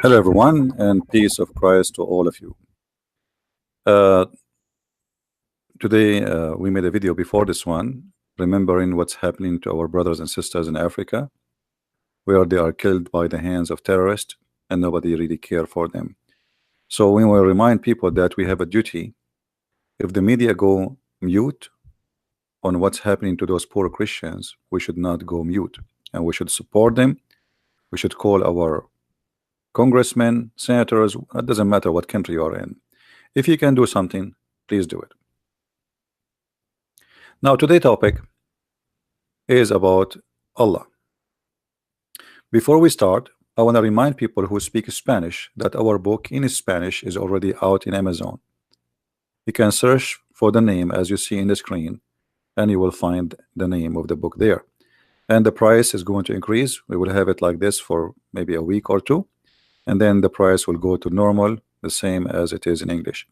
Hello, everyone, and peace of Christ to all of you. Uh, Today, we made a video before this one, remembering what's happening to our brothers and sisters in Africa, where they are killed by the hands of terrorists, and nobody really care for them. So we will remind people that we have a duty. If the media go mute on what's happening to those poor Christians, we should not go mute, and we should support them. We should call our congressmen, senators. It doesn't matter what country you are in. If you can do something, please do it. Now, today's topic is about Allah. Before we start, I want to remind people who speak Spanish that our book in Spanish is already out in Amazon. You can search for the name as you see in the screen, and you will find the name of the book there. And the price is going to increase. We will have it like this for maybe a week or two, and then the price will go to normal, the same as it is in English.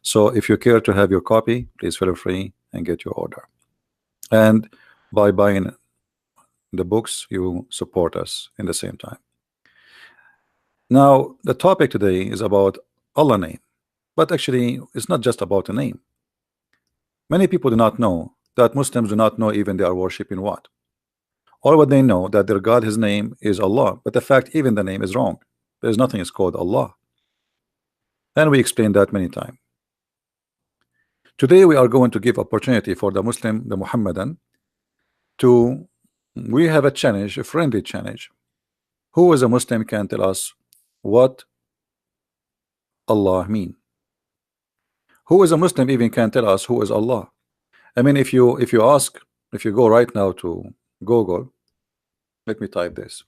So if you care to have your copy, please feel free and get your order. And by buying the books, you support us in the same time. Now, the topic today is about Allah name, but actually it's not just about a name. Many people do not know that Muslims do not know even they are worshiping what. All what they know that their God, his name is Allah, but the fact even the name is wrong. There's nothing is called Allah, and we explained that many times. Today we are going to give opportunity for the Muslim, the Muhammadan, to we have a challenge, a friendly challenge. Who is a Muslim can tell us what Allah mean? Who is a Muslim even can tell us who is Allah? I mean, if you go right now to Google, let me type this.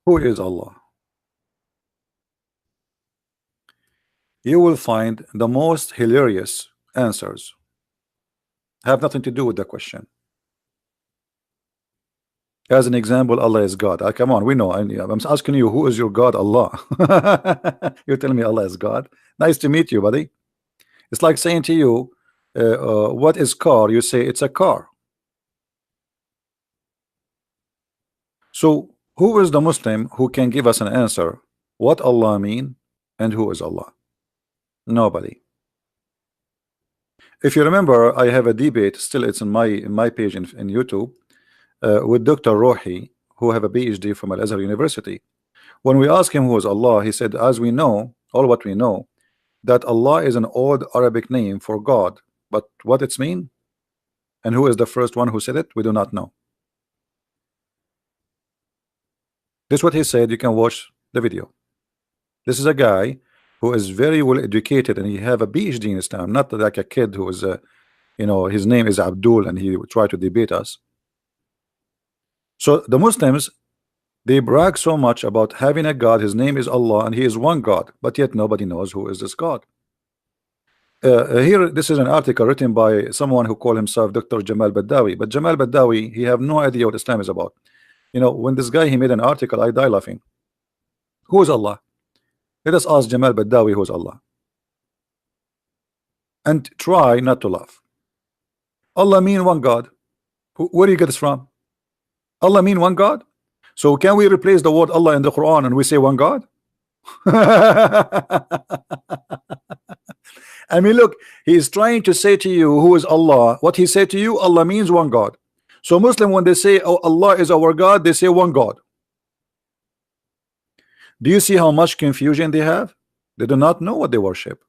Who is Allah? You will find the most hilarious answers. Have nothing to do with the question. As an example, Allah is God. Come on, we know. I'm asking you, who is your God? Allah. You're telling me Allah is God. Nice to meet you, buddy. It's like saying to you, what is car? You say it's a car. So who is the Muslim who can give us an answer what Allah mean and who is Allah? Nobody. If you remember, I have a debate still, it's in my page in YouTube, with Dr. Rohi, who have a PhD from Al-Azhar University. When we ask him who is Allah, he said, as we know, all what we know, that Allah is an old Arabic name for God, but what it's mean and who is the first one who said it, we do not know. This is what he said. You can watch the video. This is a guy who is very well educated and he have a PhD in Islam, not like a kid who is his name is Abdul and he try to debate us. So the Muslims, they brag so much about having a God, his name is Allah and he is one God, but yet nobody knows who is this God. Here, this is an article written by someone who called himself Dr. Jamal Badawi, but Jamal Badawi, he have no idea what Islam is about. When this guy, he made an article, I die laughing. Who is Allah? Let us ask Jamal Badawi who is Allah, and try not to laugh. Allah mean one God. Where do you get this from? Allah mean one God? So can we replace the word Allah in the Quran and we say one God? I mean, look, he is trying to say to you who is Allah. What he said to you, Allah means one God. So Muslim, when they say, oh, Allah is our God, they say one God. Do you see how much confusion they have? They do not know what they worship.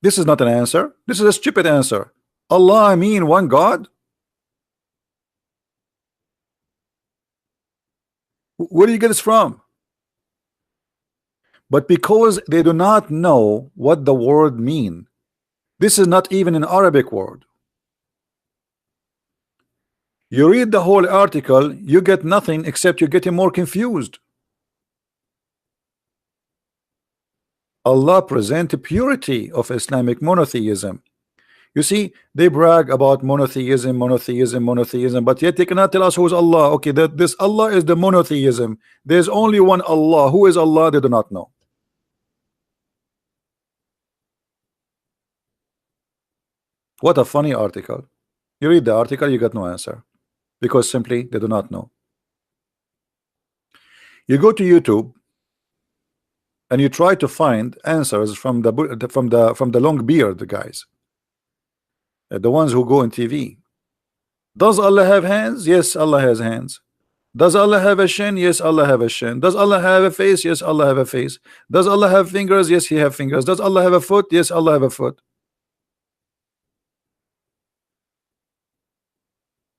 This is not an answer. This is a stupid answer. Allah mean one God? Where do you get this from? But because they do not know what the word mean, this is not even an Arabic word. You read the whole article, you get nothing except you're getting more confused. Allah present the purity of Islamic monotheism. You see, they brag about monotheism, but yet they cannot tell us who is Allah. Okay, this Allah is the monotheism. There's only one Allah. Who is Allah? They do not know. What a funny article. You read the article, you get no answer because simply they do not know. You go to YouTube and you try to find answers from the long beard guys, the ones who go on TV. Does Allah have hands? Yes, Allah has hands. Does Allah have a shin? Yes, Allah have a shin. Does Allah have a face? Yes, Allah have a face. Does Allah have fingers? Yes, He have fingers. Does Allah have a foot? Yes, Allah have a foot.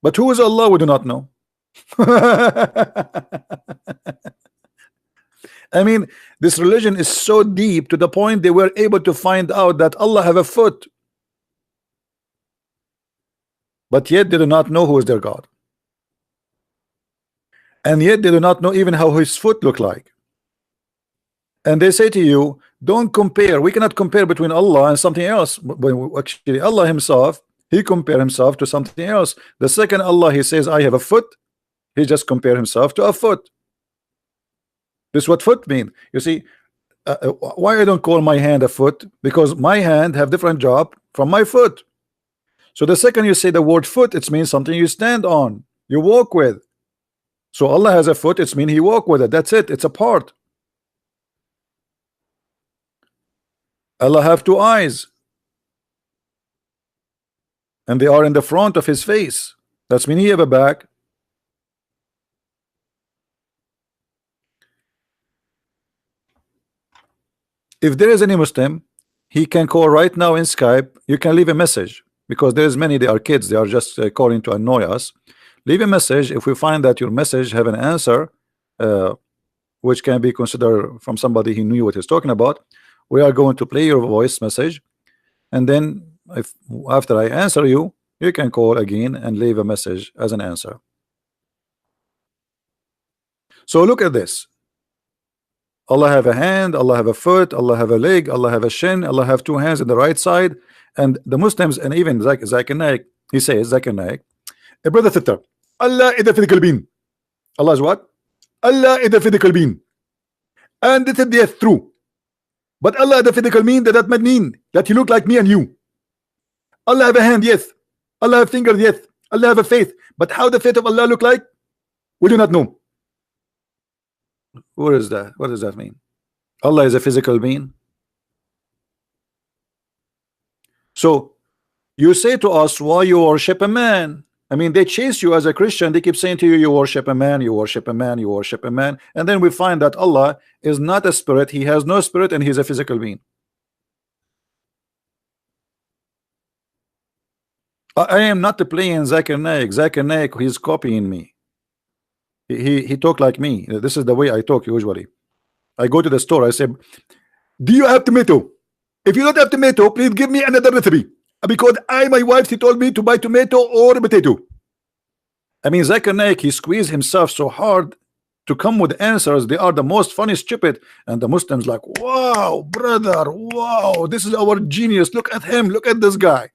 But who is Allah? We do not know. I mean, this religion is so deep to the point they were able to find out that Allah have a foot, but yet they do not know who is their God, and yet they do not know even how his foot look like. And they say to you, don't compare. We cannot compare between Allah and something else. But actually, Allah himself, he compared himself to something else. The second Allah, he says, I have a foot, he just compared himself to a foot. This is what foot mean. You see, why I don't call my hand a foot? Because my hand have different job from my foot. So the second you say the word foot, it means something you stand on, you walk with. So Allah has a foot, it means he walk with it. That's it. It's a part. Allah have two eyes, and they are in the front of his face. That's mean he have a back. If there is any Muslim, he can call right now in Skype. You can leave a message because there is many. They are kids. They are just calling to annoy us. Leave a message. If we find that your message have an answer, which can be considered from somebody who knew what he's talking about, we are going to play your voice message, and then if after I answer you, you can call again and leave a message as an answer. So look at this. Allah have a hand, Allah have a foot, Allah have a leg, Allah have a shin, Allah have two hands in the right side. And the Muslims, and even Zakir Naik, he says, Zakir Naik, a brother sister, Allah is the physical being. Allah is what? Allah is the physical being. And this is the true. But Allah the physical mean that might mean that he look like me and you. Allah have a hand, yes. Allah have fingers, yes. Allah have a face. But how the face of Allah look like? We do not know. What is that? What does that mean? Allah is a physical being. So you say to us, why you worship a man? I mean, they chase you as a Christian. They keep saying to you, you worship a man, you worship a man, you worship a man. And then we find that Allah is not a spirit. He has no spirit, and he's a physical being. I am not playing Zakir Naik. Zakir Naik, he's copying me. He talk like me. This is the way I talk usually. I go to the store, I say, do you have tomato? If you don't have tomato, please give me another recipe. Because my wife, she told me to buy tomato or potato. I mean, Zakir Naik, he squeezed himself so hard to come with answers. They are the most funny, stupid. And the Muslims like, wow, brother, wow, this is our genius. Look at him. Look at this guy.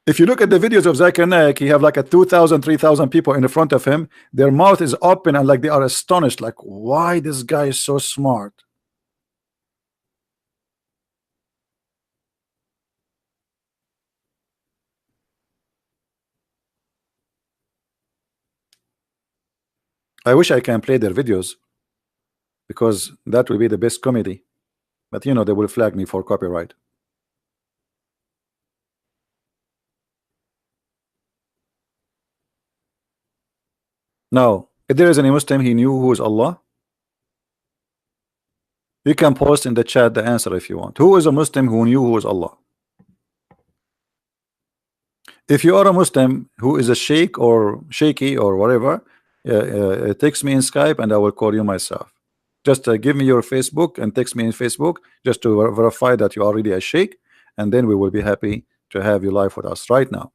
If you look at the videos of Zakir Naik, he have like a 2,000, 3,000 people in the front of him. Their mouth is open and like they are astonished. Like, why this guy is so smart? I wish I can play their videos because that will be the best comedy. But you know, they will flag me for copyright. Now, if there is any Muslim he knew who is Allah, you can post in the chat the answer if you want. Who is a Muslim who knew who is Allah? If you are a Muslim who is a sheikh or shaky or whatever, text me in Skype and I will call you myself. Just give me your Facebook and text me in Facebook just to verify that you are already a sheikh, and then we will be happy to have you live with us right now.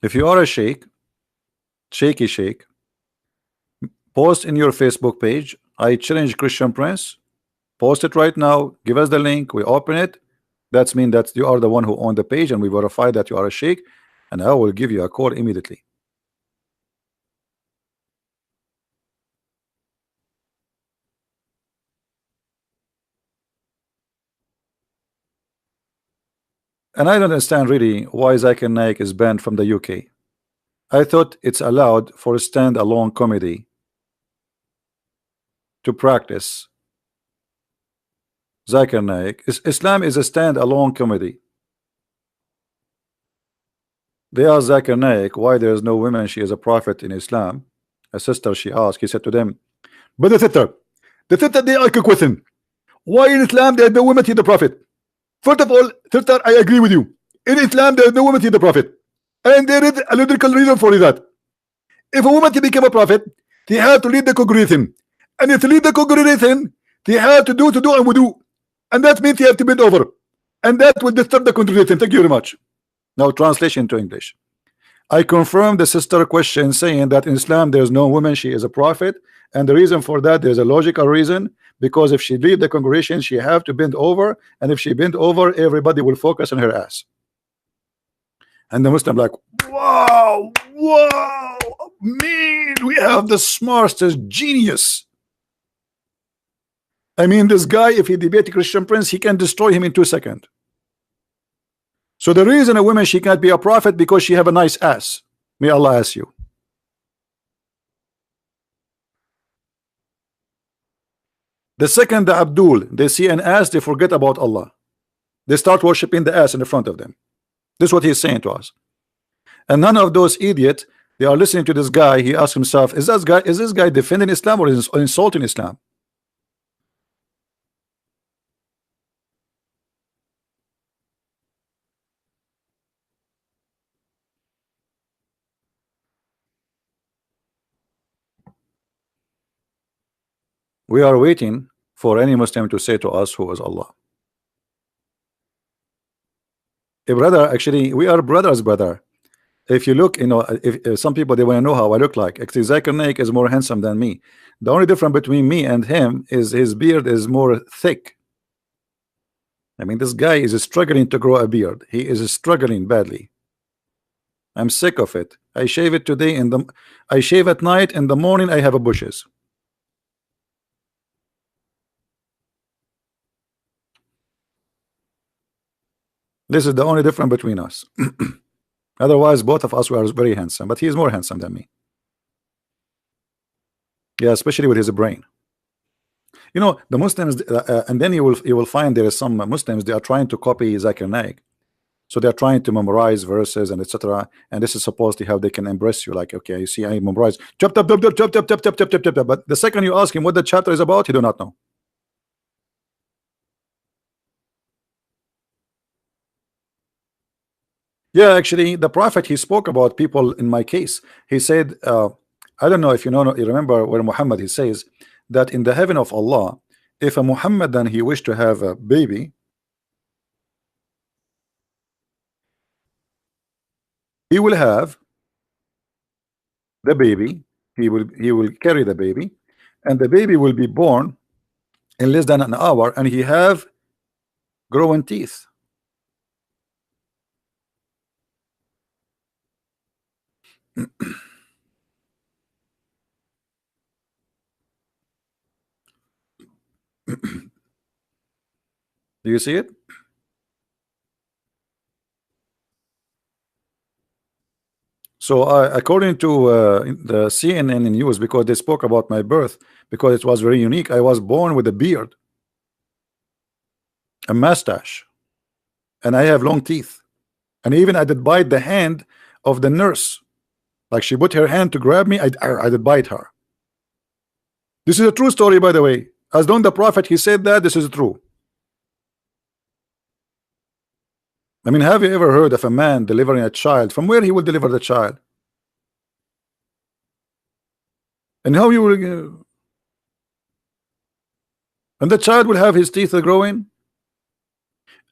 If you are a sheikh, shaky sheikh, post in your Facebook page, I challenge Christian Prince. Post it right now. Give us the link. We open it. That's mean that you are the one who owned the page, and we verify that you are a sheikh, and I will give you a call immediately. And I don't understand really why Zakir Naik is banned from the UK. I thought it's allowed for stand-alone comedy to practice. Zakir Naik, Islam is a stand-alone comedy. They asked Zakir Naik why there is no women, she is a prophet in Islam. A sister, she asked, he said to them, but the sister, they ask a question. Why in Islam there is no women, he the prophet? First of all, sister, I agree with you. In Islam there is no woman, he the prophet. And there is a logical reason for that. If a woman to become a prophet, they have to lead the congregation. And if to lead the congregation, they have to do and wudu. And that means you have to bend over. And that will disturb the congregation. Thank you very much. Now translation to English. I confirm the sister question saying that in Islam there is no woman, she is a prophet. And the reason for that, there's a logical reason, because if she lead the congregation, she have to bend over. And if she bend over, everybody will focus on her ass. And the Muslim like, wow, man, we have the smartest genius. I mean, this guy, if he debate a Christian prince, he can destroy him in 2 seconds. So the reason a woman, she can't be a prophet because she have a nice ass. May Allah ask you. The second the Abdul, they see an ass, they forget about Allah. They start worshiping the ass in the front of them. This is what he's saying to us. And none of those idiots, they are listening to this guy. He asks himself, is this guy defending Islam or is insulting Islam? We are waiting for any Muslim to say to us who is Allah. A brother, actually, we are brothers, brother. If you look, you know, if some people, they want to know how I look like. Actually, Zakir Naik is more handsome than me. The only difference between me and him is his beard is more thick. I mean, this guy is struggling to grow a beard. He is struggling badly. I'm sick of it. I shave it today, I shave at night. In the morning, I have a bushes. This is the only difference between us. Otherwise, both of us were very handsome, but he is more handsome than me. Yeah, especially with his brain. You know, the Muslims, and then you will find there is some Muslims, they are trying to copy Zakir Naik. So they are trying to memorize verses and etc. And this is supposedly how they can embrace you. Like, okay, you see, I memorize. Chop, chop, chop, chop, chop, chop, chop, chop, chop, chop. But the second you ask him what the chapter is about, he do not know. Yeah, actually, the Prophet, he spoke about people in my case. He said, I don't know if you remember where Muhammad, he says that in the heaven of Allah, if a Muhammadan, he wished to have a baby, he will have the baby, he will carry the baby, and the baby will be born in less than an hour, and he have growing teeth. Do you see it? So according to the CNN news, because they spoke about my birth, because it was very unique, I was born with a beard, a mustache, and I have long teeth. And even I did bite the hand of the nurse. Like she put her hand to grab me, I did bite her. This is a true story, by the way. As long the Prophet, he said that, this is true. I mean, have you ever heard of a man delivering a child? From where he will deliver the child? And how you will... and the child will have his teeth growing?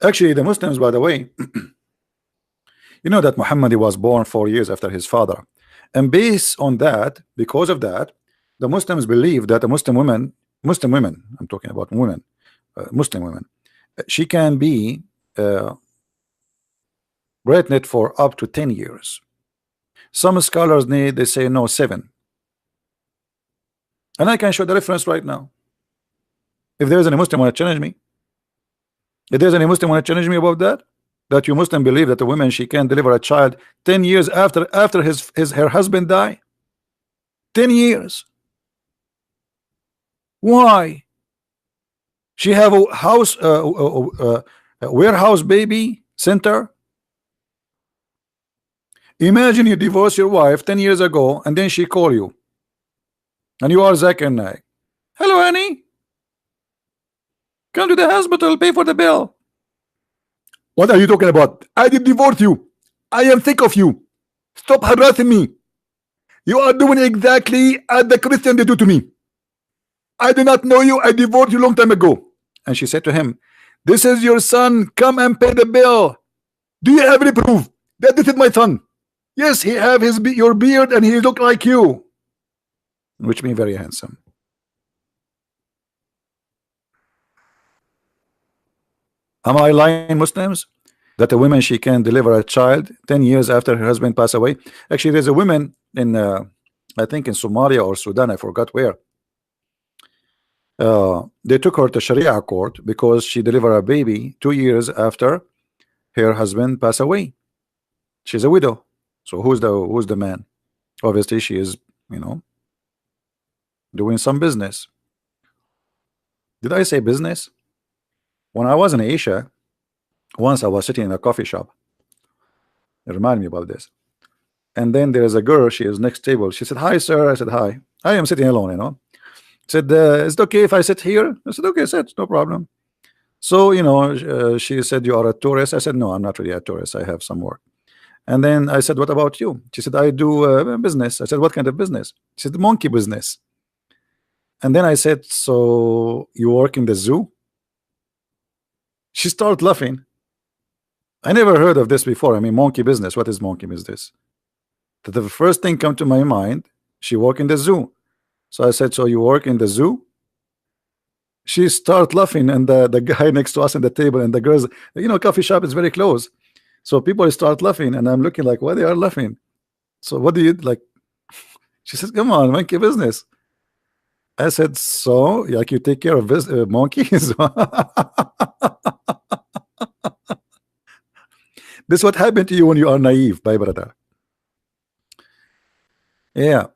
Actually, the Muslims, by the way, you know that Muhammad was born 4 years after his father. And based on that, because of that, the Muslims believe that a Muslim woman, I'm talking about women, Muslim women, she can be pregnant for up to 10 years. Some scholars they say no, 7. And I can show the reference right now. If there's any Muslim want to challenge me, if there's any Muslim want to challenge me about that, that you Muslim believe that a woman she can deliver a child 10 years after her husband die? 10 years. Why? She have a house a warehouse baby center. Imagine you divorce your wife 10 years ago and then she call you and you are Zakir Naik. Hello honey, come to the hospital, pay for the bill. What are you talking about? I did divorce you. I am sick of you. Stop harassing me. You are doing exactly as the Christian they do to me. I do not know you. I divorced you long time ago. And she said to him, this is your son. Come and pay the bill. Do you have any proof that this is my son? Yes, he have your beard and he look like you. Which means very handsome. Am I lying, Muslims? That a woman she can deliver a child 10 years after her husband passed away? Actually, there's a woman in I think in Somalia or Sudan, I forgot where. They took her to Sharia court because she delivered a baby 2 years after her husband passed away. She's a widow. So who's the man? Obviously she is, you know, doing some business. Did I say business? When I was in Asia, once I was sitting in a coffee shop. It reminded me about this. And then there is a girl, she is next table. She said, hi sir. I said, hi. I am sitting alone, you know. Said, is it okay if I sit here? I said, okay, sit, no problem. So, you know, she said, you are a tourist. I said, no, I'm not really a tourist. I have some work. And then I said, what about you? She said, I do business. I said, what kind of business? She said, monkey business. And then I said, so you work in the zoo? She started laughing. I never heard of this before. I mean, monkey business. What is monkey business? The first thing come to my mind, she work in the zoo. So I said, so you work in the zoo? She started laughing, and the guy next to us in the table and the girls, you know, coffee shop is very close. So people start laughing, and I'm looking like, why they are laughing? So what do you like? She said, come on, monkey business. I said, so like you take care of this monkeys? This is what happened to you when you are naive, my brother. Yeah.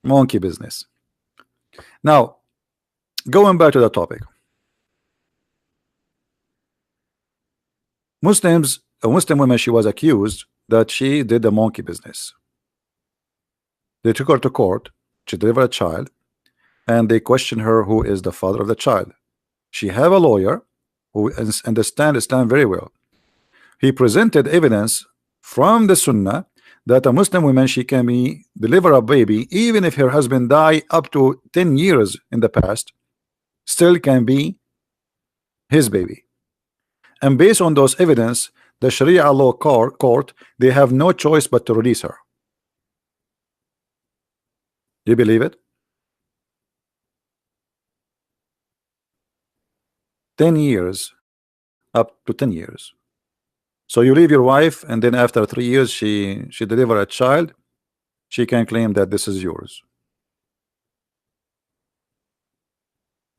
Monkey business. Now, going back to the topic. Muslims, a Muslim woman, she was accused that she did the monkey business. They took her to court. She delivered a child, and they questioned her who is the father of the child. She have a lawyer who understand Islam very well. He presented evidence from the Sunnah that a Muslim woman she can deliver a baby even if her husband die up to 10 years in the past, still can be his baby. And based on those evidence, the Sharia law court, they have no choice but to release her. You believe it? 10 years, up to 10 years. So you leave your wife, and then after 3 years she deliver a child, she can claim that this is yours.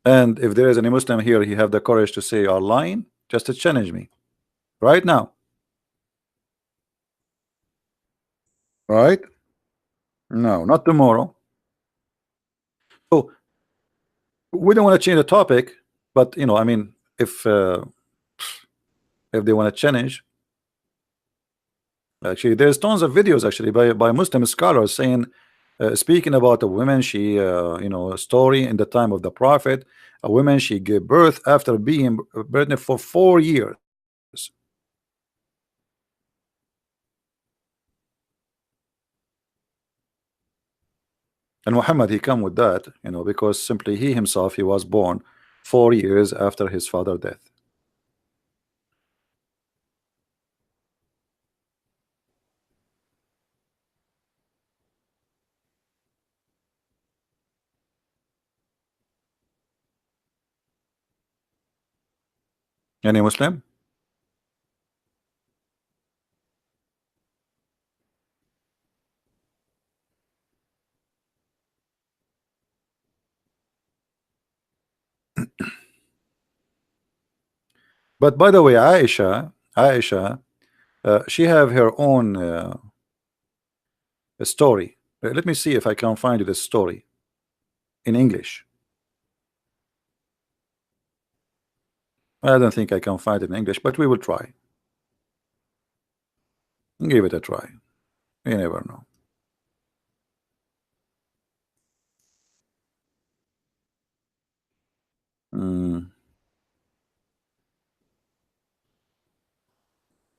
And if there is any Muslim here, he have the courage to say you are lying, just to challenge me right now. Right? No, not tomorrow. So we don't want to change the topic, but you know, I mean, if they want to challenge, actually, there's tons of videos actually by Muslim scholars saying, speaking about a woman, she you know, a story in the time of the Prophet, a woman she gave birth after being pregnant for 4 years. And Muhammad, he come with that, you know, because simply he himself, he was born 4 years after his father's death. Any Muslim? But by the way, Aisha, Aisha, she have her own story. Let me see if I can find you the story in English. I don't think I can find it in English, but we will try. Give it a try. You never know. Mm,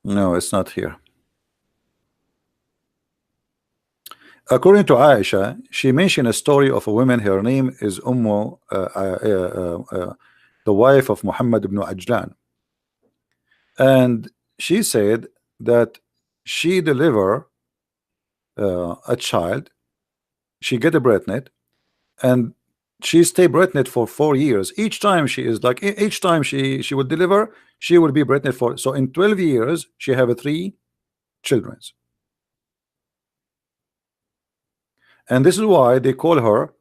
no, it's not here. According to Aisha, she mentioned a story of a woman. Her name is the wife of Muhammad ibn Ajlan, and she said that she deliver a child. She get a pregnant, and she stay pregnant for 4 years. Each time she is like each time she would deliver, she would be pregnant for. So in 12 years, she have three children, and this is why they call her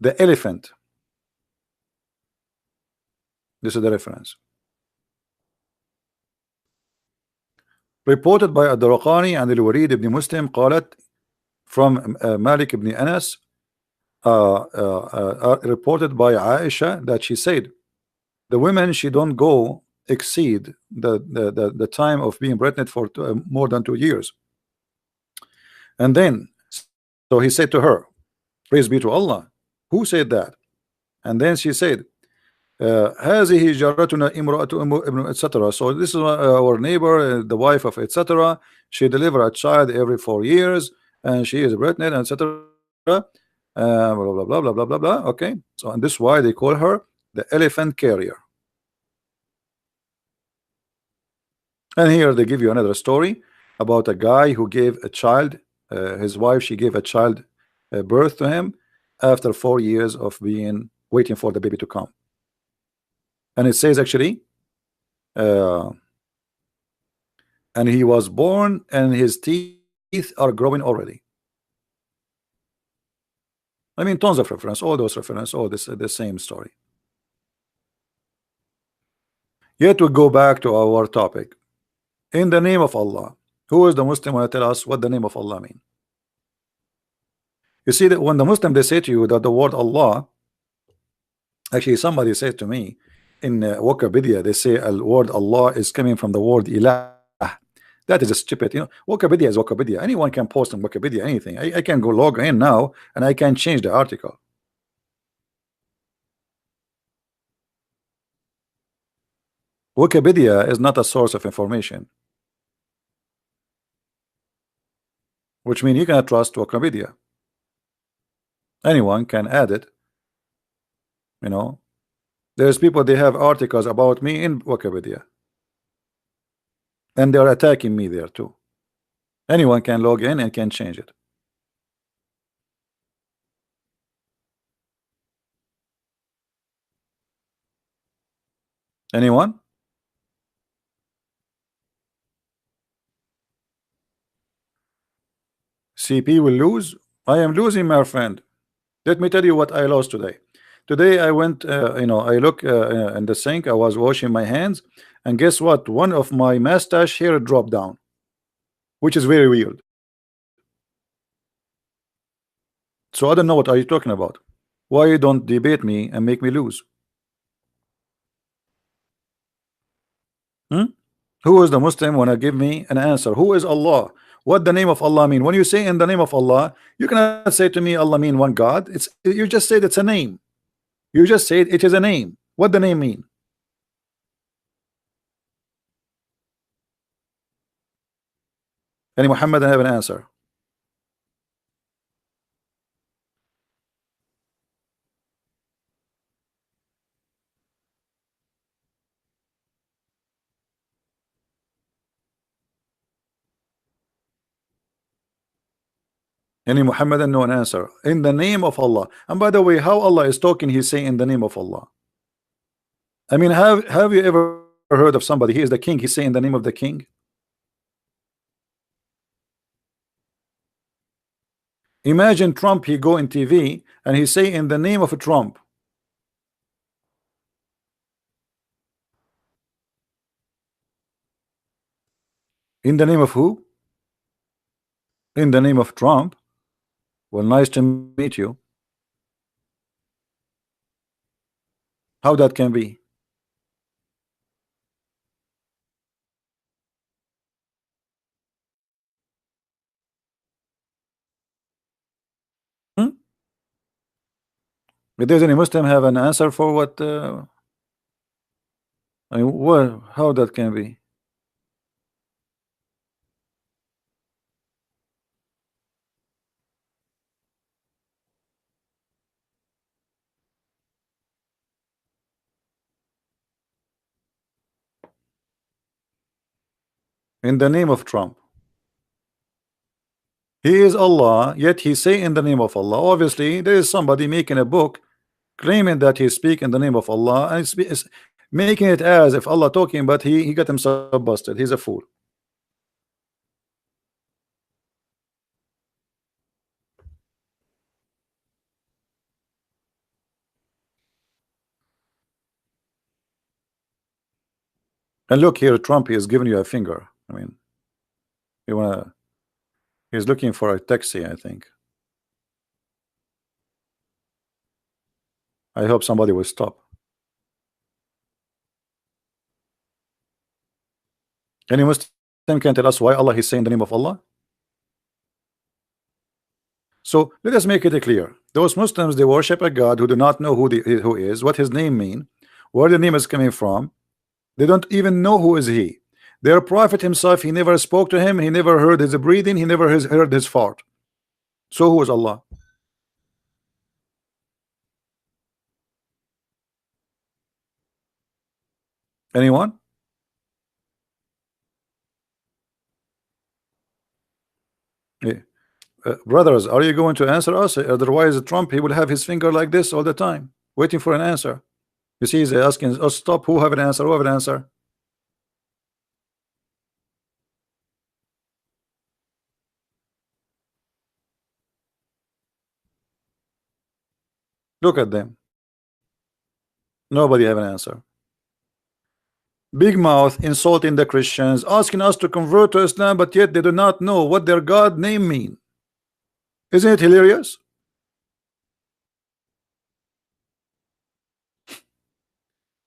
the elephant. This is the reference. Reported by الدرقاني and الوليد ibn Muslim قالت from Malik ibn Anas, reported by Aisha that she said the women she don't go exceed the time of being pregnant for more than 2 years. And then so he said to her, praise be to Allah. Who said that? And then she said, هذه جارتنا امرأة ابن etc. So this is our neighbor, the wife of etc. She delivered a child every 4 years, and she is pregnant, etc. Blah blah blah blah blah blah blah. Okay, so and this is why they call her the elephant carrier. And here they give you another story about a guy who gave a child, his wife, she gave a child birth to him after 4 years of being waiting for the baby to come. And it says actually, and he was born and his teeth are growing already. I mean, tons of reference, all those reference, all this the same story. Yet we go back to our topic. In the name of Allah. Who is the Muslim want to tell us what the name of Allah mean? You see that when the Muslim they say to you that the word Allah, actually somebody said to me in Wikipedia, they say the word Allah is coming from the word ilah. That is a stupid, Wikipedia is Wikipedia. Anyone can post on Wikipedia anything. I can go log in now and I can change the article. Wikipedia is not a source of information, which means you cannot trust Wikipedia. Anyone can add it. There's people, they have articles about me in Wikipedia, and they're attacking me there too. Anyone can log in and can change it. Anyone? CP will lose. I am losing, my friend. Let me tell you what I lost today. Today I went, I look in the sink. I was washing my hands, and guess what? One of my mustache hair dropped down, which is very weird. So I don't know what are you talking about. Why you don't debate me and make me lose? Who is the Muslim wanna give me an answer? Who is Allah? What the name of Allah mean? When you say in the name of Allah, you cannot say to me Allah mean one God. You just said it's a name. You just said it is a name. What the name mean? Any Muhammad have an answer? Any Muhammadan know an answer? In the name of Allah. And by the way, how Allah is talking, he's saying in the name of Allah. I mean, have you ever heard of somebody, he is the king, he's saying in the name of the king? Imagine Trump, he go in TV and he say in the name of Trump. In the name of who? In the name of Trump. Well, nice to meet you. How that can be? Hmm? Does any Muslim have an answer for what? I mean, what? How that can be? In the name of Trump. He is Allah, yet he say in the name of Allah. Obviously, there is somebody making a book claiming that he speak in the name of Allah, and it's making it as if Allah talking, but he got himself busted. He's a fool. And look here, Trump is giving you a finger. I mean, you wanna? He's looking for a taxi, I think. I hope somebody will stop. Any Muslim can tell us why Allah is saying the name of Allah? So let us make it clear. Those Muslims, they worship a God who do not know who is, what his name mean, where the name is coming from. They don't even know who is he. Their prophet himself, he never spoke to him, he never heard his breathing, he never heard his fart. So who is Allah? Anyone? Yeah. Brothers, are you going to answer us? Otherwise, Trump, he will have his finger like this all the time, waiting for an answer. You see, he's asking us, stop, who have an answer, who have an answer? Look at them. Nobody have an answer. Big mouth insulting the Christians, asking us to convert to Islam, but yet they do not know what their God name mean. Isn't it hilarious?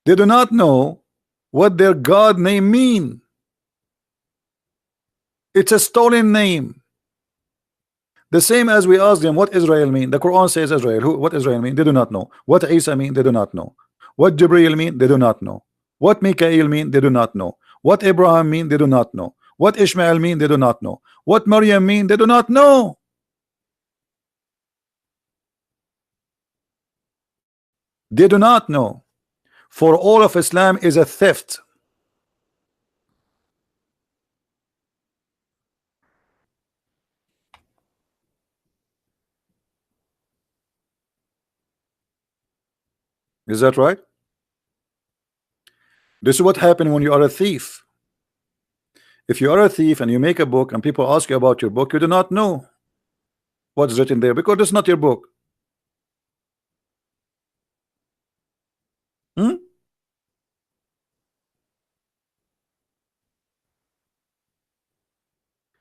They do not know what their God name mean. It's a stolen name. The same as we ask them what Israel mean. The Quran says Israel. What Israel mean? They do not know. What Isa mean? They do not know. What Jibreel mean? They do not know. What Mikael mean? They do not know. What Abraham mean? They do not know. What Ishmael mean? They do not know. What Maryam mean? They do not know. They do not know. For all of Islam is a theft. Is that right? This is what happens when you are a thief. If you are a thief and you make a book and people ask you about your book, you do not know what's written there because it's not your book. Hmm?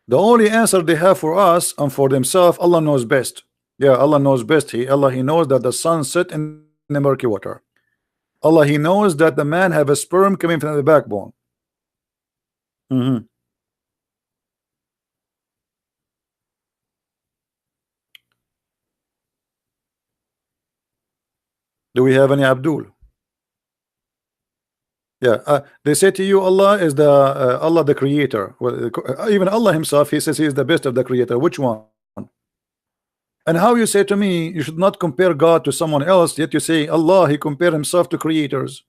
The only answer they have for us and for themselves, Allah knows best. Yeah, Allah knows best. Allah, he knows that the sun set in the murky water. Allah, he knows that the man have a sperm coming from the backbone. Mm-hmm. Do we have any Abdul? Yeah, they say to you, Allah is the Allah the creator. Well, even Allah himself, he says he is the best of the creator. Which one? And how you say to me, you should not compare God to someone else, yet you say Allah, he compare himself to creators.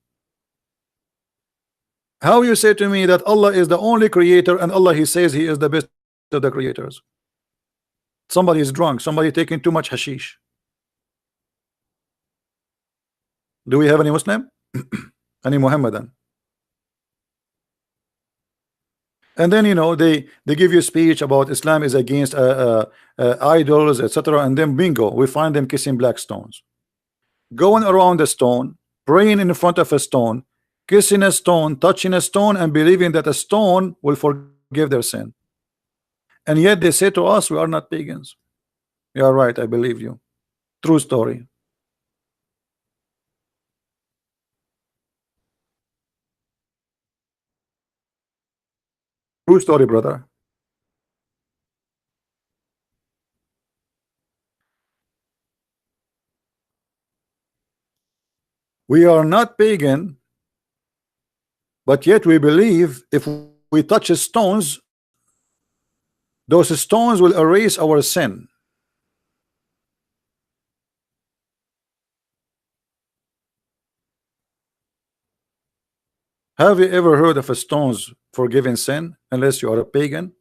How you say to me that Allah is the only creator and Allah, he says he is the best of the creators? Somebody is drunk, somebody taking too much hashish. Do we have any Muslim? Any Muhammadan? And then they give you a speech about Islam is against idols, etc. And then bingo, we find them kissing black stones, going around a stone, praying in front of a stone, kissing a stone, touching a stone, and believing that a stone will forgive forgive their sin. And yet they say to us, we are not pagans. You are right, I believe you. True story. True story, brother. We are not pagan, but yet we believe if we touch stones, those stones will erase our sin. Have you ever heard of a stones forgiving sin unless you are a pagan?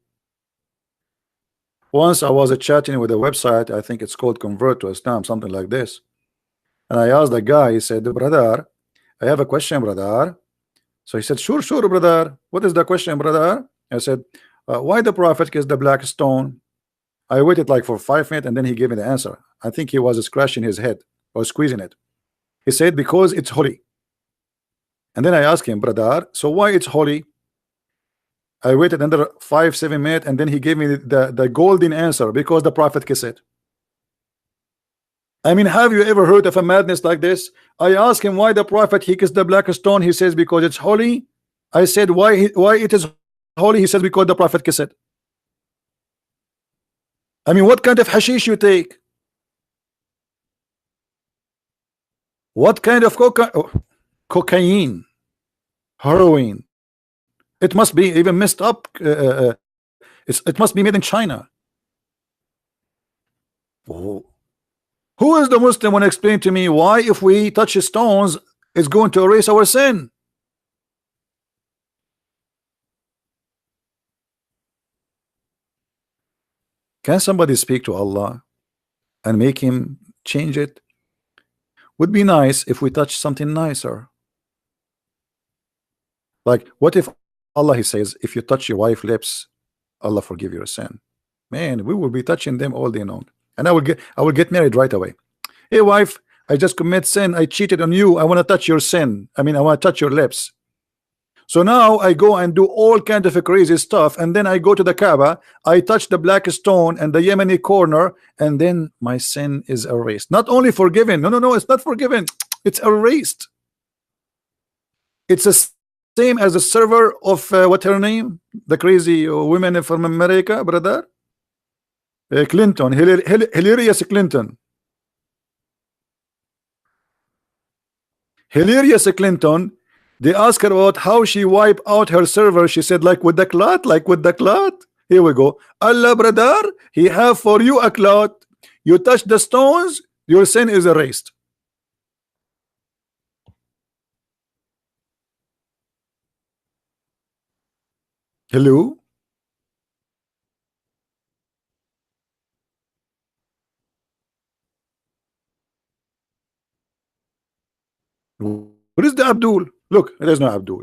Once I was chatting with a website, I think it's called Convert to Islam, something like this. And I asked the guy, he said, brother, I have a question, brother. So he said, sure, sure, brother. What is the question, brother? I said, why the prophet kissed the black stone? I waited like for 5 minutes and then he gave me the answer. I think he was scratching his head or squeezing it. He said, because it's holy. And then I asked him, brother, so why it's holy? I waited another 5-7 minutes and then he gave me the golden answer, because the prophet kissed it. I mean, have you ever heard of a madness like this? I asked him why the prophet he kissed the black stone. He says because it's holy. I said why it is holy. He says because the prophet kissed it. I mean, what kind of hashish you take? What kind of cocaine, heroin? It must be even messed up. It must be made in China. Oh. Who is the Muslim when explain to me why if we touch stones it's going to erase our sin? Can somebody speak to Allah and make him change it? Would be nice if we touch something nicer. Like what if Allah, he says, if you touch your wife's lips, Allah forgive your sin. Man, we will be touching them all day long. And I will get married right away. Hey wife, I just commit sin. I cheated on you. I want to touch your sin. I mean, I want to touch your lips. So now I go and do all kinds of crazy stuff, and then I go to the Kaaba. I touch the black stone and the Yemeni corner, and then my sin is erased. Not only forgiven. No, it's not forgiven. It's erased. It's the same as the server of what her name? The crazy women from America, brother. Clinton, hilarious Clinton. Hilarious Clinton. They ask her about how she wiped out her server. She said, like with the cloth, like with the cloth. Here we go. Allah, brother, he have for you a cloth. You touch the stones, your sin is erased. Hello? Where is the Abdul? Look, there's no Abdul.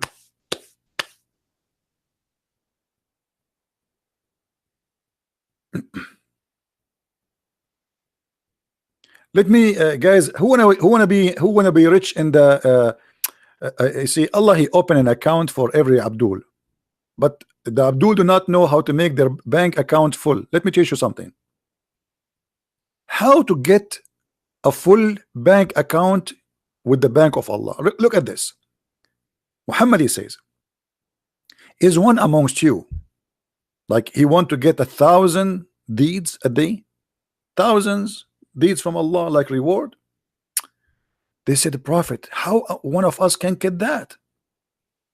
Let me, guys, who wanna be rich in the? You see, Allah, he opened an account for every Abdul, but the Abdul do not know how to make their bank account full. Let me teach you something. How to get a full bank account with the bank of Allah. Look at this. Muhammad, he says, is one amongst you like he want to get 1,000 deeds a day, thousands deeds from Allah like reward? They said, the Prophet, how one of us can get that?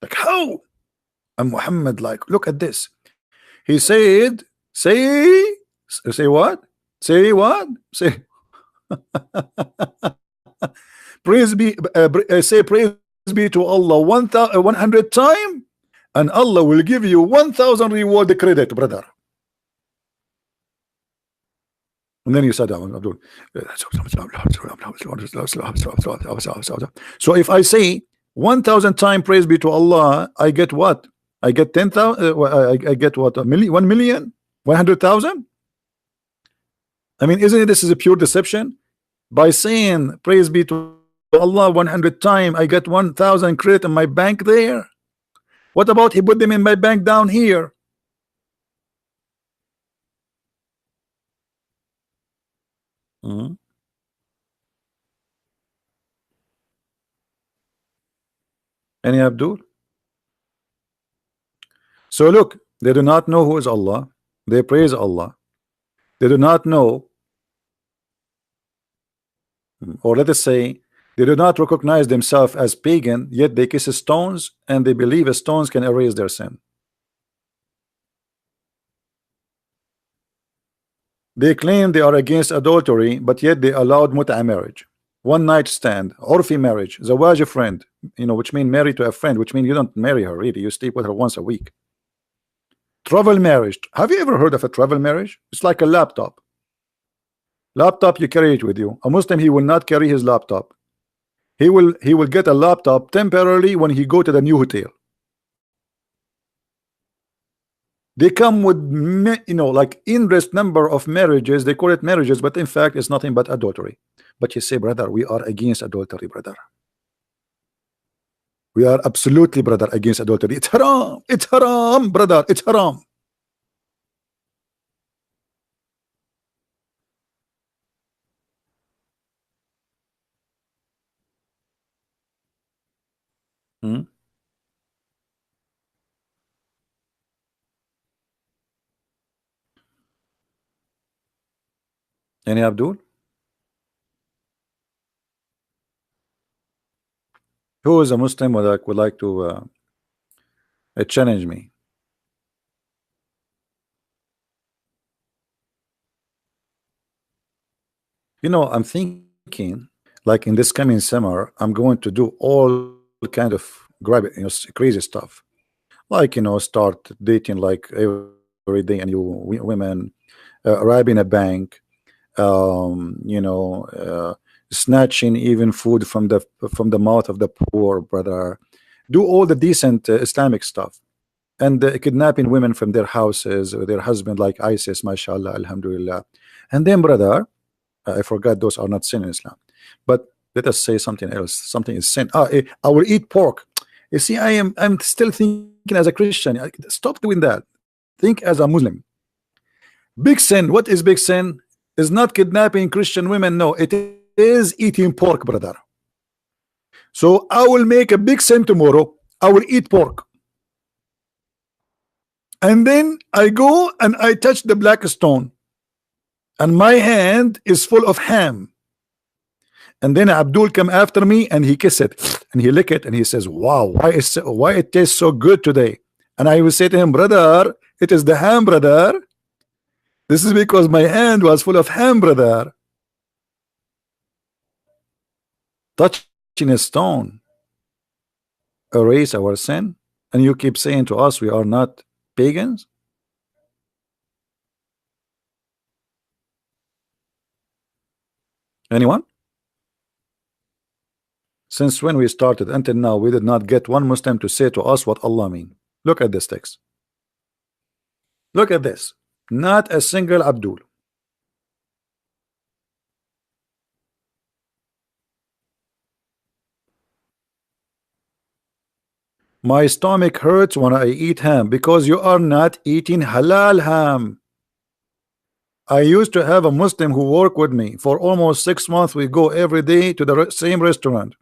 Like how? And Muhammad, like, look at this. He said, say what? Say what? Say praise be say praise be to Allah 100 times, and Allah will give you 1,000 reward credit, brother. And then you said, so if I say 1,000 times praise be to Allah, I get what? I get 10,000. I get what? 1 million, 100,000. I mean, isn't it, this is a pure deception? By saying praise be to Allah 100 times, I get 1,000 credit in my bank there. What about he put them in my bank down here? Mhm. Any Abdul? So look, they do not know who is Allah. They praise Allah. They do not know, or let us say, they do not recognize themselves as pagan, yet they kiss stones and they believe stones can erase their sin. They claim they are against adultery, but yet they allowed mut'a marriage, one night stand, orphi marriage, zawaj a friend, which mean married to a friend, which mean you don't marry her really, you sleep with her once a week. Travel marriage. Have you ever heard of a travel marriage? It's like a laptop. Laptop, you carry it with you. A Muslim, he will not carry his laptop. He will get a laptop temporarily when he go to the new hotel. They come with like endless number of marriages. They call it marriages, but in fact it's nothing but adultery. But you say, brother, we are against adultery, brother. We are absolutely, brother, against adultery. It's haram. It's haram, brother. It's haram. Hmm? Any Abdul? Who is a Muslim would like to challenge me? I'm thinking like in this coming summer, I'm going to do all kind of crazy stuff. Like, start dating like every day and women, robbing a bank, snatching even food from the mouth of the poor, brother. Do all the decent Islamic stuff, and kidnapping women from their houses or their husband, like ISIS, mashallah, alhamdulillah. And then, brother, I forgot those are not sin in Islam. But let us say something else. Something is sin. I will eat pork. You see, I'm still thinking as a Christian. Stop doing that. Think as a Muslim. Big sin. What is big sin? Is not kidnapping Christian women. No, it is eating pork, brother. So I will make a big sin tomorrow. I will eat pork. And then I go and I touch the black stone. And my hand is full of ham. And then Abdul come after me and he kiss it and he lick it and he says, wow, why it tastes so good today? And I will say to him, brother, it is the ham, brother. This is because my hand was full of ham, brother. Touching a stone erase our sin, and you keep saying to us we are not pagans? Anyone? Since when we started until now, we did not get one Muslim to say to us what Allah mean. Look at this text. Look at this. Not a single Abdul. My stomach hurts when I eat ham because you are not eating halal ham. I used to have a Muslim who worked with me for almost 6 months. We go every day to the same restaurant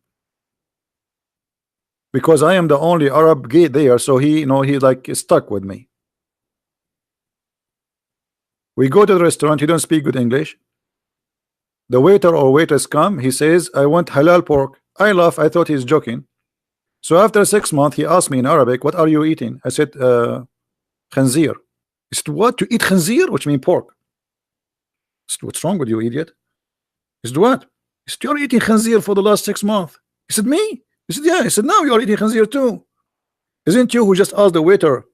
because I am the only Arab gay there, so he like stuck with me. We go to the restaurant, he don't speak good English. The waiter or waitress come, he says, I want halal pork. I laugh, I thought he's joking. So after 6 months, he asked me in Arabic, what are you eating? I said, khanzir. He said, what? You eat khanzir? Which means pork. I said, what's wrong with you, idiot? He said, what? He said, you're eating khanzir for the last 6 months. He said, me? He said, yeah. He said, now you're eating khanzir too. Isn't you who just asked the waiter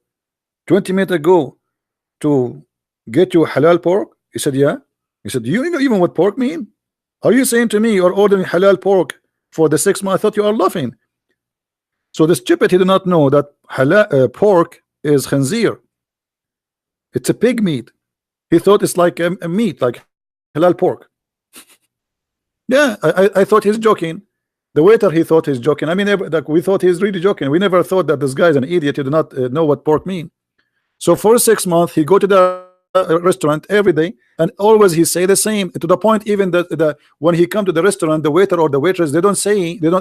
20 minutes ago to get you halal pork? He said, yeah. He said, do you know even what pork mean? Are you saying to me you're ordering halal pork for the 6 months? I thought you are laughing. So the stupid, he did not know that halal pork is khanzir. It's a pig meat. He thought it's like a meat, like halal pork. Yeah, I thought he's joking. The waiter, he thought he's joking. I mean, we thought he's really joking. We never thought that this guy is an idiot. He did not know what pork mean. So for 6 months, he go to the restaurant every day, and always he say the same, to the point even that when he come to the restaurant, the waiter or the waitress, they don't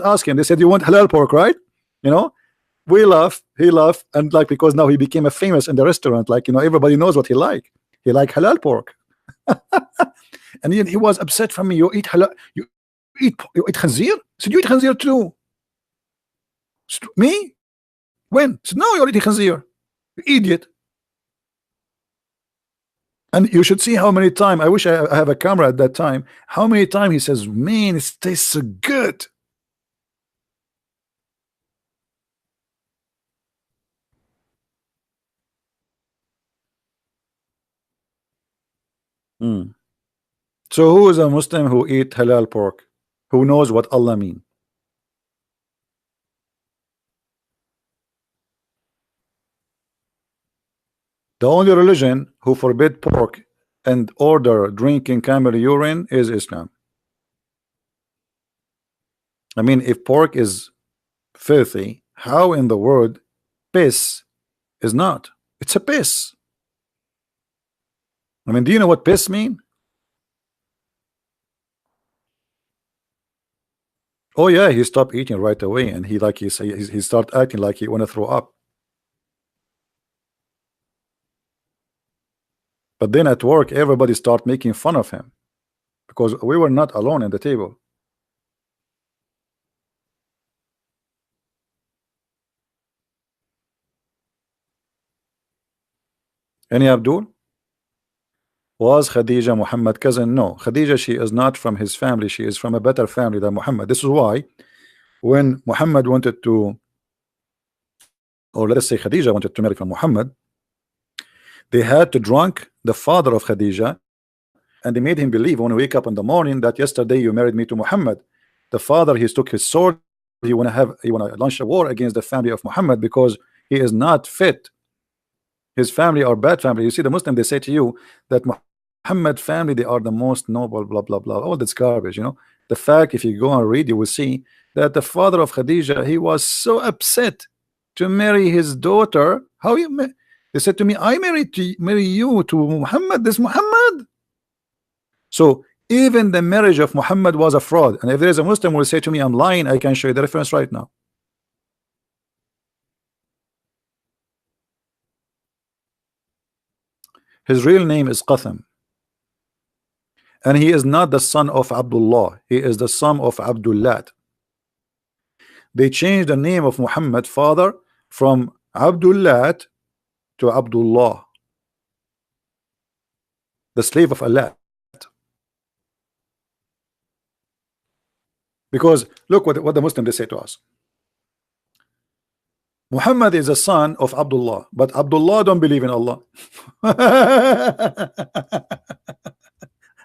ask him. They said, you want halal pork, right? You know, we laugh, he laugh, and like, because now he became a famous in the restaurant, like, you know, everybody knows what he like halal pork. And he was upset from me. You eat halal, you eat khanzir? I said, you eat khanzir too. Me? When? I said, no, you're eating khanzir, you idiot. And you should see how many times, I wish I have a camera at that time, how many times he says, man, it tastes so good. Hmm. So who is a Muslim who eat halal pork, who knows what Allah mean? The only religion who forbid pork and order drinking camel urine is Islam. I mean, if pork is filthy, how in the world piss is not? It's a piss. I mean, do you know what piss mean? Oh yeah, he stopped eating right away, and he start acting like he want to throw up. But then at work, everybody start making fun of him because we were not alone in the table. Any Abdul? Was Khadija Muhammad cousin? No, Khadija, she is not from his family. She is from a better family than Muhammad. This is why when Muhammad wanted to, or let us say Khadija wanted to marry from Muhammad, they had to drunk the father of Khadija, and they made him believe when he wake up in the morning that yesterday you married me to Muhammad. The father, he took his sword, he want to launch a war against the family of Muhammad because he is not fit. His family are bad family. You see, the Muslim, they say to you that Muhammad family, they are the most noble, blah blah blah, all this garbage, you know. The fact, if you go and read, you will see that the father of Khadija, he was so upset to marry his daughter. How you they said to me, I marry you to Muhammad, this Muhammad. So even the marriage of Muhammad was a fraud. And if there is a Muslim who will say to me, I'm lying, I can show you the reference right now. His real name is Qatham, and he is not the son of Abdullah. He is the son of Abdullah. They changed the name of Muhammad father from Abdullah to Abdullah, the slave of Allah. Because look what the Muslims they say to us. Muhammad is a son of Abdullah, but Abdullah don't believe in Allah.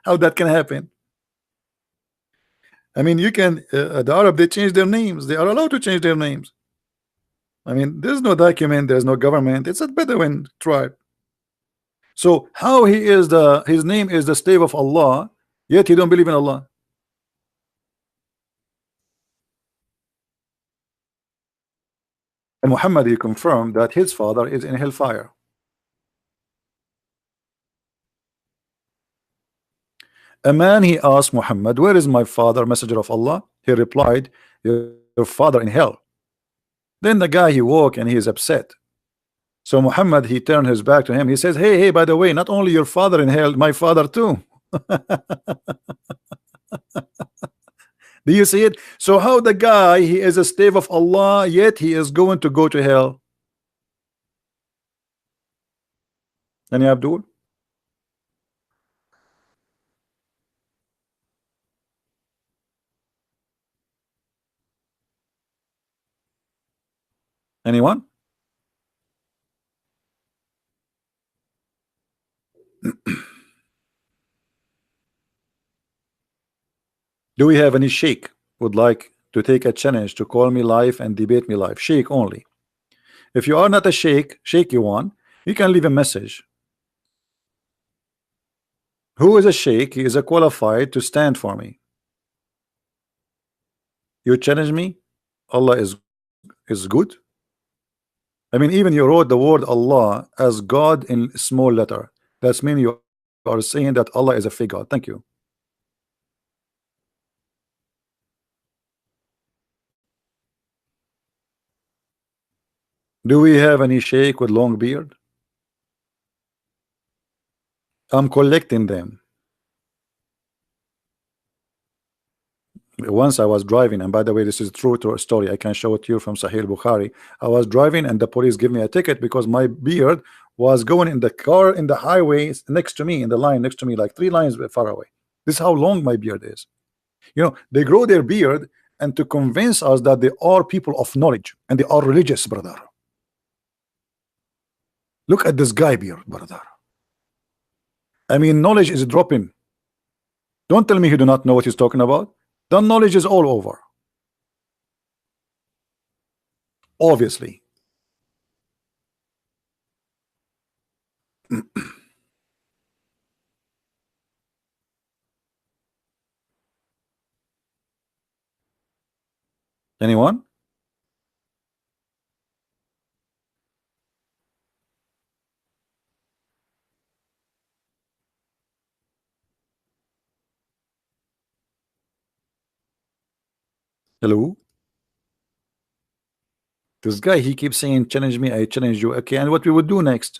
How that can happen? I mean, you can the Arab, they change their names. They are allowed to change their names. I mean, there's no document, there's no government. It's a Bedouin tribe. So how his name is the slave of Allah, yet he don't believe in Allah? And Muhammad, he confirmed that his father is in hellfire. A man, he asked Muhammad, where is my father, messenger of Allah? He replied, your father in hell. Then the guy, he woke and he is upset. So Muhammad, he turned his back to him. He says, hey, by the way, not only your father in hell, my father too. Do you see it? So how the guy, he is a slave of Allah, yet he is going to go to hell? Any Abdul? Anyone? Do we have any sheikh would like to take a challenge to call me live and debate me live? Sheikh only. If you are not a sheikh, shaky one, you can leave a message. Who is a sheikh? He is a qualified to stand for me. You challenge me? Allah is good. I mean, even you wrote the word Allah as God in small letter. That's mean you are saying that Allah is a fake God. Thank you. Do we have any sheikh with long beard? I'm collecting them. Once I was driving, and by the way, this is true story. I can show it to you from Sahih Bukhari. I was driving, and the police gave me a ticket because my beard was going in the car in the highway next to me, in the line next to me, like 3 lines far away. This is how long my beard is. You know, they grow their beard and to convince us that they are people of knowledge and they are religious, brother. Look at this guy beard, brother. I mean, knowledge is dropping. Don't tell me he do not know what he's talking about. The knowledge is all over. Obviously. Anyone? Hello? This guy, he keeps saying, challenge me, I challenge you. Okay, and what we would do next?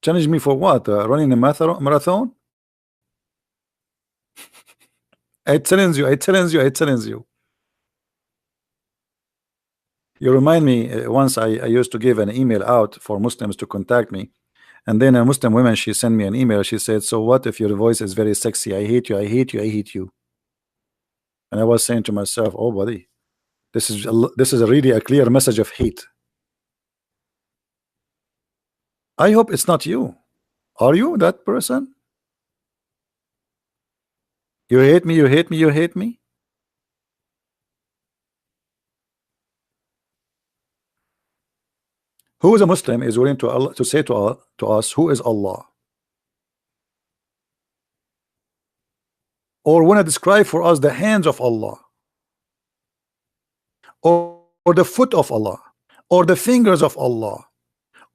Challenge me for what? Running a marathon? I challenge you, I challenge you, I challenge you. You remind me, once I used to give an email out for Muslims to contact me. And then a Muslim woman, she sent me an email. She said, so what if your voice is very sexy? I hate you, I hate you, I hate you. And I was saying to myself, oh, buddy, this is really a clear message of hate. I hope it's not you. Are you that person? You hate me, you hate me, you hate me? Who is a Muslim is willing to Allah, to say to us, who is Allah? Or want to describe for us the hands of Allah? Or the foot of Allah? Or the fingers of Allah?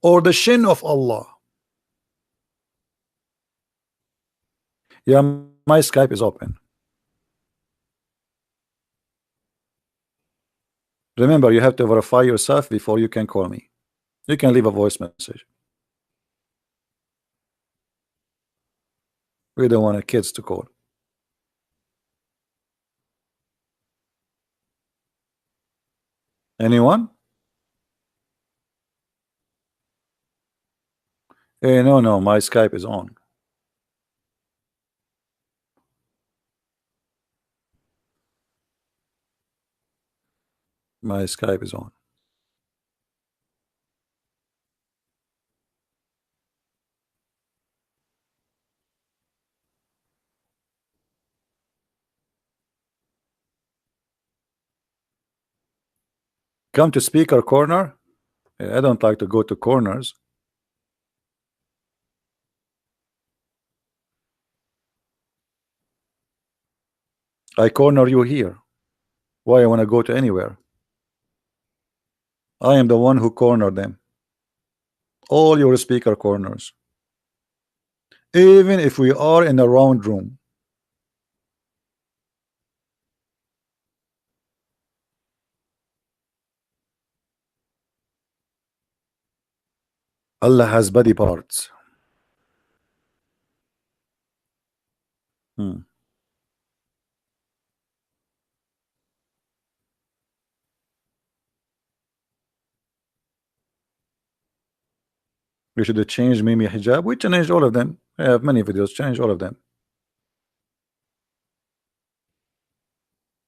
Or the shin of Allah? Yeah, my Skype is open. Remember, you have to verify yourself before you can call me. You can leave a voice message. We don't want our kids to call. Anyone? Hey, no, my Skype is on. My Skype is on. Come to speaker corner. I don't like to go to corners. I corner you here. Why I want to go to anywhere? I am the one who cornered them. All your speaker corners. Even if we are in a round room. Allah has body parts. Hmm. We should have changed Mimi hijab. We changed all of them. I have many videos. Change all of them.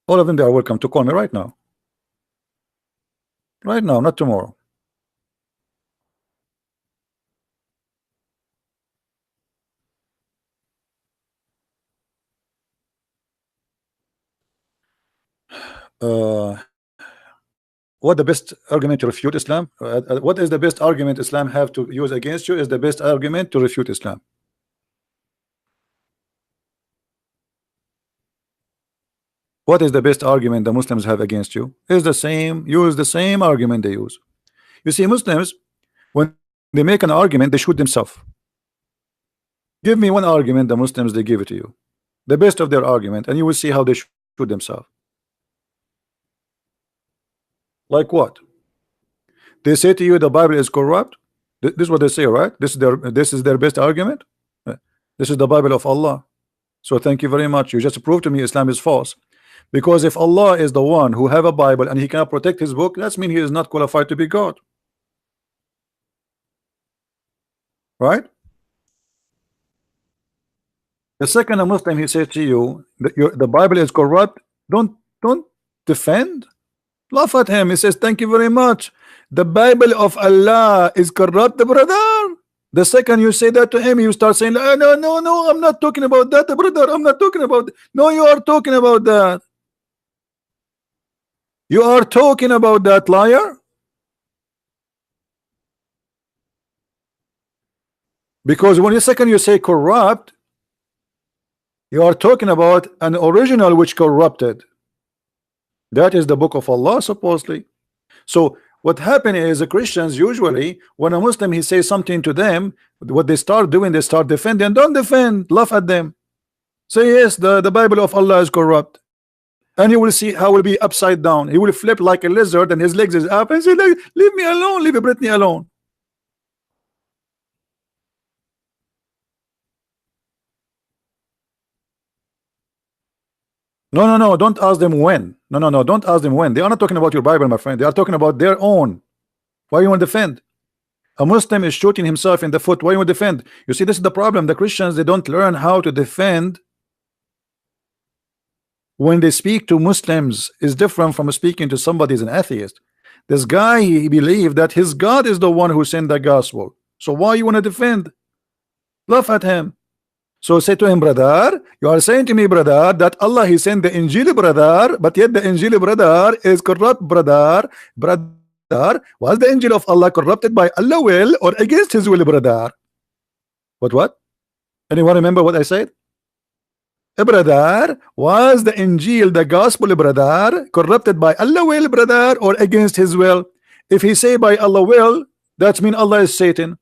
All of them, they are welcome to call me right now. Right now, not tomorrow. What the best argument to refute Islam? What is the best argument Islam have to use against you? Is the best argument to refute Islam? What is the best argument the Muslims have against you? Is the same. Use the same argument they use. You see, Muslims, when They make an argument, they shoot themselves. Give me one argument the Muslims they give it to you, the best of their argument, and you will see how they shoot themselves. Like what? They say to you the Bible is corrupt. This is what they say, right? This is their best argument. This is the Bible of Allah. So thank you very much. You just proved to me Islam is false. Because if Allah is the one who have a Bible and he cannot protect his book, that's mean he is not qualified to be God. Right? The second a Muslim he says to you that the Bible is corrupt, don't defend. Laugh at him. He says, thank you very much. The Bible of Allah is corrupt, brother. The second you say that to him, you start saying, no, no, no, no, I'm not talking about that, brother. I'm not talking about that. No, you are talking about that. You are talking about that, liar. Because when the second you say corrupt, you are talking about an original which corrupted. That is the book of Allah, supposedly. So what happened is the Christians usually, when a Muslim he says something to them, what they start doing, they start defending. Don't defend, laugh at them. Say yes, the Bible of Allah is corrupt. And you will see how it will be upside down. He will flip like a lizard and his legs is up and say, leave me alone, leave Brittany alone. No, no, no, don't ask them when. No, no, no, don't ask them when. They are not talking about your Bible, my friend. They are talking about their own. Why you want to defend? A Muslim is shooting himself in the foot. Why you want to defend? You see, this is the problem. The Christians, they don't learn how to defend. When they speak to Muslims is different from speaking to somebody who's an atheist. This guy, he believed that his God is the one who sent the gospel. So why you want to defend? Laugh at him. So say to him, brother, you are saying to me, brother, that Allah he sent the Injil, brother, but yet the Injil, brother, is corrupt, brother. Brother, was the Injil of Allah corrupted by Allah will or against his will, brother? What? Anyone remember what I said? Brother, was the Injil, the gospel, brother, corrupted by Allah will, brother, or against his will? If he say by Allah will, that mean Allah is Satan.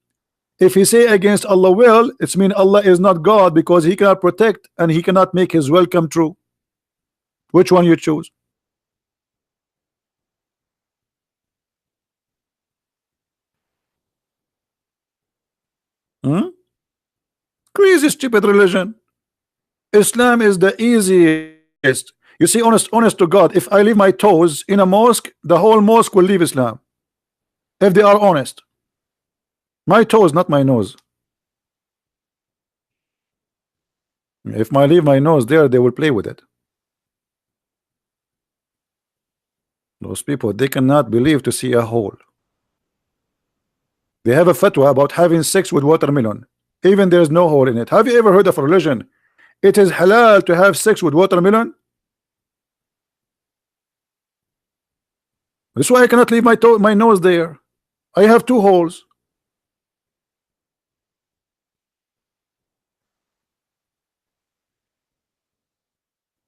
If he say against Allah will, it's mean Allah is not God because he cannot protect and he cannot make his will come true. Which one you choose? Crazy stupid religion. Islam is the easiest. You see, honest to God, if I leave my toes in a mosque, the whole mosque will leave Islam. If they are honest. My toes, not my nose. If I leave my nose there, they will play with it. Those people, they cannot believe to see a hole. They have a fatwa about having sex with watermelon. Even there is no hole in it. Have you ever heard of a religion? It is halal to have sex with watermelon. That's why I cannot leave my nose there. I have two holes.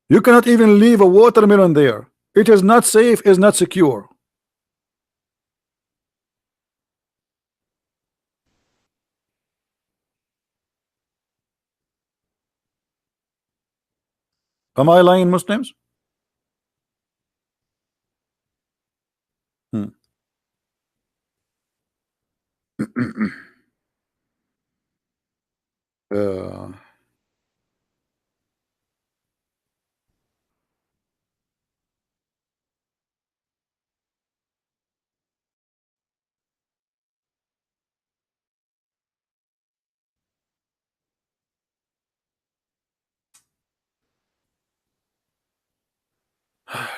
You cannot even leave a watermelon there. It is not safe, is not secure. Am I lying, Muslims? Hmm. uh,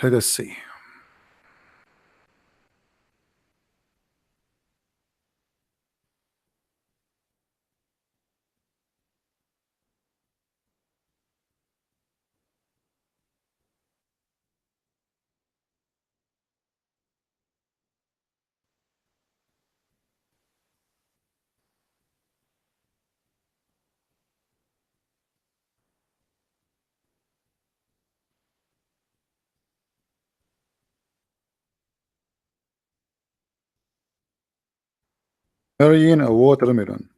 let us see. Marrying a watermelon.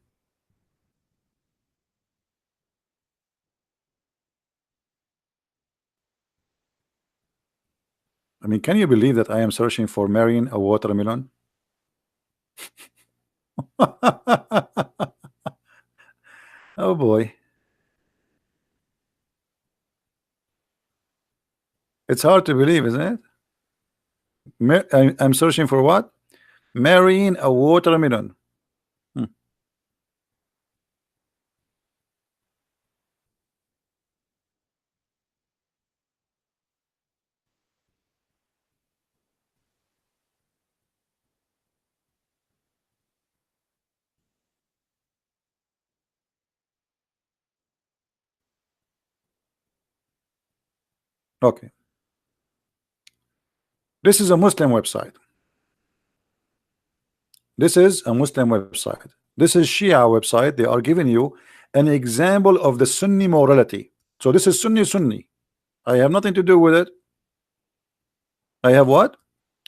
I mean, can you believe that I am searching for marrying a watermelon? Oh boy. It's hard to believe, isn't it? I'm searching for what? Marrying a watermelon. Hmm. Okay. This is a Muslim website. This is a Muslim website. This is Shia website. They are giving you an example of the Sunni morality. So this is Sunni. I have nothing to do with it. I have what?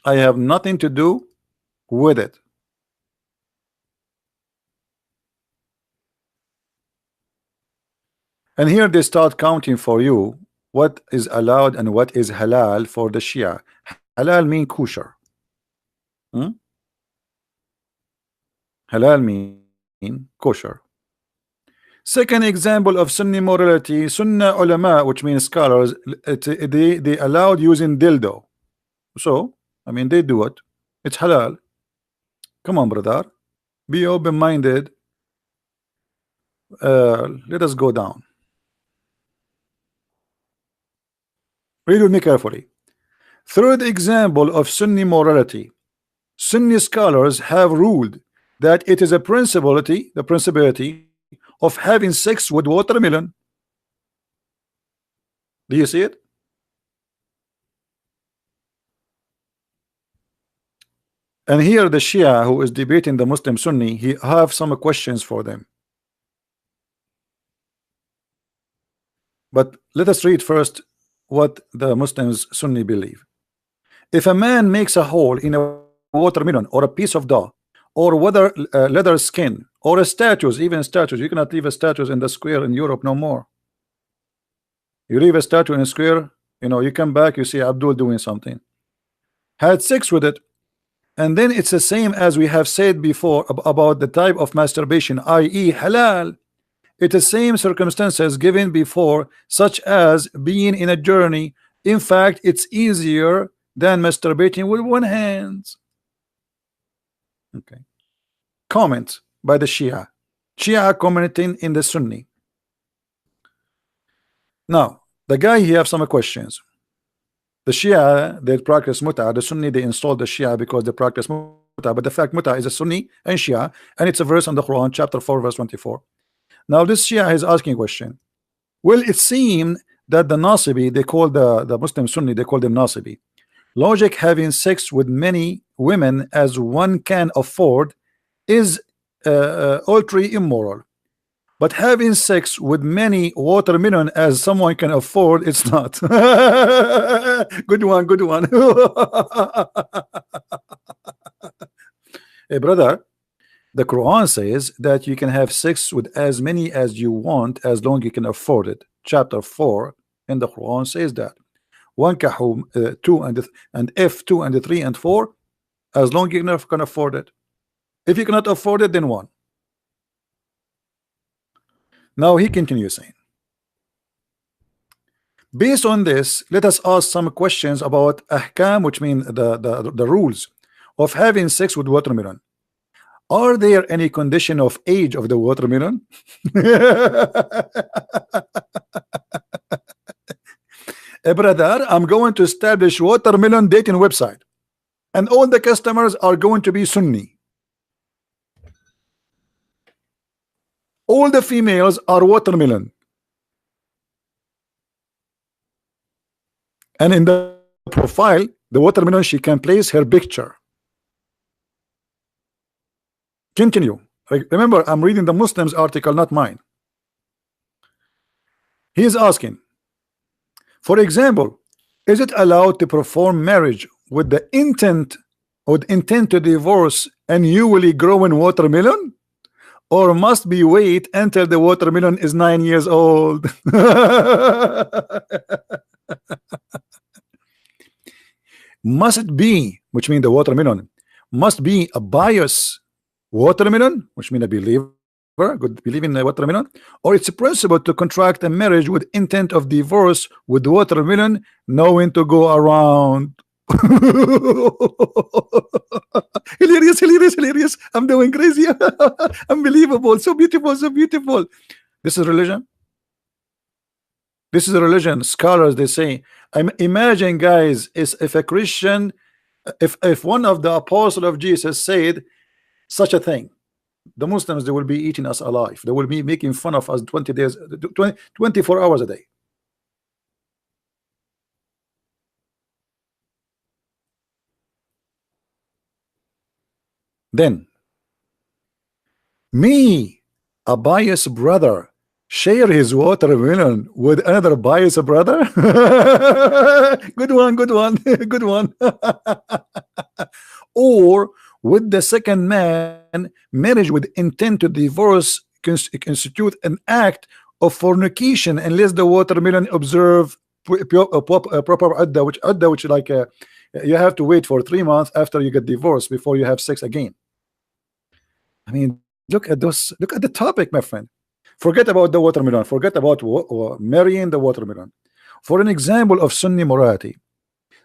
I have nothing to do with it. And here they start counting for you what is allowed and what is halal for the Shia. Halal mean kosher. Hmm? Halal mean kosher. Second example of Sunni morality, Sunnah ulama, which means scholars, they allowed using dildo. So, I mean, they do it. It's halal. Come on, brother. Be open-minded. Let us go down. Read with me carefully. Third example of Sunni morality. Sunni scholars have ruled that it is a principality of having sex with watermelon. Do you see it? And here the Shia who is debating the Muslim Sunni, he have some questions for them. But let us read first what the Muslims Sunni believe. If a man makes a hole in a watermelon or a piece of dough or whether leather skin or a statues, even statues, you cannot leave a statues in the square in Europe no more. You leave a statue in a square, you know, you come back, you see Abdul doing something, had sex with it, and then it's the same as we have said before about the type of masturbation, i.e. halal. It is same circumstances given before, such as being in a journey. In fact, it's easier than masturbating with one hand. Okay. Comment by the Shia. Shia commenting in the Sunni. Now, the guy he have some questions. The Shia, they practice muta. The Sunni, they installed the Shia because they practice muta. But the fact muta is a Sunni and Shia, and it's a verse on the Quran, chapter 4, verse 24. Now, this Shia is asking a question. Well, it seemed that the Nasibi, they call the Muslim Sunni, they call them Nasibi. Logic having sex with many women as one can afford is ultra immoral. But having sex with many watermelon as someone can afford, it's not. Good one, good one. Hey, brother, the Quran says that you can have sex with as many as you want as long you can afford it. Chapter 4 in the Quran says that. One kahum 2 and F2 and 3 and 4 as long you can afford it. If you cannot afford it, then 1. Now he continues saying, based on this, let us ask some questions about ahkam, which mean the rules of having sex with watermelon. Are there any condition of age of the watermelon? Brother, I'm going to establish watermelon dating website, and all the customers are going to be Sunni. All the females are watermelon, and in the profile, the watermelon, she can place her picture. Continue. Remember, I'm reading the Muslims article, not mine. He is asking, for example, is it allowed to perform marriage with the intent would intend to divorce a newly growing watermelon, or must be wait until the watermelon is 9 years old? Must it be, which means the watermelon must be a bias watermelon, which means a believer, good believe in the watermelon, or it's principle to contract a marriage with intent of divorce with watermelon, knowing to go around. Hilarious, hilarious, hilarious. I'm doing crazy. Unbelievable. So beautiful, so beautiful. This is religion. This is a religion. Scholars, they say, imagine, guys, is if a Christian, if one of the apostles of Jesus said such a thing, the Muslims, they will be eating us alive. They will be making fun of us 20 days, 24 hours a day. Then me, a biased brother, share his watermelon with another biased brother. Good one, good one, good one. Or with the second man, marriage with intent to divorce constitute an act of fornication unless the watermelon observe proper adda, which like you have to wait for 3 months after you get divorced before you have sex again. I mean, look at those, look at the topic, my friend. Forget about the watermelon, forget about marrying the watermelon. For an example of Sunni morality,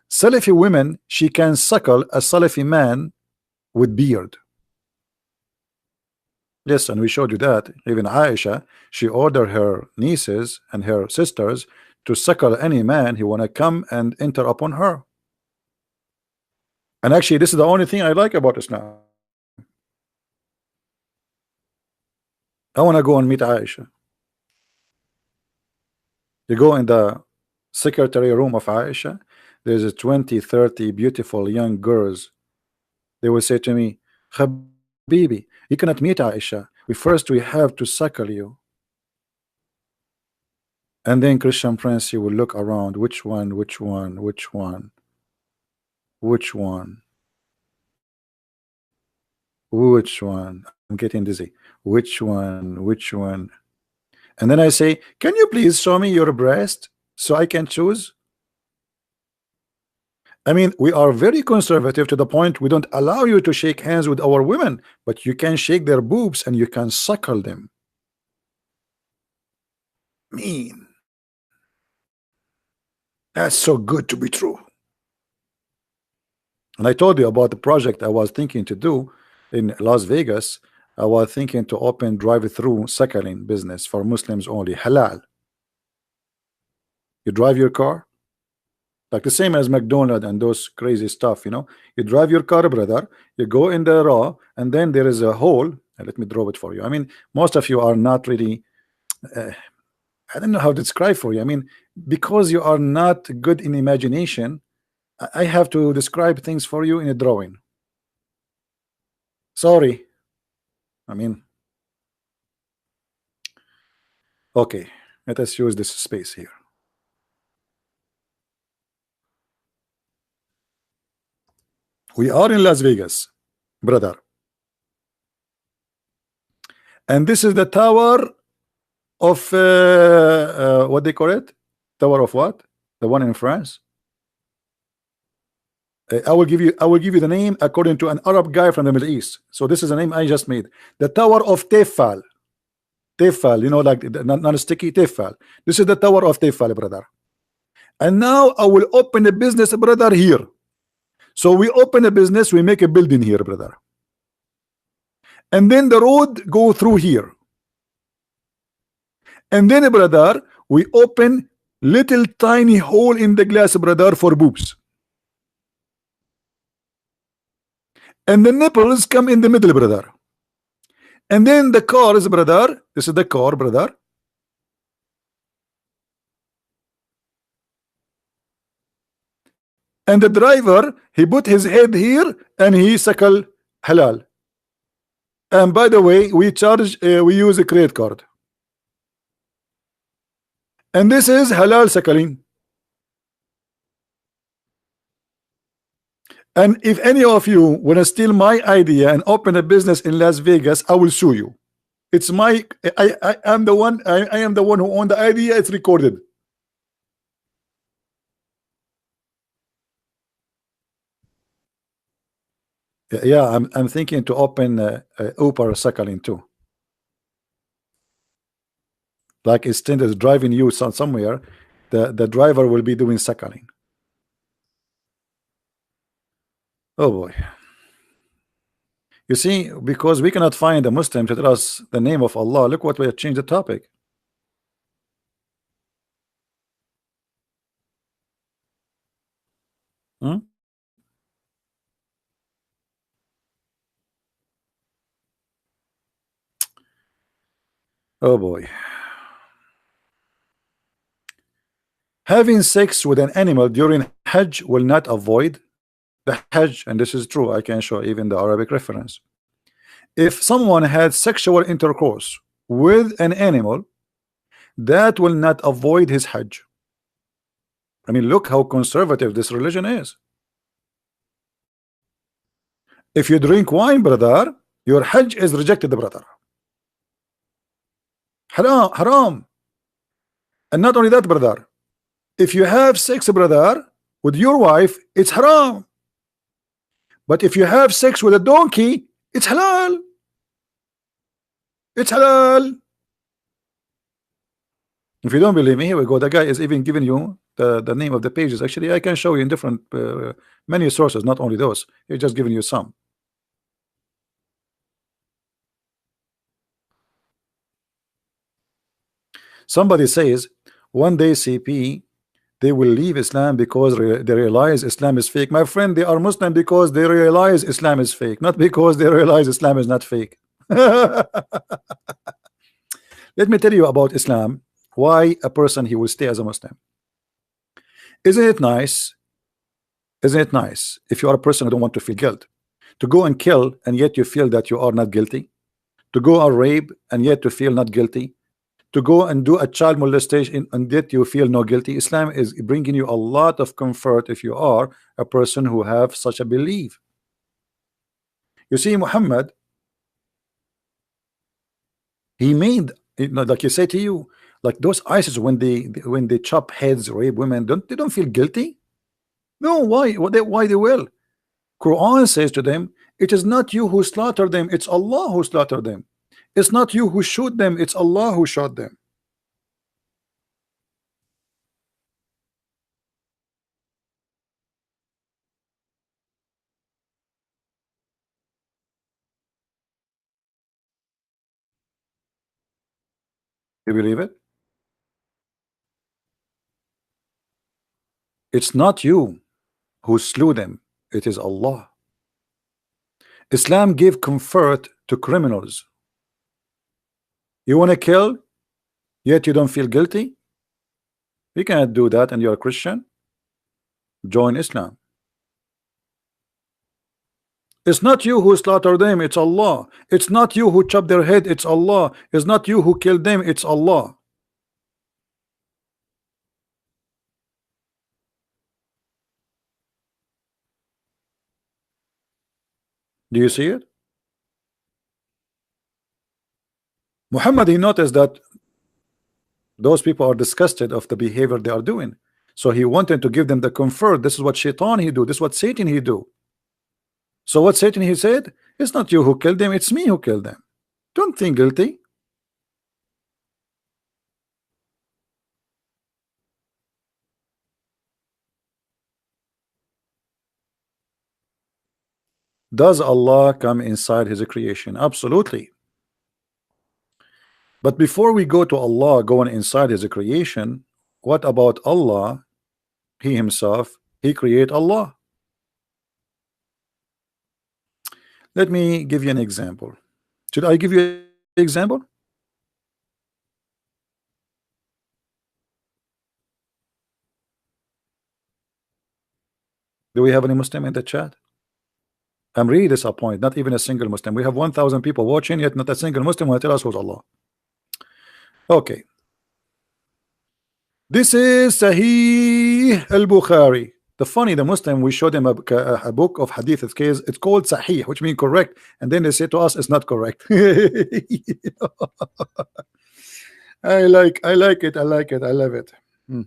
Salafi women, she can suckle a Salafi man with beard. Yes, and we showed you that. Even Aisha, she ordered her nieces and her sisters to suckle any man who wanna come and enter upon her. And actually, this is the only thing I like about Islam. I want to go and meet Aisha. You go in the secretary room of Aisha, there's a 20, 30 beautiful young girls. They will say to me, Habibi, you cannot meet Aisha. We have to suckle you. And then Christian Prince, he will look around. Which one? Which one? Which one? Which one? Which one? I'm getting dizzy. Which one? Which one? And then I say, can you please show me your breast so I can choose? I mean, we are very conservative to the point we don't allow you to shake hands with our women, but you can shake their boobs and you can suckle them. Mean. That's so good to be true. And I told you about the project I was thinking to do in Las Vegas. I was thinking to open drive-through suckling business for Muslims only, halal. You drive your car, like the same as McDonald's and those crazy stuff, you know. You drive your car, brother, you go in the raw, and then there is a hole. Let me draw it for you. I mean, most of you are not really, I don't know how to describe for you. I mean, because you are not good in imagination, I have to describe things for you in a drawing. Sorry. I mean, okay, let us use this space here. We are in Las Vegas, brother. And this is the tower of what they call it? Tower of what? The one in France. I will give you the name according to an Arab guy from the Middle East. So this is a name I just made. The Tower of Tefal. Tefal, you know, like non-sticky Tefal. This is the Tower of Tefal, brother. And now I will open a business, brother, here. So we open a business, we make a building here, brother. And then the road go through here. And then, brother, we open little tiny hole in the glass, brother, for boobs. And the nipples come in the middle, brother. And then the cars, brother, this is the car, brother. And the driver, he put his head here and he suckle halal. And by the way, we charge, we use a credit card. And this is halal suckling. And if any of you want to steal my idea and open a business in Las Vegas, I will sue you. It's my I am the one I am the one who owned the idea. It's recorded. Yeah, I'm thinking to open Uber Sakhalin too. Like instead of driving you somewhere, the driver will be doing Sakhalin. Oh boy. You see, because we cannot find a Muslim to tell us the name of Allah, look what we have changed the topic. Hmm? Oh boy. Having sex with an animal during Hajj will not avoid the Hajj, and this is true. I can show even the Arabic reference. If someone had sexual intercourse with an animal, that will not avoid his Hajj. I mean, look how conservative this religion is. If you drink wine, brother, your Hajj is rejected, brother. Haram, haram. And not only that, brother, if you have sex, brother, with your wife, it's haram. But if you have sex with a donkey, it's halal. It's halal. If you don't believe me, here we go. The guy is even giving you the name of the pages. Actually, I can show you in different many sources, not only those. He's just giving you some. Somebody says one day CP they will leave Islam because they realize Islam is fake. My friend, they are Muslim because they realize Islam is fake, not because they realize Islam is not fake. Let me tell you about Islam. Why a person he will stay as a Muslim. Isn't it nice? Isn't it nice if you are a person who don't want to feel guilt to go and kill and yet you feel that you are not guilty, to go and rape and yet to feel not guilty, to go and do a child molestation and yet you feel no guilty? Islam is bringing you a lot of comfort if you are a person who have such a belief. You see, Muhammad, he made, you know, like you say to you, like those ISIS when they chop heads, rape women, they don't feel guilty? No, why? Why they will? Quran says to them, it is not you who slaughtered them, it's Allah who slaughtered them. It's not you who shoot them, it's Allah who shot them. You believe it? It's not you who slew them, it is Allah. Islam gave comfort to criminals. You want to kill, yet you don't feel guilty? You cannot do that and you're a Christian. Join Islam. It's not you who slaughtered them, it's Allah. It's not you who chopped their head, it's Allah. It's not you who killed them, it's Allah. Do you see it? Muhammad, he noticed that those people are disgusted of the behavior they are doing. So he wanted to give them the comfort. This is what Shaitan he do. This is what Satan he do. So what Satan he said, it's not you who killed them, it's me who killed them. Don't think guilty. Does Allah come inside his creation? Absolutely. But before we go to Allah going inside his creation, what about Allah? He himself, he create Allah. Let me give you an example. Should I give you an example? Do we have any Muslim in the chat? I'm really disappointed. Not even a single Muslim. We have 1,000 people watching, yet not a single Muslim will tell us who's Allah. Okay. This is Sahih al-Bukhari. The funny, the Muslim, we showed them a book of hadith. It's called Sahih, which means correct, and then they say to us it's not correct. I like it. I like it. I love it. Hmm.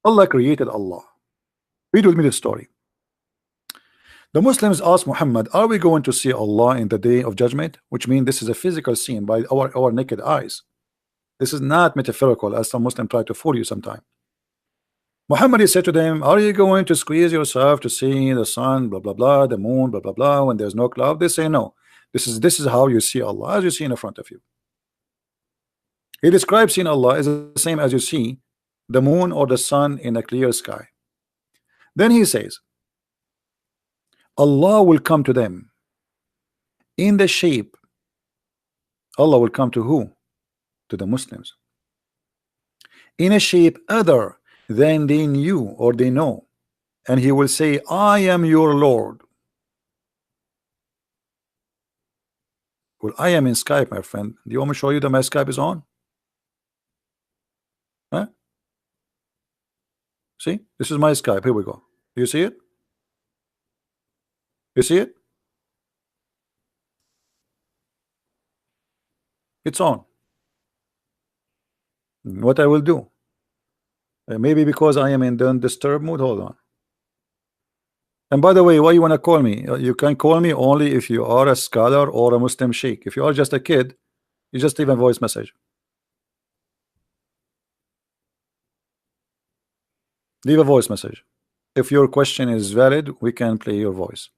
Allah created Allah. Read with me the story. The Muslims asked Muhammad, "Are we going to see Allah in the day of judgment?" Which means this is a physical scene by our naked eyes. This is not metaphorical, as some Muslims try to fool you sometime. Muhammad said to them, "Are you going to squeeze yourself to see the sun, blah blah blah, the moon, blah blah blah, when there's no cloud?" They say no. This is how you see Allah, as you see in front of you. He describes seeing Allah as the same as you see the moon or the sun in a clear sky. Then he says, Allah will come to them in the shape. Allah will come to who? To the Muslims. In a shape other than they knew or they know. And he will say, "I am your Lord." Well, I am in Skype, my friend. Do you want me to show you that my Skype is on? Huh? See? This is my Skype. Here we go. Do you see it? You see it? It's on. What I will do? Maybe because I am in the disturb mood. Hold on. And by the way, why you want to call me? You can call me only if you are a scholar or a Muslim sheikh. If you are just a kid, you just leave a voice message. Leave a voice message. If your question is valid, we can play your voice.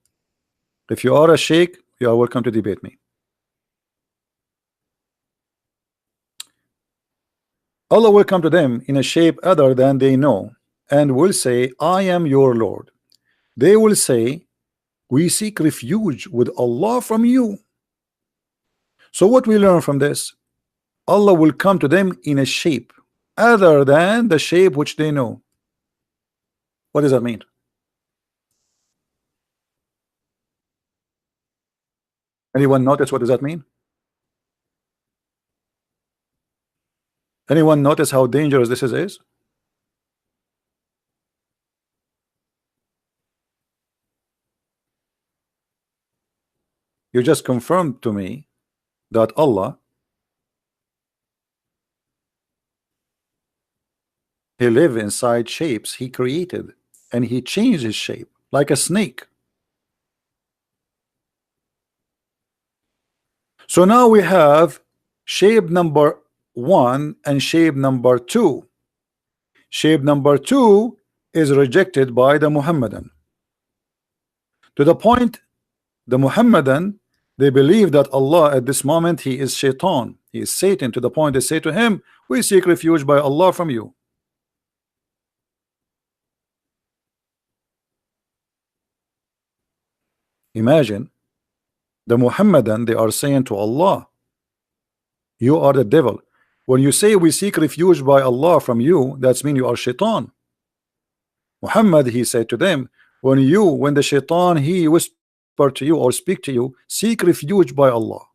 If you are a sheikh, you are welcome to debate me. Allah will come to them in a shape other than they know and will say, "I am your Lord." They will say, "We seek refuge with Allah from you." So what we learn from this? Allah will come to them in a shape other than the shape which they know. What does that mean? Anyone notice what does that mean? Anyone notice how dangerous this is? You just confirmed to me that Allah, He live inside shapes He created, and He changed His shape like a snake. So now we have shape number 1 and shape number 2. Shape number 2 is rejected by the Muhammadan. To the point, the Muhammadan, they believe that Allah at this moment, He is Shaitan, He is Satan, to the point they say to him, "We seek refuge by Allah from you." Imagine the Muhammadan, they are saying to Allah, "You are the devil." When you say we seek refuge by Allah from you, that's mean you are Shaitan. Muhammad, he said to them, when the Shaitan, he whisper to you or speak to you, seek refuge by Allah.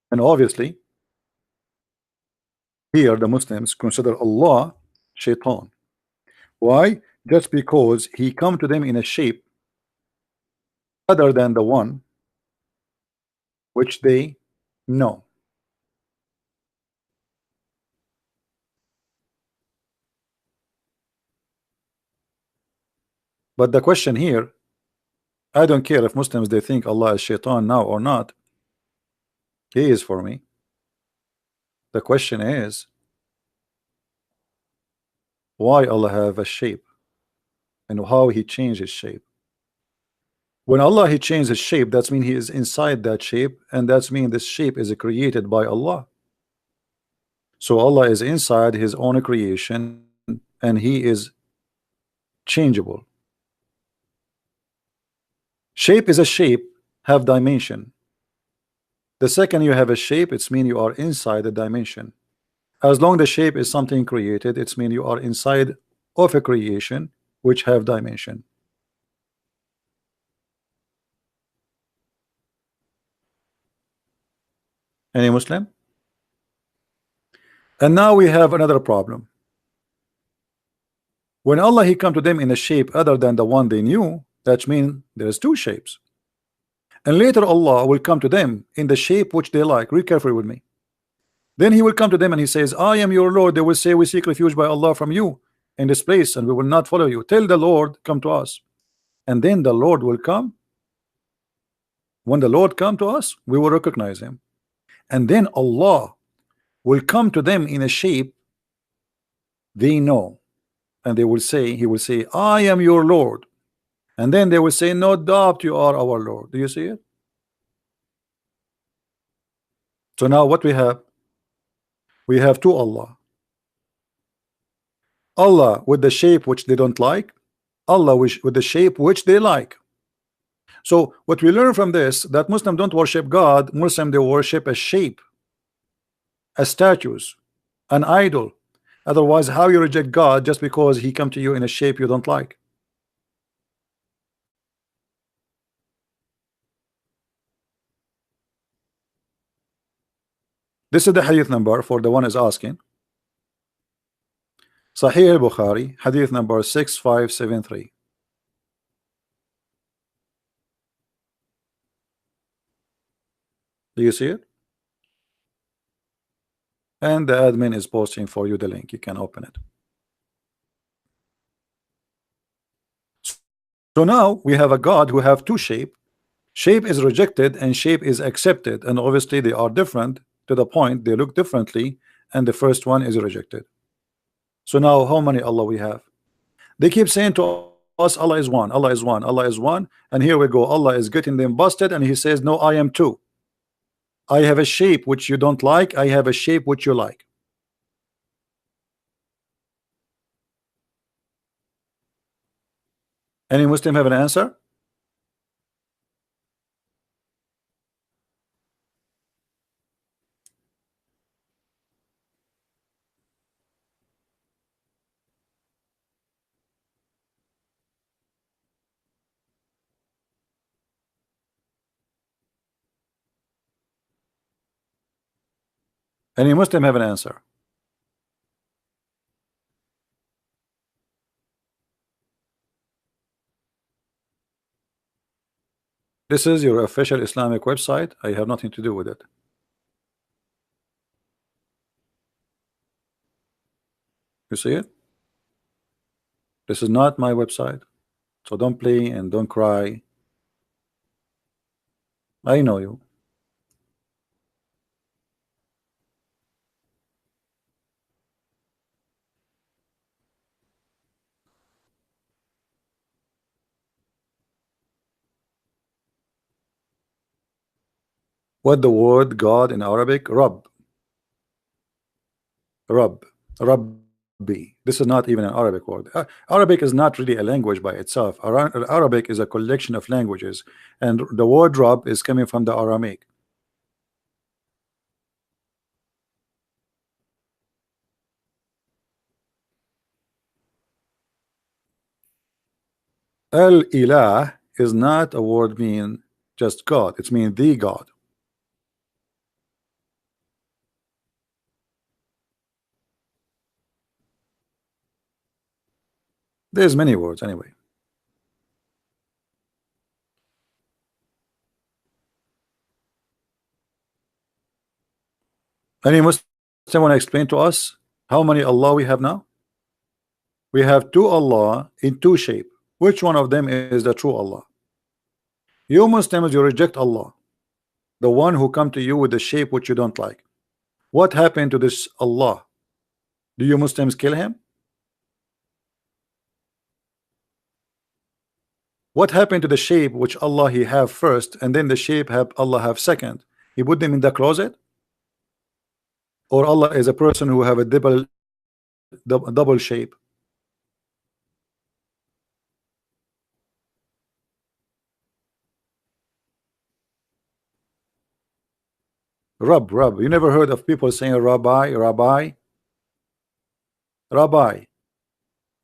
And obviously, here the Muslims consider Allah Shaitan. Why? Just because he come to them in a shape other than the one which they know. But the question here, I don't care if Muslims they think Allah is Shaitan now or not. He is for me. The question is, why Allah have a shape and how He changed His shape? When Allah He changed His shape, that's mean He is inside that shape, and that's mean this shape is created by Allah. So Allah is inside His own creation, and He is changeable. Shape is a shape, have dimension. The second you have a shape, it's mean you are inside the dimension. As long the shape is something created, it's mean you are inside of a creation which have dimension. Any Muslim? And now we have another problem. When Allah he come to them in a shape other than the one they knew, that means there's two shapes. And later Allah will come to them in the shape which they like. Read carefully with me. Then he will come to them and he says, I am your Lord. They will say, we seek refuge by Allah from you in this place, and we will not follow you. Tell the Lord, come to us. And then the Lord will come. When the Lord come to us, we will recognize him. And then Allah will come to them in a shape they know. And they will say, he will say, I am your Lord. And then they will say, no doubt you are our Lord. Do you see it? So now what we have? We have two Allah. Allah with the shape which they don't like, Allah with the shape which they like. So what we learn from this, that Muslims don't worship God. Muslims, they worship a shape, a statues, an idol. Otherwise, how you reject God just because he come to you in a shape you don't like? This is the hadith number for the one is asking. Sahih al-Bukhari, hadith number 6573. Do you see it? And the admin is posting for you the link. You can open it. So now we have a God who have two shape. Shape is rejected and shape is accepted, and obviously they are different to the point they look differently, and the first one is rejected. So now how many Allah we have? They keep saying to us, Allah is one, Allah is one, Allah is one, and here we go, Allah is getting them busted, and he says, no, I am two. I have a shape which you don't like, I have a shape which you like. Any Muslim have an answer? Any Muslim have an answer? This is your official Islamic website. I have nothing to do with it. You see it? This is not my website. So don't play and don't cry. I know you. What the word God in Arabic? Rabb. Rabb. Rabbi. This is not even an Arabic word. Arabic is not really a language by itself. Arabic is a collection of languages, and the word Rabb is coming from the Aramaic. Al-Ilah is not a word mean just God. It's mean the God. There's many words anyway. Any Muslim want to explain to us how many Allah we have now? We have two Allah in two shape. Which one of them is the true Allah? You Muslims, you reject Allah, the one who come to you with the shape which you don't like. What happened to this Allah? Do you Muslims kill him? What happened to the shape which Allah he have first, and then the shape have Allah have second? He put them in the closet? Or Allah is a person who have a double shape? Rab. You never heard of people saying rabbi?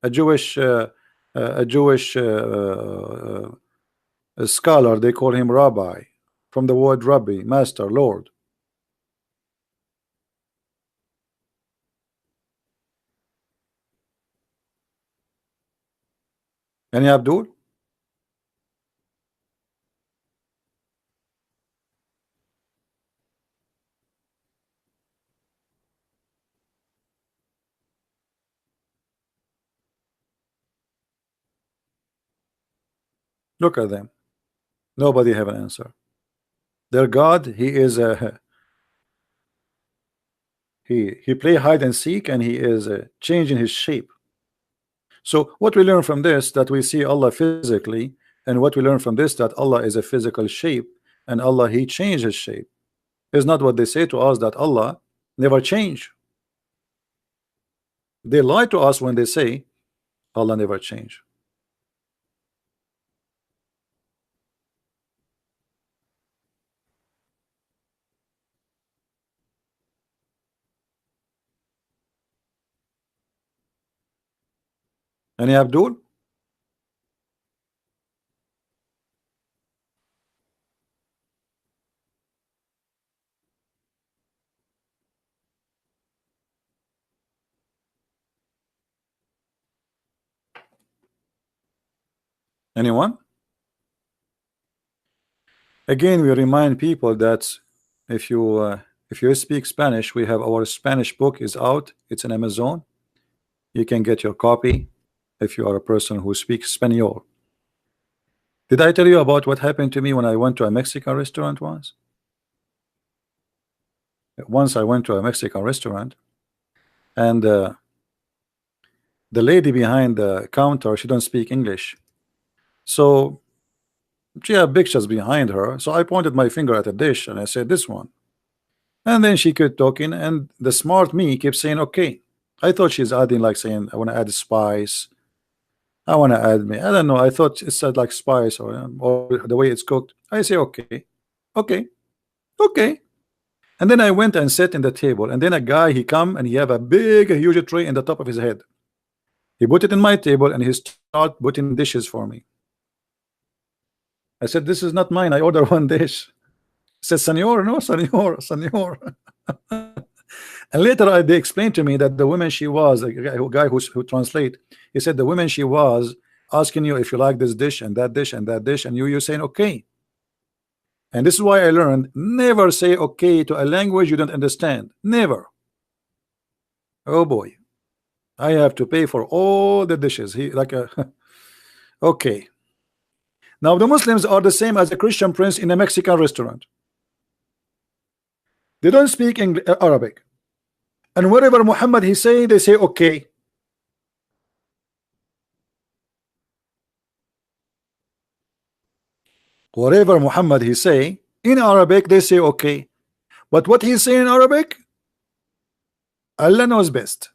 A Jewish a scholar, they call him rabbi, from the word rabbi, master, Lord. Any Abdul? Look at them. Nobody have an answer. Their God, he is a he play hide and seek, and he is changing his shape. So what we learn from this, that we see Allah physically, and what we learn from this, that Allah is a physical shape, and Allah, he changes shape, is not what they say to us, that Allah never change. They lie to us when they say Allah never change. Any Abdul? Anyone? Again, we remind people that if you speak Spanish, we have our Spanish book is out. It's in Amazon. You can get your copy if you are a person who speaks Spanish. Did I tell you about what happened to me when I went to a Mexican restaurant once? Once I went to a Mexican restaurant, and the lady behind the counter, she don't speak English, so she had pictures behind her. So I pointed my finger at a dish and I said, this one. And then she kept talking, and the smart me kept saying, okay. I thought she's adding, like saying, I want to add spice, I want to add me. I don't know. I thought it said like spice, or the way it's cooked. I say, okay, okay, okay. And then I went and sat in the table, and then a guy, he come and he have a big, a huge tray in the top of his head. He put it in my table and he start putting dishes for me. I said, this is not mine. I order one dish. He said, Senor, no, Senor, Senor. And later they explained to me that the woman, she was a guy who translate. He said the woman, she was asking you if you like this dish and that dish and that dish, and you saying okay. And this is why I learned, never say okay to a language you don't understand. Never. Oh boy, I have to pay for all the dishes. He like a okay. Now the Muslims are the same as a Christian prince in a Mexican restaurant. They don't speak Arabic, and whatever Muhammad he say, they say okay. Whatever Muhammad he say in Arabic, they say okay. But what he say in Arabic, Allah knows best.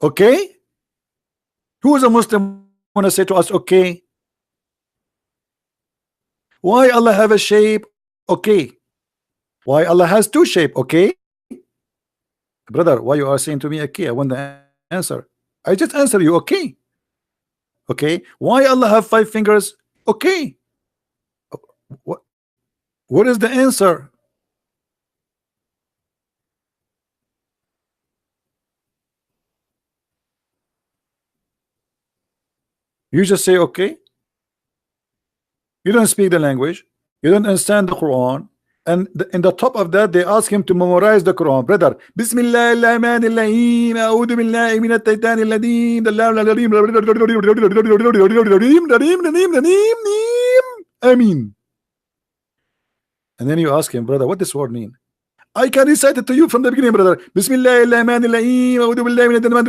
Okay? Who is a Muslim wanna say to us okay? Why Allah have a shape? Okay. Why Allah has two shape? Okay. Brother, why you are saying to me okay? I want the answer. I just answer you okay. Okay. Why Allah have 5 fingers? Okay. What what is the answer? You just say okay. You don't speak the language. You don't understand the Quran. And in the top of that, they ask him to memorize the Quran. Brother, Bismillah ar-Rahman ar-Rahim, A'udhu billahi min at-Taytan al-Ladin, Amin. And then you ask him, brother, what this word mean? I can recite it to you from the beginning, brother. Bismillah ar-Rahman ar-Rahim, A'udhu billahi min at-Taytan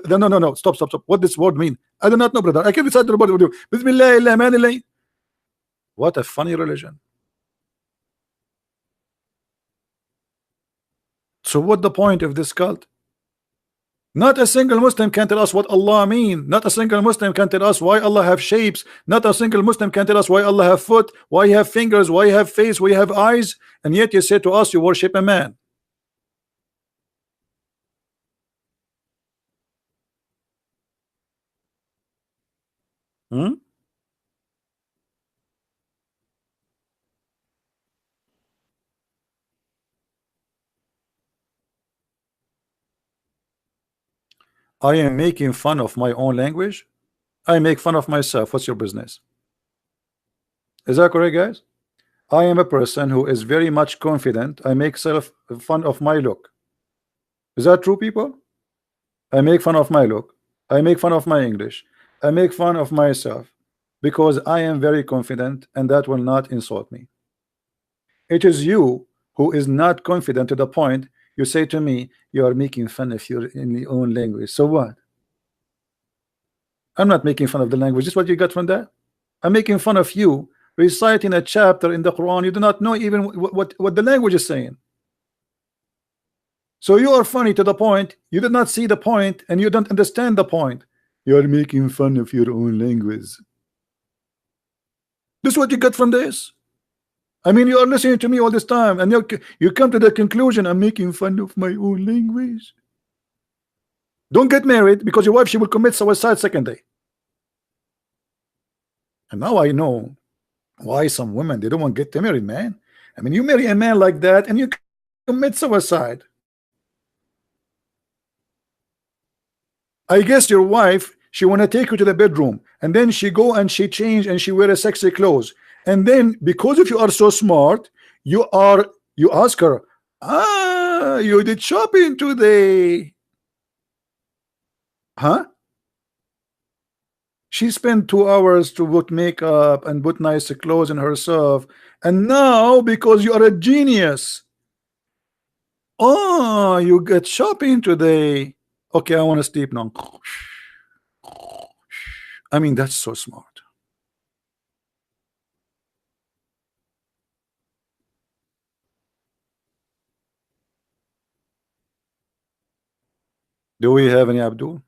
al-Ladin. No. Stop. What this word mean? I do not know, brother. I can recite the word with you. Bismillah ar-Rahman ar-Rahim. What a funny religion. So what the point of this cult? Not a single Muslim can tell us what Allah mean. Not a single Muslim can tell us why Allah have shapes. Not a single Muslim can tell us why Allah have foot, why He have fingers, why He have face, why He have eyes, and yet you say to us you worship a man. Hmm? I am making fun of my own language. I make fun of myself. What's your business? Is that correct, guys? I am a person who is very much confident. I make self fun of my look. Is that true, people? I make fun of my look. I make fun of my English. I make fun of myself because I am very confident, and that will not insult me. It is you who is not confident to the point you say to me, you are making fun of your in your own language. So what? I'm not making fun of the language. This is what you got from that? I'm making fun of you reciting a chapter in the Quran. You do not know even what the language is saying. So you are funny to the point you did not see the point and you don't understand the point. You are making fun of your own language. This is what you got from this? I mean, you are listening to me all this time and you come to the conclusion I'm making fun of my own language. Don't get married because your wife, she will commit suicide second day. And now I know why some women, they don't want to get married, man. I mean, you marry a man like that and you commit suicide. I guess your wife, she want to take you to the bedroom and then she go and she change and she wear a sexy clothes, and then because if you are so smart, you ask her, you did shopping today, huh? She spent 2 hours to put makeup and put nice clothes in herself, and now because you are a genius, you get shopping today. Okay, I want to sleep now. I mean, that's so smart. Do we have any Abdul?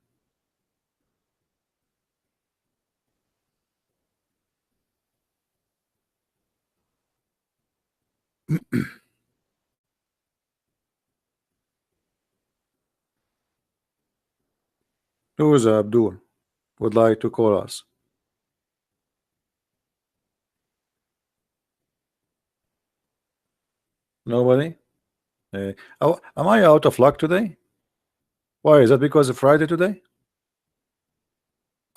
Who is Abdul would like to call us? Nobody? Oh, am I out of luck today? Why is that? Because of Friday today?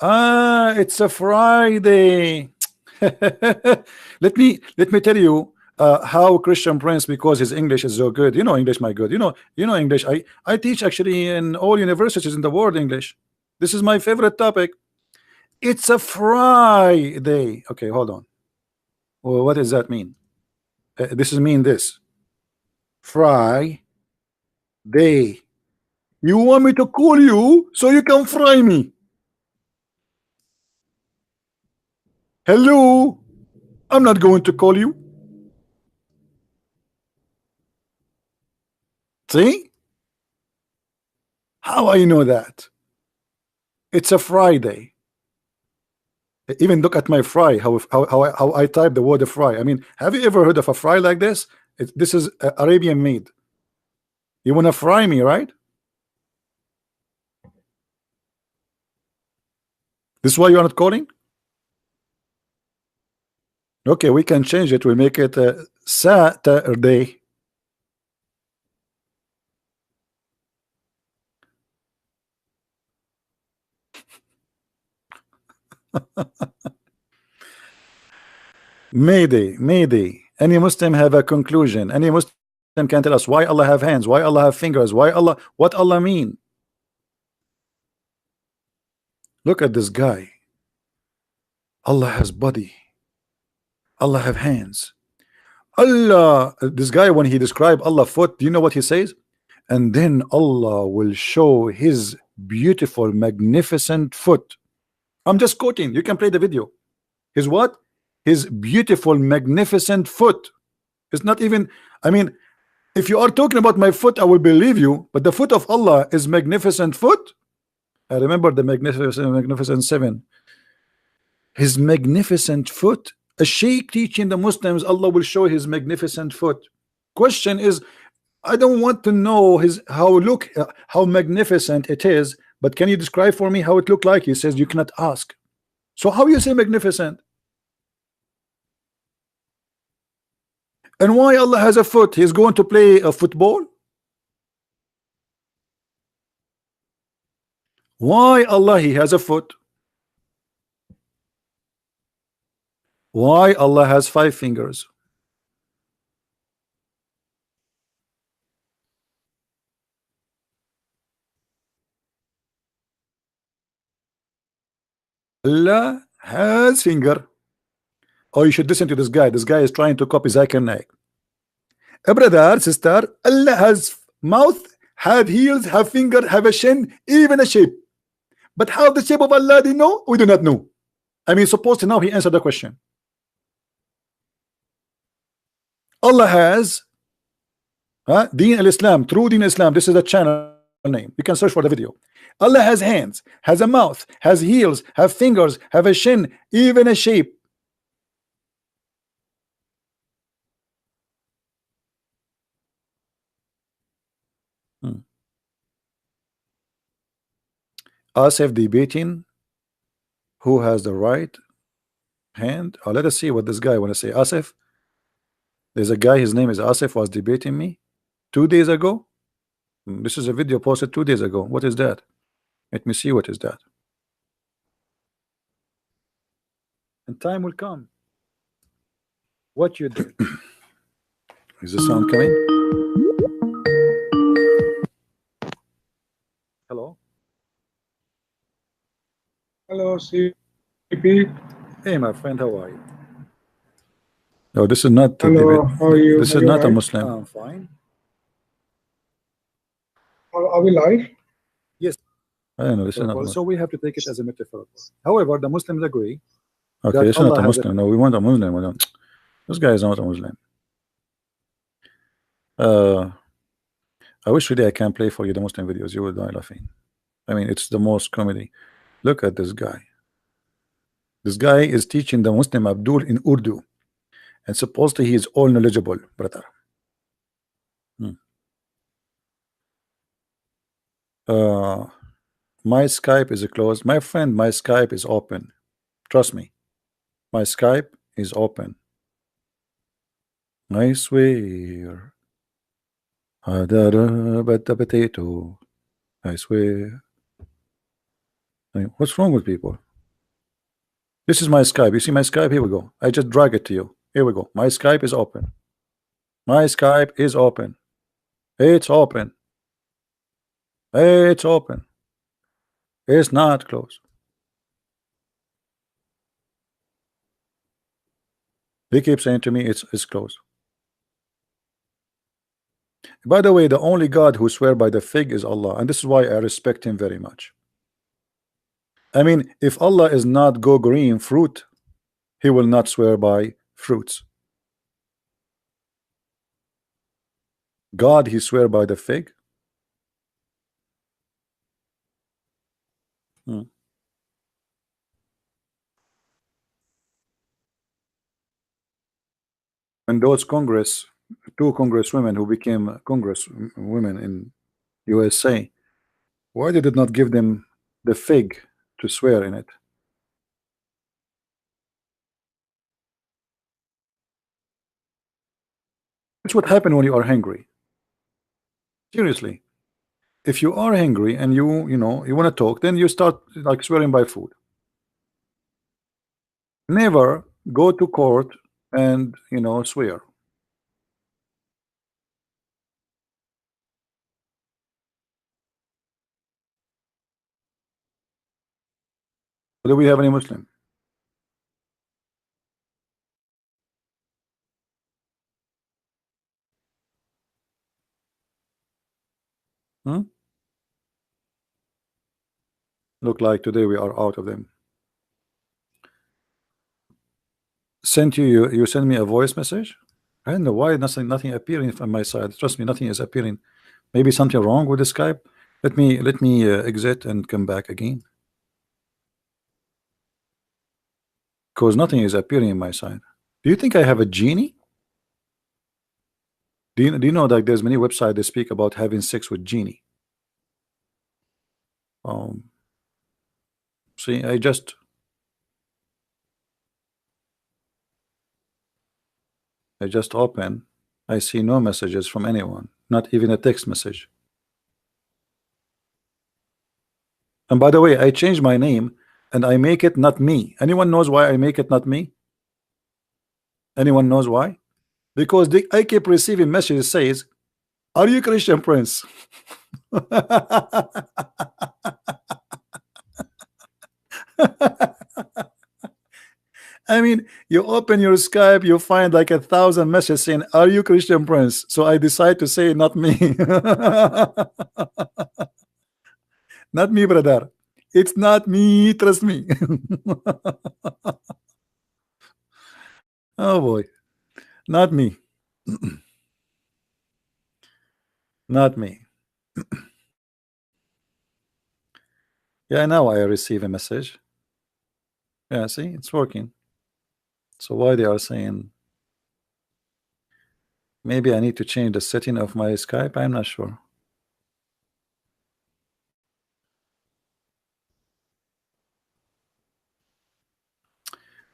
It's a Friday. Let me tell you how Christian Prince, because his English is so good. You know English, my good. You know English. I teach actually in all universities in the world English. This is my favorite topic. It's a Friday. Okay, hold on. Well, what does that mean? This is mean this. Friday. You want me to call you so you can fry me? Hello? I'm not going to call you. See? How I know that? It's a Friday. Even look at my fry, how I type the word fry. I mean, have you ever heard of a fry like this? This is Arabian made. You want to fry me, right? This is why you are not calling? Okay, we can change it. We make it Saturday. Mayday, Mayday. Any Muslim have a conclusion? Any Muslim can tell us why Allah have hands, why Allah have fingers, why Allah, what Allah mean? Look at this guy. Allah has body. Allah have hands. Allah, this guy, when he described Allah foot, do you know what he says? And then Allah will show his beautiful, magnificent foot. I'm just quoting. You can play the video. His what? His beautiful, magnificent foot. It's not even, I mean, if you are talking about my foot, I will believe you, but the foot of Allah is magnificent foot. I remember the magnificent seven. His magnificent foot. A sheikh teaching the Muslims Allah will show his magnificent foot. Question is, I don't want to know how magnificent it is, but can you describe for me how it looked like? He says you cannot ask. So how you say magnificent? And why Allah has a foot? He's going to play a football? Why Allah he has a foot? Why Allah has 5 fingers? Allah has finger. Oh, you should listen to this guy. This guy is trying to copy Zakir Naik. Brother, sister, Allah has mouth, have heels, have finger, have a chin, even a shape. But how the shape of Allah do you know? We do not know. I mean, supposed to now he answered the question. Allah has Deen al-Islam, True Deen Islam. This is the channel name. You can search for the video. Allah has hands, has a mouth, has heels, have fingers, have a chin, even a shape. Asif debating who has the right hand. Let us see what this guy want to say. Asif, there's a guy, his name is Asif, was debating me 2 days ago. This is a video posted 2 days ago. What is that? Let me see what is that. And time will come. What you did. Is the sound coming? Hello? Hello, CP. Hey, my friend, how are you? No, this is not the Hello, debate. how are you? This Are is you not a alright? Muslim. I'm fine. Are we live? Yes. I don't know. This is not so we have to take it as a metaphor. However, the Muslims agree. Okay, this is not a Muslim. No, we want a Muslim. We don't. This guy is not a Muslim. I wish really I can play for you the Muslim videos. You would die laughing. I mean, it's the most comedy. Look at this guy. This guy is teaching the Muslim Abdul in Urdu, and supposedly he is all knowledgeable, brother. My Skype is closed. My friend, my Skype is open. Trust me. My Skype is open. I swear. But the potato. I swear. I mean, what's wrong with people? This is my Skype. You see my Skype? Here we go. I just drag it to you. Here we go. My Skype is open. My Skype is open. It's open. It's open. It's not closed. They keep saying to me it's closed. By the way, the only God who swear by the fig is Allah, and this is why I respect him very much. I mean, if Allah is not go green fruit, he will not swear by fruits. God, he swear by the fig. When those two congresswomen who became congresswomen in USA, why did it not give them the fig to swear in it? That's what happened when you are hungry. Seriously, if you are hungry and you want to talk, then you start like swearing by food. Never go to court and swear. Do we have any Muslim? Look like today we are out of them. Sent you send me a voice message. I don't know why nothing appearing from my side. Trust me, nothing is appearing. Maybe something wrong with the Skype. Let me exit and come back again, because nothing is appearing in my side. Do you think I have a genie? Do you know that there's many websites that speak about having sex with genie? See, I just open. I see no messages from anyone, not even a text message. And by the way, I changed my name and I make it not me. Anyone knows why I make it not me? Anyone knows why? Because I keep receiving messages says, "Are you Christian Prince?" I mean, you open your Skype, you find like 1,000 messages saying, "Are you Christian Prince?" So I decide to say, "Not me." Not me, brother. It's not me. Trust me. Oh boy, not me. Not me. Yeah, now I receive a message. Yeah, see, it's working. So why they are saying maybe I need to change the setting of my Skype? I'm not sure.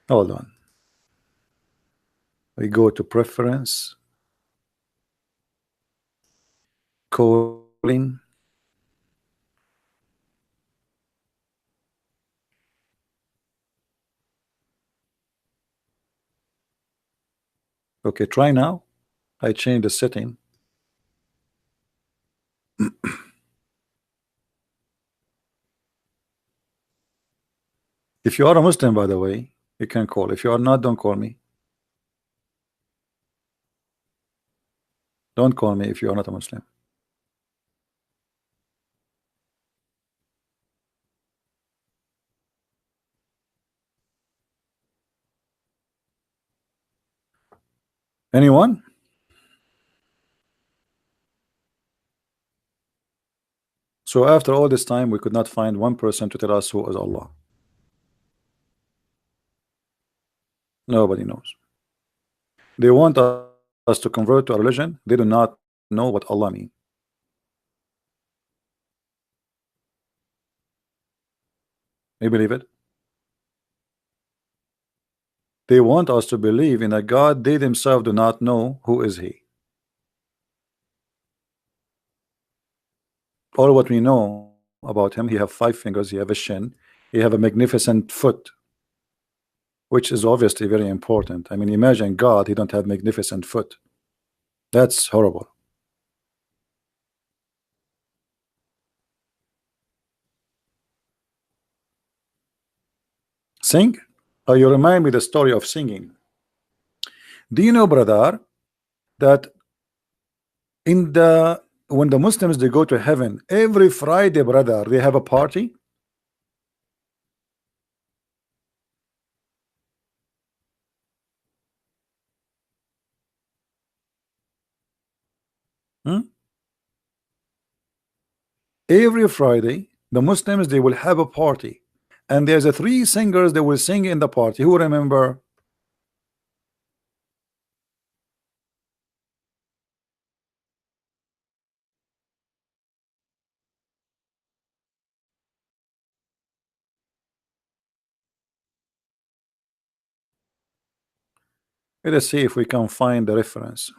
Hold on. We go to preference, calling. Okay, try now. I change the setting. If you are a Muslim, by the way, you can call. If you are not, don't call me. Don't call me if you are not a Muslim. Anyone? So after all this time, we could not find one person to tell us who is Allah. Nobody knows. They want us to convert to a religion. They do not know what Allah means. You believe it? They want us to believe in a God they themselves do not know who is He. All what we know about Him, He have 5 fingers, He have a shin, He have a magnificent foot, which is obviously very important. I mean, imagine God, He don't have magnificent foot. That's horrible. Sing? Oh, you remind me the story of singing. Do you know, brother, that in the when the Muslims they go to heaven every Friday, brother, they have a party? Hmm? Every Friday, the Muslims they will have a party, and there's a 3 singers they will sing in the party. Who remember? Let us see if we can find the reference.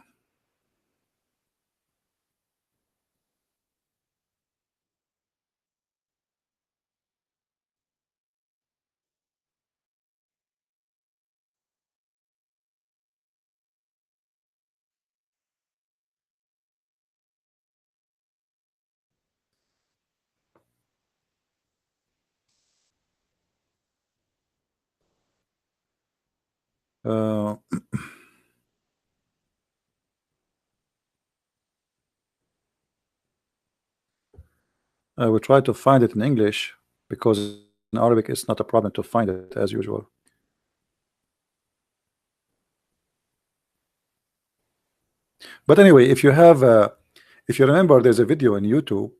Uh, I will try to find it in English because in Arabic it's not a problem to find it as usual. But anyway, if you have if you remember, there's a video in YouTube.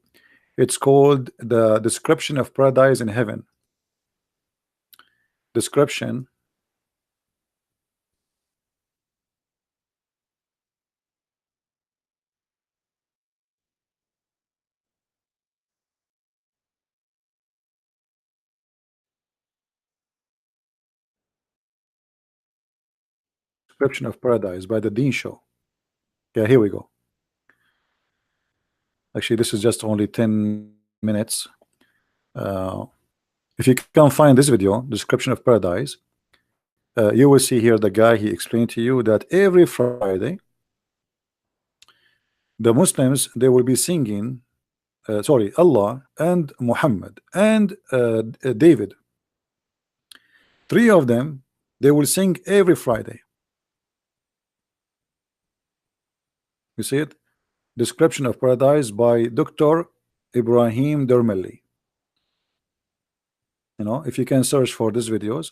It's called the description of paradise in heaven. Description description of paradise by the Dean Show. Yeah, here we go. Actually, this is just only 10 minutes. Uh, if you can find this video, description of paradise, you will see here the guy, he explained to you that every Friday the Muslims, they will be singing sorry, Allah and Muhammad and David, three of them, they will sing every Friday. You see it? Description of paradise by Dr. Ibrahim Dermelli. You know, if you can search for these videos,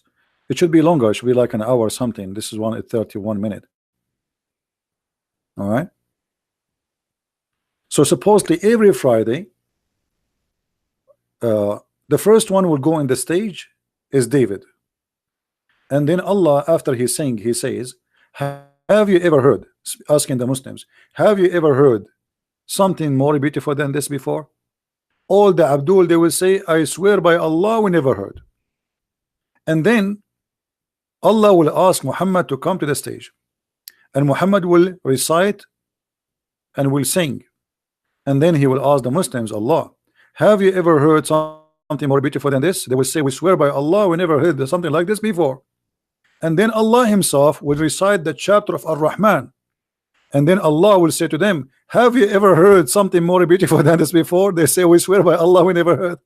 it should be longer, it should be like an hour or something. This is one at 31 minutes. All right. So supposedly every Friday, the first one will go in the stage is David, and then Allah, after he sing, he says, have you ever heard, asking the Muslims, have you ever heard something more beautiful than this before? All the Abdul, they will say, I swear by Allah, we never heard. And then Allah will ask Muhammad to come to the stage, and Muhammad will recite and will sing, and then he will ask the Muslims, Allah, have you ever heard something more beautiful than this? They will say, we swear by Allah, we never heard something like this before. And then Allah himself will recite the chapter of Ar-Rahman, and then Allah will say to them, have you ever heard something more beautiful than this before? They say, we swear by Allah, we never heard.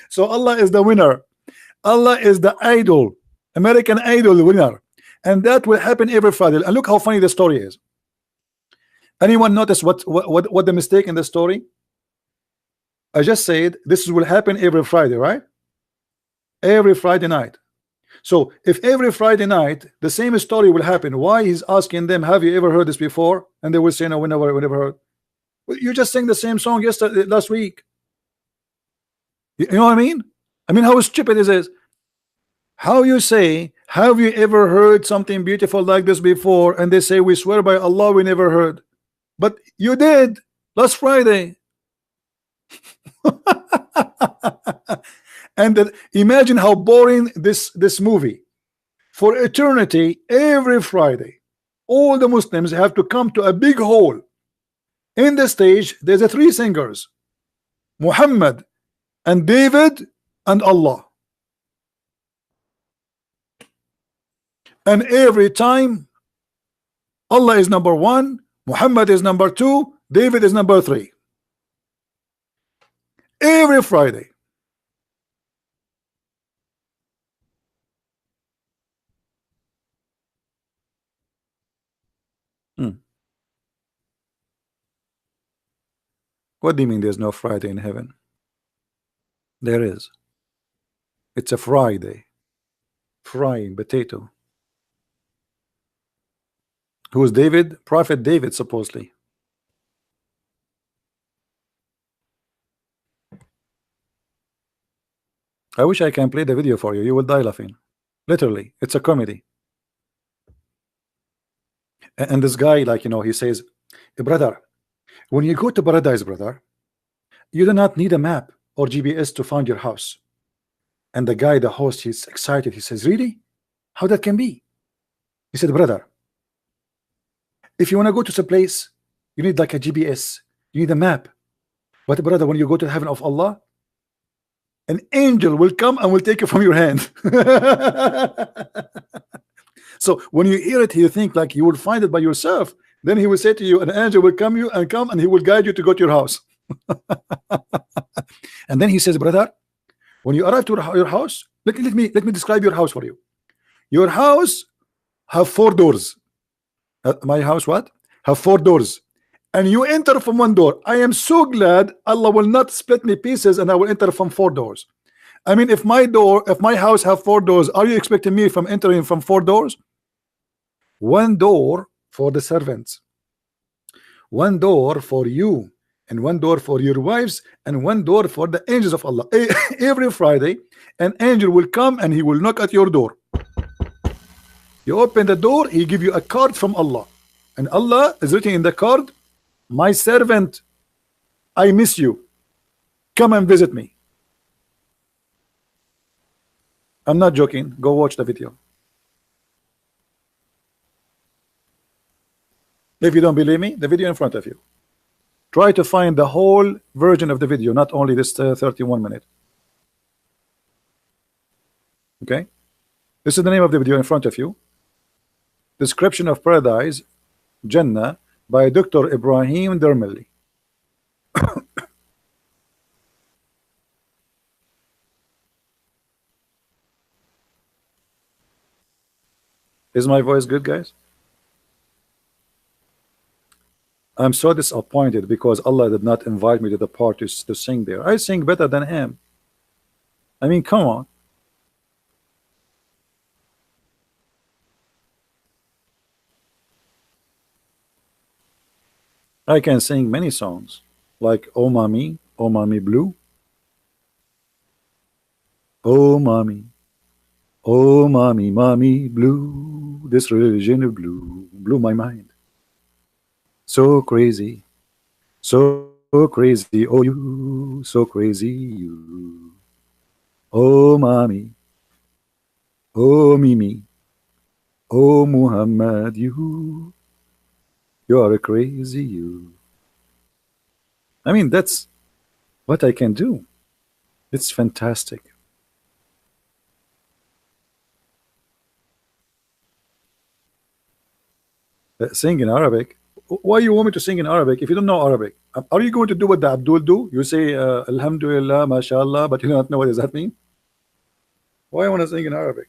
So Allah is the winner. Allah is the idol, American Idol winner, and that will happen every Friday. And look how funny the story is. Anyone notice what the mistake in the story? I just said this will happen every Friday, right? Every Friday night. So if every Friday night the same story will happen, why he's asking them, have you ever heard this before? And they will say, no, we never heard. Well, you just sang the same song last week. You know what I mean? I mean, how stupid is this? How you say, have you ever heard something beautiful like this before? And they say, we swear by Allah, we never heard. But you did last Friday. And then imagine how boring this movie. For eternity, every Friday, all the Muslims have to come to a big hall. In the stage, there's a three singers, Muhammad and David and Allah. And every time, Allah is number one, Muhammad is number two, David is number three. Every Friday. What do you mean there's no Friday in heaven? There is. It's a Friday. Frying potato. Who is David? Prophet David, supposedly. I wish I can play the video for you. You will die laughing. Literally, it's a comedy. And this guy, like, you know, he says, brother, when you go to paradise, brother, you do not need a map or GPS to find your house. And the guy, the host, he's excited. He says, really? How that can be? He said, brother, if you want to go to some place, you need like a GPS, you need a map. But brother, when you go to the heaven of Allah, an angel will come and will take it from your hand. So when you hear it, you think like you will find it by yourself. Then he will say to you, an angel will come and he will guide you to go to your house. And then he says, brother, when you arrive to your house, let me describe your house for you. Your house have 4 doors. My house what? Have 4 doors. And you enter from 1 door. I am so glad Allah will not split me pieces and I will enter from 4 doors. I mean, if my house have 4 doors, are you expecting me from entering from 4 doors? 1 door for the servants, 1 door for you, and 1 door for your wives, and 1 door for the angels of Allah. Every Friday an angel will come and he will knock at your door. You open the door, he give you a card from Allah, and Allah is written in the card, my servant, I miss you, come and visit me. I'm not joking. Go watch the video. If you don't believe me, the video in front of you. Try to find the whole version of the video, not only this 31 minute. Okay, this is the name of the video in front of you. Description of Paradise, Jannah, by Dr. Ibrahim Dermeli. Is my voice good, guys? I'm so disappointed because Allah did not invite me to the parties to sing there. I sing better than him. I mean, come on. I can sing many songs, like Oh Mommy Blue. Oh Mommy Blue. This religion of blue blew my mind. So crazy, so crazy. Oh, you, so crazy, you. Oh, mommy, oh, Mimi, oh, Muhammad, you are a crazy, you. I mean, that's what I can do. It's fantastic. Sing in Arabic. Why you want me to sing in Arabic if you don't know Arabic? Are you going to do what the Abdul do? You say Alhamdulillah, MashaAllah, but you don't know what does that mean? Why I want to sing in Arabic?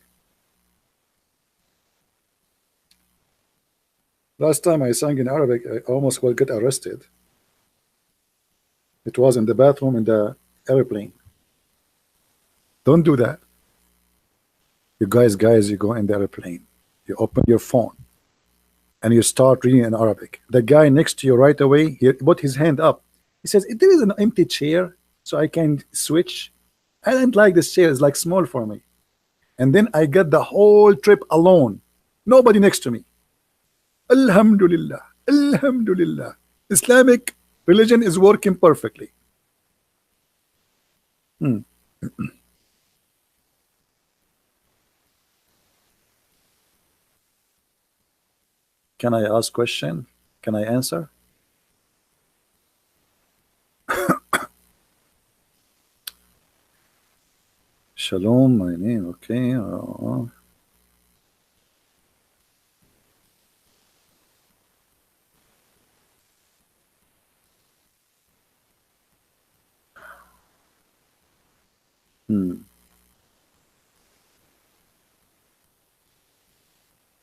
Last time I sang in Arabic, I almost will get arrested. It was in the bathroom in the airplane. Don't do that. You guys, you go in the airplane. You open your phone and you start reading in Arabic. The guy next to you right away, he put his hand up. He says, there is an empty chair, so I can switch. I don't like this chair, it's like small for me. And then I got the whole trip alone. Nobody next to me. Alhamdulillah. Alhamdulillah. Islamic religion is working perfectly. Can I ask question? Can I answer? Shalom, my name. Okay. All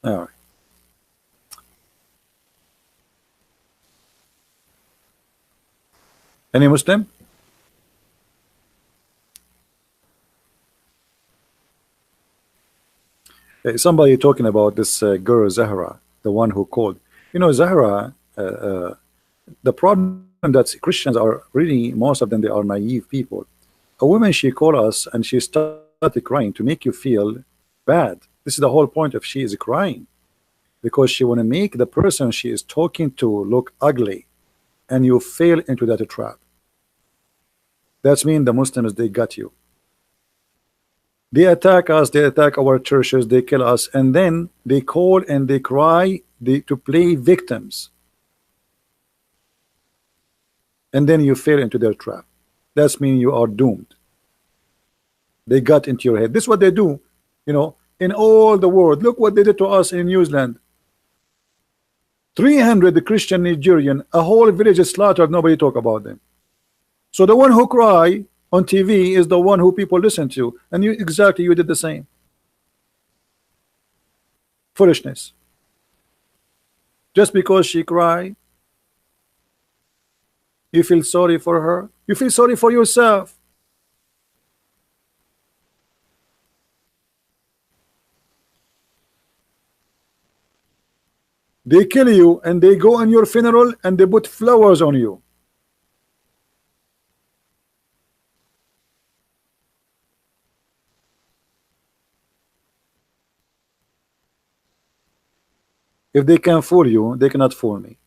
right. Any Muslim? Somebody talking about this girl Zahra, the one who called. You know, Zahra, the problem that Christians are really, most of them, they are naive people. A woman, she called us and she started crying to make you feel bad. This is the whole point of she is crying, because she want to make the person she is talking to look ugly, and you fail into that trap. That's mean the Muslims, they got you. They attack us, they attack our churches, they kill us, and then they call and they cry to play victims. And then you fall into their trap. That's mean you are doomed. They got into your head. This is what they do, you know, in all the world. Look what they did to us in New Zealand. 300 Christian Nigerian, a whole village is slaughtered, nobody talk about them. So the one who cry on TV is the one who people listen to, and you did the same. Foolishness. Just because she cry, you feel sorry for her. You feel sorry for yourself. They kill you and they go on your funeral and they put flowers on you. If they can fool you, they cannot fool me.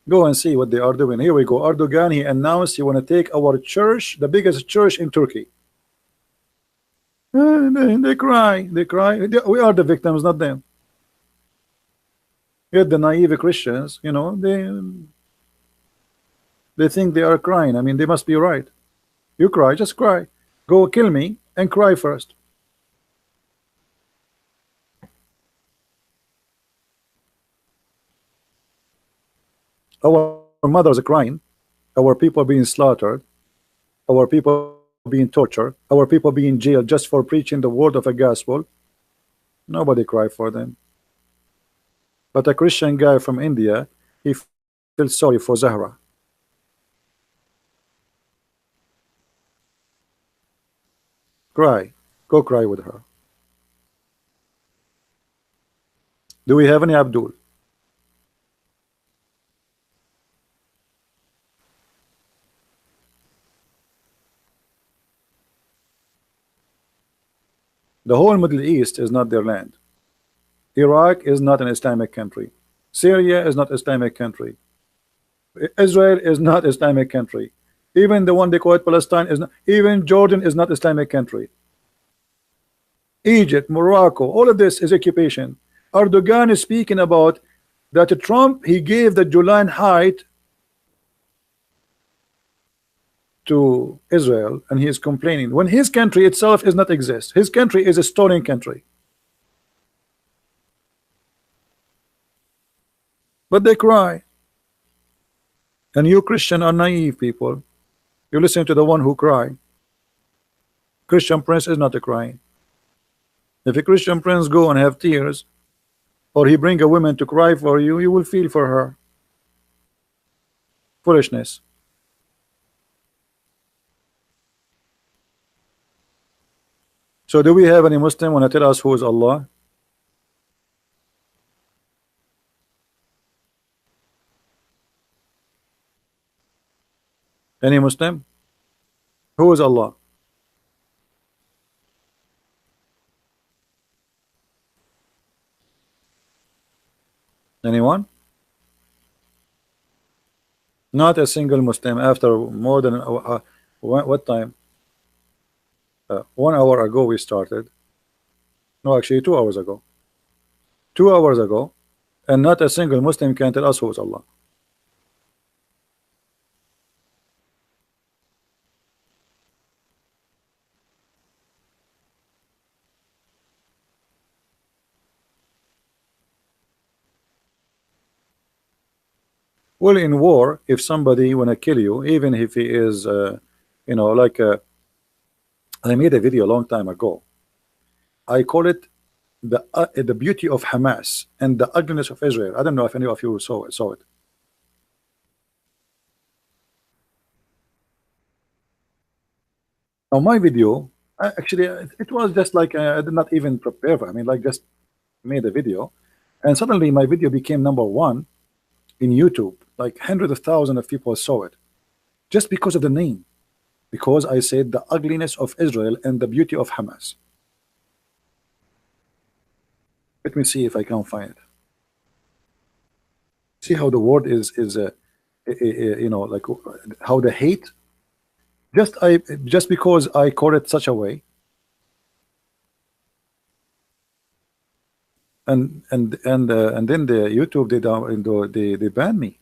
Go and see what they are doing. Here we go. Erdogan, he announced he want to take our church, the biggest church in Turkey. They cry. They cry. We are the victims, not them. Yet the naive Christians, you know, they think they are crying. I mean, they must be right. You cry, just cry. Go kill me and cry first. Our mothers are crying. Our people are being slaughtered. Our people being tortured. Our people being jailed just for preaching the word of a gospel. Nobody cry for them. But a Christian guy from India, he feels sorry for Zahra. Cry. Go cry with her. Do we have any Abdul? The whole Middle East is not their land. Iraq is not an Islamic country. Syria is not Islamic country. Israel is not Islamic country. Even the one they call it Palestine is not. Even Jordan is not Islamic country. Egypt, Morocco, all of this is occupation. Erdogan is speaking about that Trump, he gave the Golan Heights to Israel, and he is complaining when his country itself is not exist. His country is a stolen country. But they cry. And you Christian are naive people. You listen to the one who cry. Christian Prince is not a crying. If a Christian Prince go and have tears, or he bring a woman to cry for you, you will feel for her. Foolishness. So do we have any Muslim want to tell us who is Allah? Any Muslim? Who is Allah? Anyone? Not a single Muslim after more than what time? 1 hour ago we started. No, actually 2 hours ago. 2 hours ago, and not a single Muslim can tell us who is Allah. Well, in war, if somebody wanna kill you, even if he is, you know, like I made a video a long time ago. I call it the beauty of Hamas and the ugliness of Israel. I don't know if any of you saw it. Now my video, actually, it was just like I did not even prepare for. I mean, like just made a video, and suddenly my video became #1 in YouTube. Like hundreds of thousands of people saw it, just because of the name. Because I said the ugliness of Israel and the beauty of Hamas. Let me see if I can find it. See how the word is you know, like how the hate. Just because I call it such a way, and then the YouTube they ban me.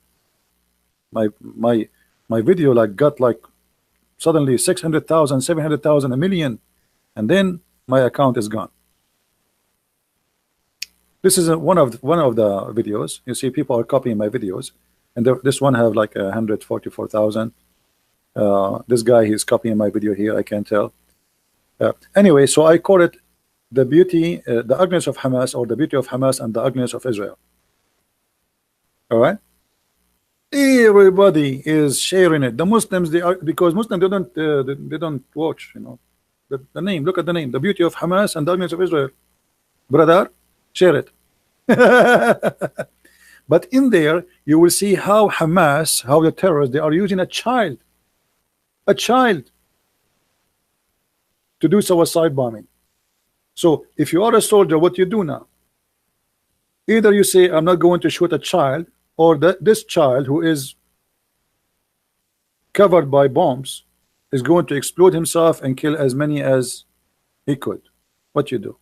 My video like got like suddenly 600,000, 700,000, a million, and then my account is gone. This is one of the videos. You see, people are copying my videos, and this one have like 144,000. This guy, he's copying my video here. I can't tell. Anyway, so I call it the beauty, the ugliness of Hamas, or the beauty of Hamas and the ugliness of Israel. All right. Everybody is sharing it. The Muslims, they are, because Muslims they don't watch, you know, the name. Look at the name, the beauty of Hamas and the ugliness of Israel. Brother, share it. But in there you will see how Hamas, how the terrorists, they are using a child to do suicide bombing. So if you are a soldier, what you do now? Either you say, I'm not going to shoot a child, or this child who is covered by bombs is going to explode himself and kill as many as he could. What you do?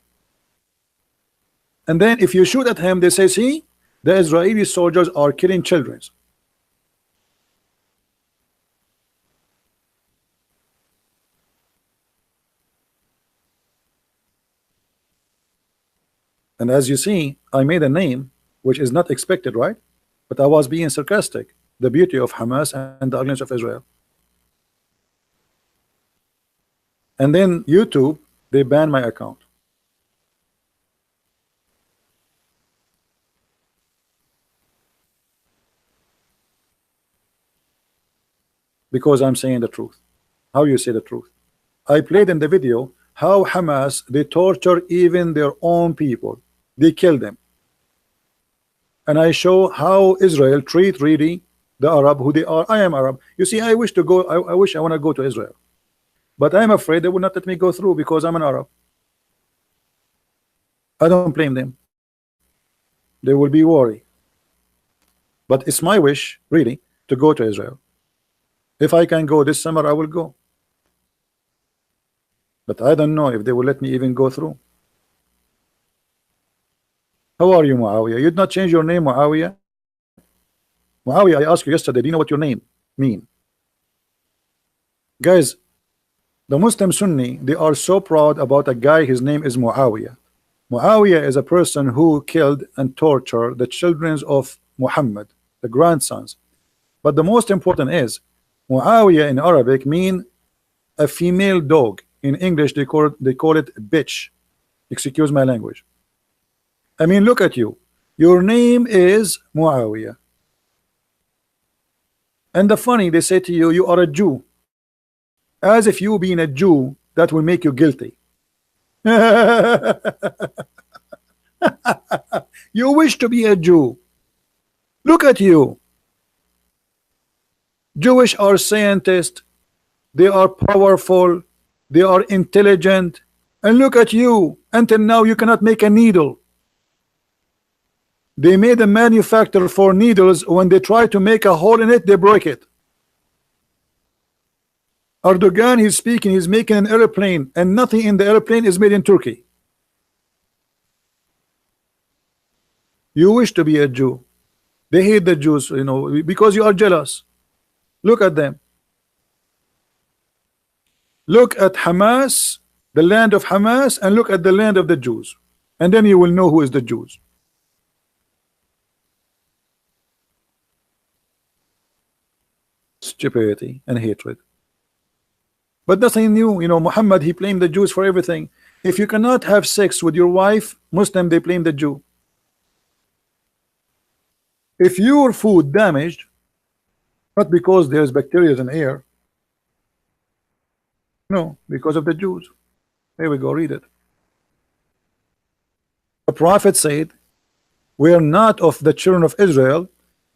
And then if you shoot at him, they say, see, the Israeli soldiers are killing children. And as you see, I made a name which is not expected, right? But I was being sarcastic. The beauty of Hamas and the ugliness of Israel. And then YouTube, they banned my account. Because I'm saying the truth. How you say the truth? I played in the video how Hamas, they torture even their own people. They kill them. And I show how Israel treat really the Arab who they are. I am Arab. You see, I wish to go, I wish I want to go to Israel. But I'm afraid they will not let me go through because I'm an Arab. I don't blame them. They will be worried. But it's my wish, really, to go to Israel. If I can go this summer, I will go. But I don't know if they will let me even go through. How are you, Muawiyah? You did not change your name, Muawiyah? Muawiyah, I asked you yesterday, do you know what your name mean? Guys, the Muslim Sunni, they are so proud about a guy, his name is Muawiyah. Muawiyah is a person who killed and tortured the children of Muhammad, the grandsons. But the most important is, Muawiyah in Arabic mean a female dog. In English, they call it bitch. Excuse my language. I mean, look at you. Your name is Muawiyah. And the funny, they say to you, you are a Jew. As if you being a Jew, that will make you guilty. You wish to be a Jew. Look at you. Jewish are scientists. They are powerful. They are intelligent. And look at you. Until now, you cannot make a needle. They made a manufacturer for needles. When they try to make a hole in it, they break it. Erdogan, he's speaking, he's making an airplane, and nothing in the airplane is made in Turkey. You wish to be a Jew. They hate the Jews, you know, because you are jealous. Look at them. Look at Hamas, the land of Hamas, and look at the land of the Jews. And then you will know who is the Jews. Stupidity and hatred. But nothing new, you know. Muhammad, he blamed the Jews for everything. If you cannot have sex with your wife, Muslim, they blame the Jew. If your food damaged, not because there's bacteria in air, no, because of the Jews. Here we go, read it. The prophet said, we are not of the children of Israel,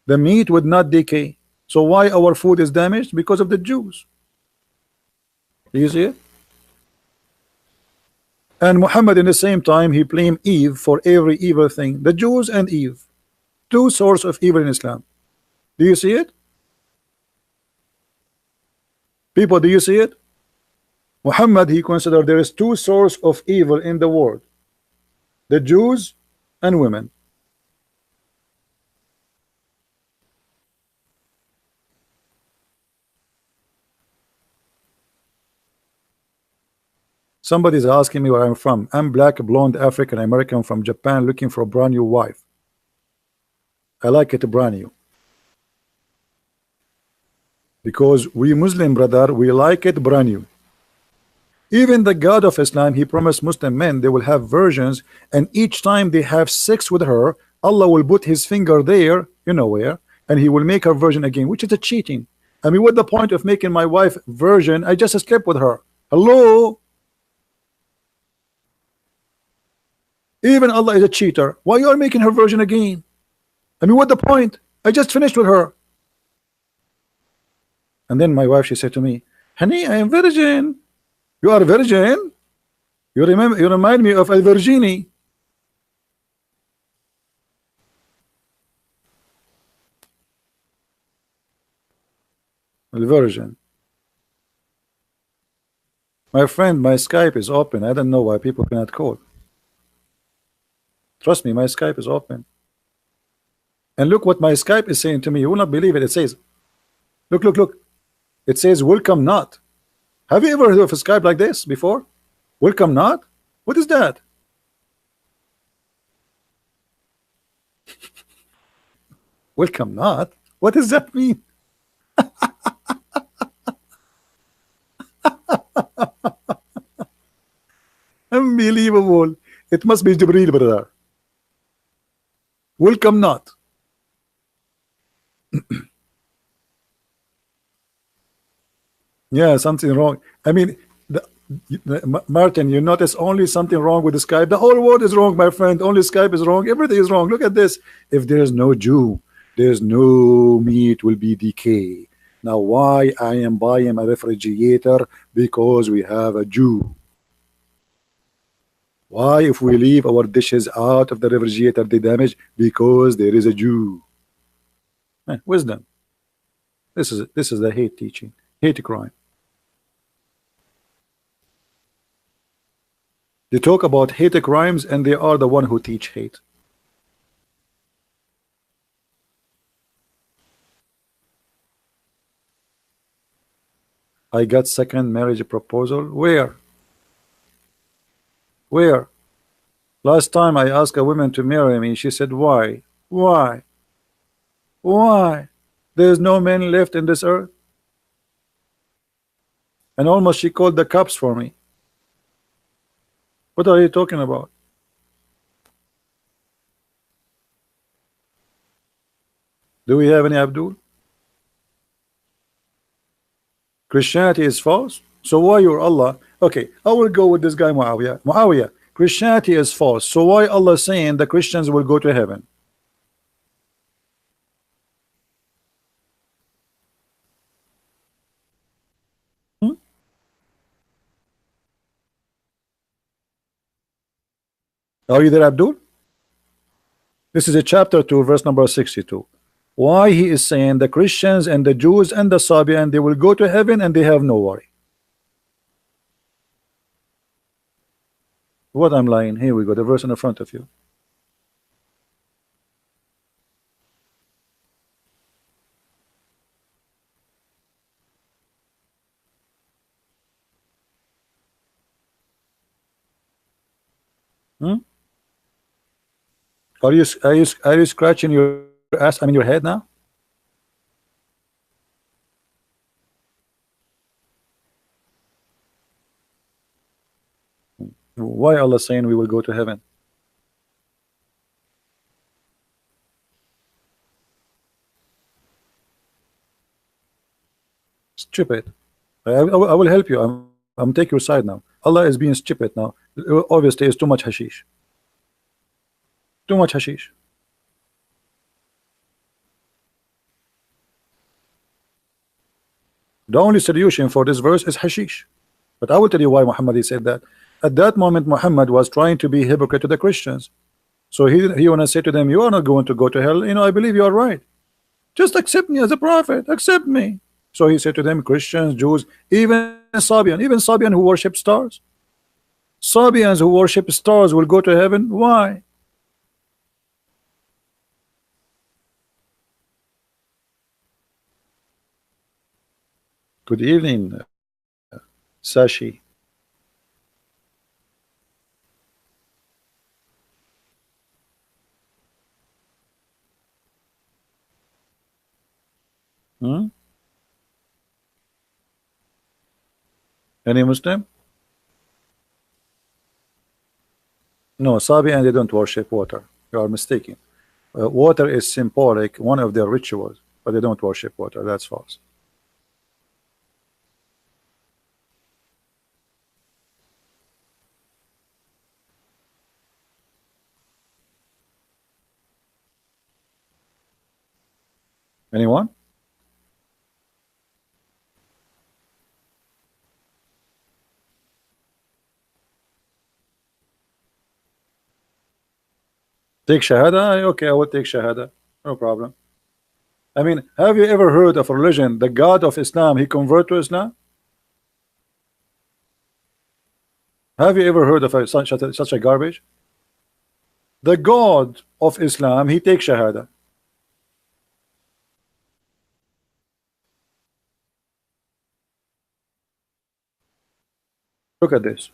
the meat would not decay. So why our food is damaged? Because of the Jews. Do you see it? And Muhammad in the same time, he blamed Eve for every evil thing. The Jews and Eve, two sources of evil in Islam. Do you see it? People, do you see it? Muhammad, he considered there is two sources of evil in the world. The Jews and women. Somebody's asking me where I'm from. I'm black, blonde, African American from Japan looking for a brand new wife. I like it brand new. Because we Muslim, brother, we like it brand new. Even the God of Islam, he promised Muslim men they will have virgins, and each time they have sex with her, Allah will put his finger there, you know where, and he will make her virgin again, which is a cheating. I mean, what's the point of making my wife virgin? I just slept with her. Hello? Even Allah is a cheater. Why you are making her virgin again? I mean, what the point? I just finished with her. And then my wife, she said to me, honey, I am virgin. You are virgin? You remind me of a Virginie. Version. My friend, my Skype is open. I don't know why people cannot call. Trust me, my Skype is open. And look what my Skype is saying to me. You will not believe it. It says, look, look, look. It says, welcome not. Have you ever heard of a Skype like this before? Welcome not? What is that? Welcome not? What does that mean? Unbelievable. It must be Jibreel, brother. Welcome not. Yeah, something wrong. I mean, Martin, you notice only something wrong with the Skype. The whole world is wrong, my friend. Only Skype is wrong. Everything is wrong. Look at this. If there is no Jew, there's no meat will be decay. Now, why I am buying a refrigerator? Because we have a Jew. Why, if we leave our dishes out of the refrigerator, they damage? Because there is a Jew. Wisdom. This is the hate teaching, hate crime. They talk about hate crimes, and they are the one who teach hate. I got second marriage proposal. Where? Where? Last time I asked a woman to marry me, she said, why? Why? Why? There's no men left in this earth. And almost she called the cops for me. What are you talking about? Do we have any Abdul? Christianity is false. So why your Allah? Okay, I will go with this guy Muawiyah. Muawiyah, Christianity is false. So why Allah saying the Christians will go to heaven? Are you there, Abdul? This is a chapter 2, verse number 62. Why he is saying the Christians and the Jews and the Sabian, they will go to heaven and they have no worry. What I'm lying? Here we go, the verse in the front of you. Hmm? Are you scratching your ass? I mean your head now? Why Allah saying we will go to heaven? Stupid. I will help you. I'm take your side now. Allah is being stupid now. Obviously, it's too much hashish. Too much hashish. The only solution for this verse is hashish. But I will tell you why Muhammad said that. At that moment, Muhammad was trying to be hypocrite to the Christians. So he want to say to them, you are not going to go to hell. I believe you are right. Just accept me as a prophet. Accept me. So he said to them, Christians, Jews, even Sabian who worship stars. Sabians who worship stars will go to heaven. Why? Good evening, Sashi. Hmm? Any Muslim? No, Sabian, they don't worship water. You are mistaken. Water is symbolic, one of their rituals, but they don't worship water. That's false. Anyone? Take Shahada? Okay, I will take Shahada. No problem. I mean, have you ever heard of a religion, the God of Islam, he convert to Islam? Have you ever heard of such a garbage? The God of Islam, he takes Shahada. Look at this.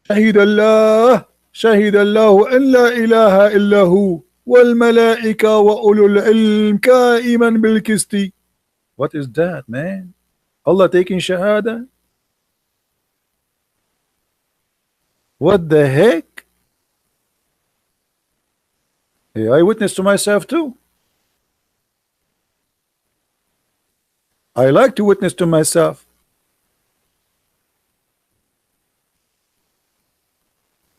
شهد الله أن لا إله إلا هو والملائكة وأولو العلم قائما بالقسط. What is that, man? Allah taking Shahada? What the heck? Hey, I witness to myself too. I like to witness to myself.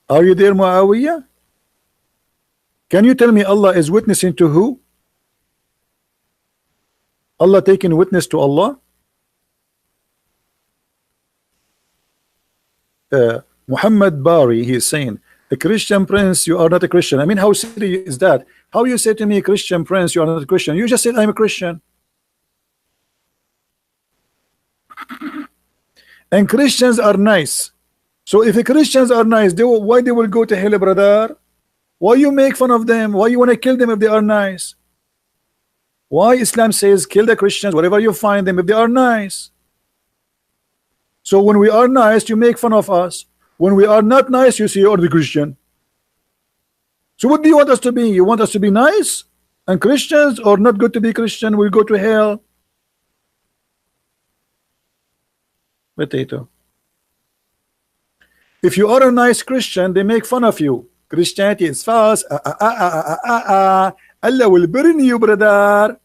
Are you there, Muawiyah? Can you tell me Allah is witnessing to who? Allah taking witness to Allah? Muhammad Bari, he is saying, a Christian prince, you are not a Christian. I mean, how silly is that? How you say to me, Christian prince, you are not a Christian? You just said I'm a Christian. And Christians are nice. So if the Christians are nice, why they will go to hell, brother? Why you make fun of them? Why you want to kill them if they are nice? Why Islam says kill the Christians wherever you find them if they are nice? So when we are nice, you make fun of us. When we are not nice, you say you're the Christian. So what do you want us to be? You want us to be nice and Christians, or not good to be Christian? We'll go to hell. Potato. If you are a nice Christian, they make fun of you. Christianity is false. Allah will burn you, brother.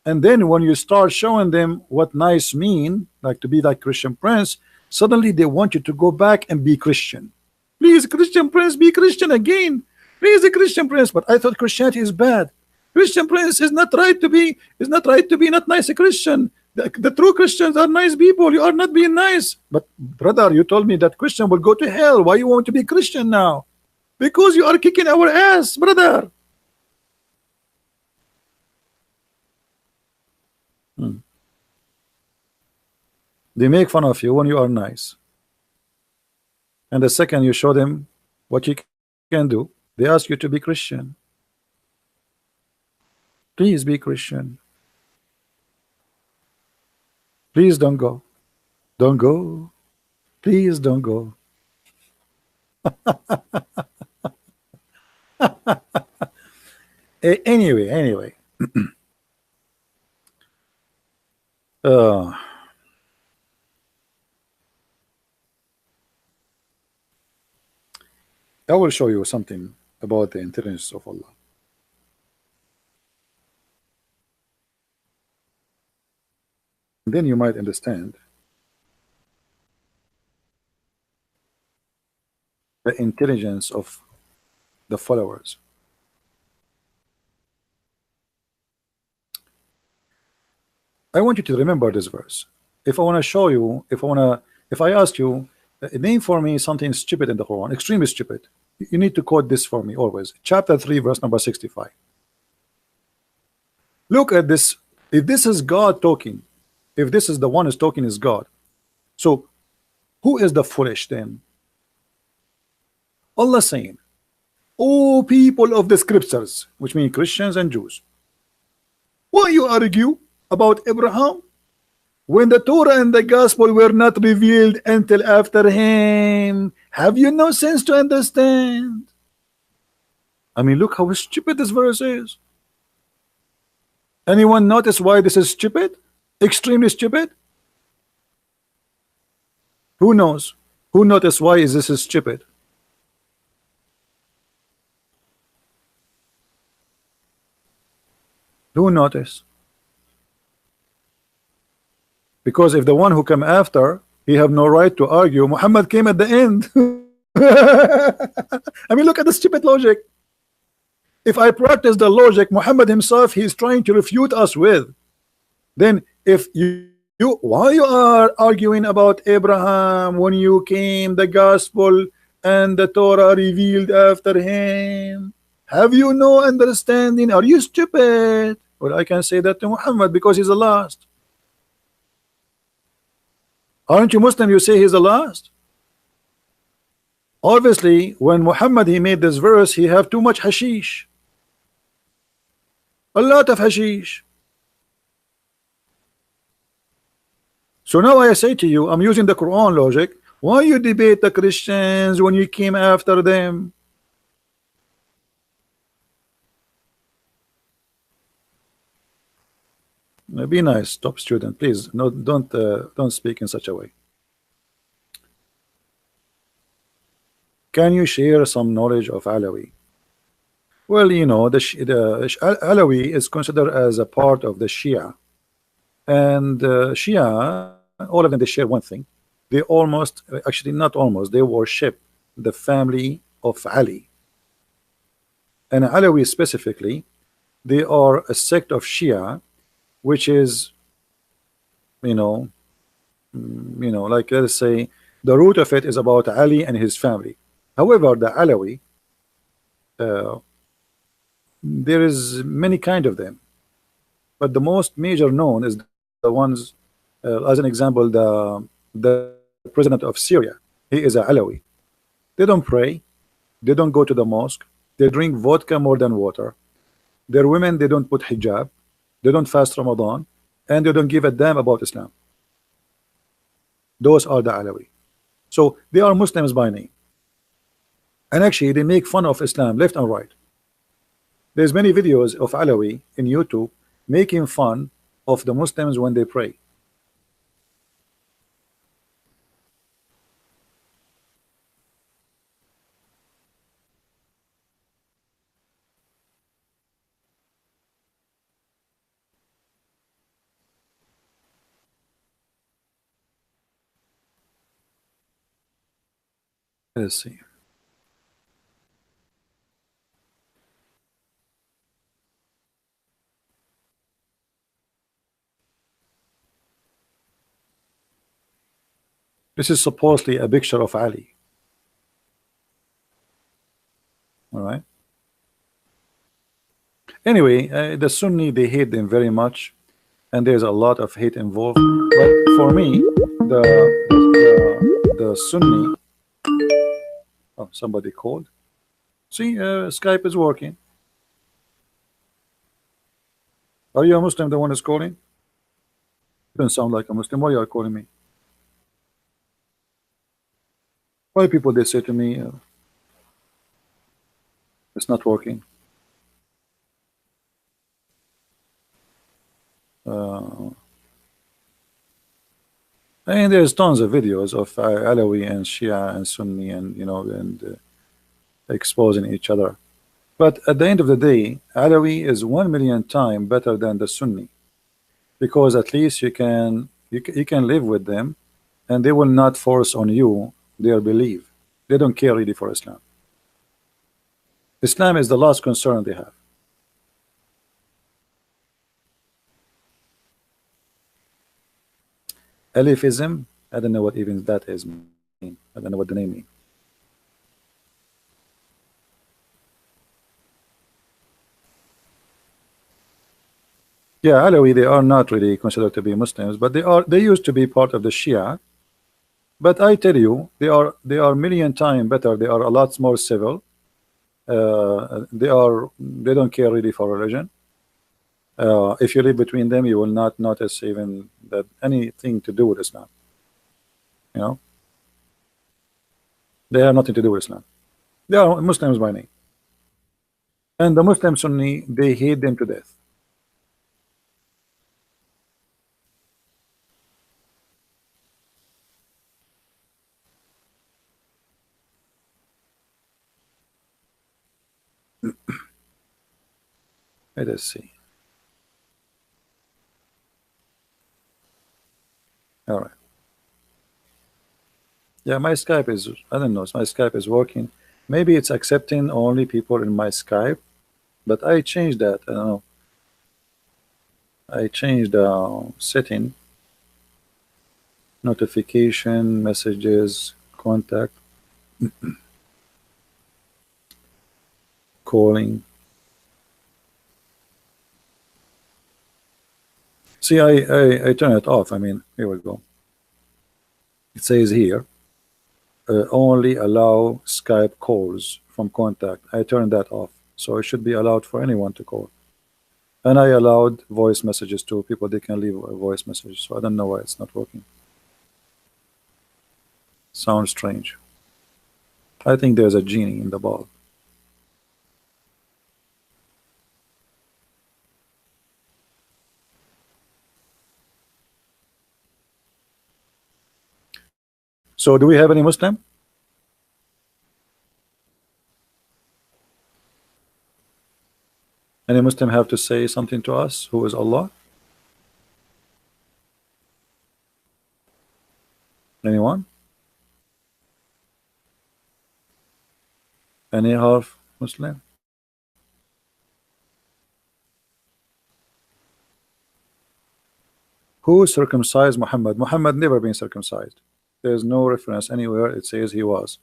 And then when you start showing them what nice mean, like to be like Christian prince, suddenly they want you to go back and be Christian. Please, Christian prince, be Christian again. Please, a Christian prince. But I thought Christianity is bad. Christian prince is not right to be. Is not right to be not nice a Christian. The true Christians are nice people. You are not being nice. But brother, you told me that Christian will go to hell. Why you want to be Christian now? Because you are kicking our ass, brother. They make fun of you when you are nice. And the second you show them what you can do, they ask you to be Christian. Please be Christian. Please don't go. Don't go. Please don't go. Anyway. I will show you something about the intelligence of Allah. Then you might understand the intelligence of the followers. I want you to remember this verse. If I want to show you, if I ask you, name for me something stupid in the Quran, extremely stupid, you need to quote this for me always. Chapter 3, verse number 65. Look at this. If this is God talking, if this is the one who's talking is God, so who is the foolish then? Allah saying, "O people of the scriptures," which means Christians and Jews, why you argue about Abraham when the Torah and the gospel were not revealed until after him? Have you no sense to understand? I mean, look how stupid this verse is. Anyone notice why this is stupid? Extremely stupid? Who knows? Who noticed why is this stupid? Who notice? Because if the one who came after, he have no right to argue. Muhammad came at the end. I mean, look at the stupid logic. If I practice the logic Muhammad himself he is trying to refute us with, then if you why you are arguing about Abraham when you came the gospel and the Torah revealed after him? Have you no understanding? Are you stupid? Well, I can say that to Muhammad because he's the last. Aren't you Muslim? You say he's the last. Obviously, when Muhammad he made this verse, he have too much hashish, a lot of hashish. So now I say to you, I'm using the Quran logic. Why you debate the Christians when you came after them? Be nice, top student, please. No, don't speak in such a way. Can you share some knowledge of Alawi? Well, you know, Alawi is considered as a part of the Shia, and Shia, all of them, they share one thing. They almost, actually not almost, they worship the family of Ali. And Alawi specifically, they are a sect of Shia, which is, you know, like let's say, the root of it is about Ali and his family. However, the Alawi, uh, there is many kind of them, but the most major known is the ones, as an example, the president of Syria. He is a Alawi. They don't pray, they don't go to the mosque, they drink vodka more than water. Their women, they don't put hijab, they don't fast Ramadan, and they don't give a damn about Islam. Those are the Alawi. So they are Muslims by name, and actually they make fun of Islam left and right. There's many videos of Alawi in YouTube making fun of the Muslims when they pray. Let's see. This is supposedly a picture of Ali. All right. Anyway, the Sunni, they hate them very much, and there's a lot of hate involved. But for me, the Sunni. Oh, somebody called. See, Skype is working. Are you a Muslim? The one is calling. You don't sound like a Muslim. Why are you calling me? Why people they say to me, it's not working. And there's tons of videos of Alawi and Shia and Sunni, and exposing each other. But at the end of the day, Alawi is 1,000,000 times better than the Sunni, because at least you can live with them, and they will not force on you their belief. They don't care really for Islam. Islam is the last concern they have. Alifism, I don't know what even that is mean. I don't know what the name means. Yeah, Alawi, they are not really considered to be Muslims, but they used to be part of the Shia. But I tell you, they are 1,000,000 times better. They are a lot more civil. They don't care really for religion. If you live between them, you will not notice even that anything to do with Islam. You know, they have nothing to do with Islam. They are Muslims by name, and the Muslim Sunni, they hate them to death. Let us see. All right. Yeah, my Skype is, I don't know, my Skype is working. Maybe it's accepting only people in my Skype, but I changed that. I don't know. I changed the setting, notification, messages, contact, calling. See, I turn it off. I mean, here we go. It says here, only allow Skype calls from contact. I turned that off, so it should be allowed for anyone to call. And I allowed voice messages to people. They can leave a voice message. So I don't know why it's not working. Sounds strange. I think there's a genie in the ball. So do we have any Muslim? Any Muslim have to say something to us? Who is Allah? Anyone? Any half Muslim? Who circumcised Muhammad? Muhammad never been circumcised. There's no reference anywhere it says he was.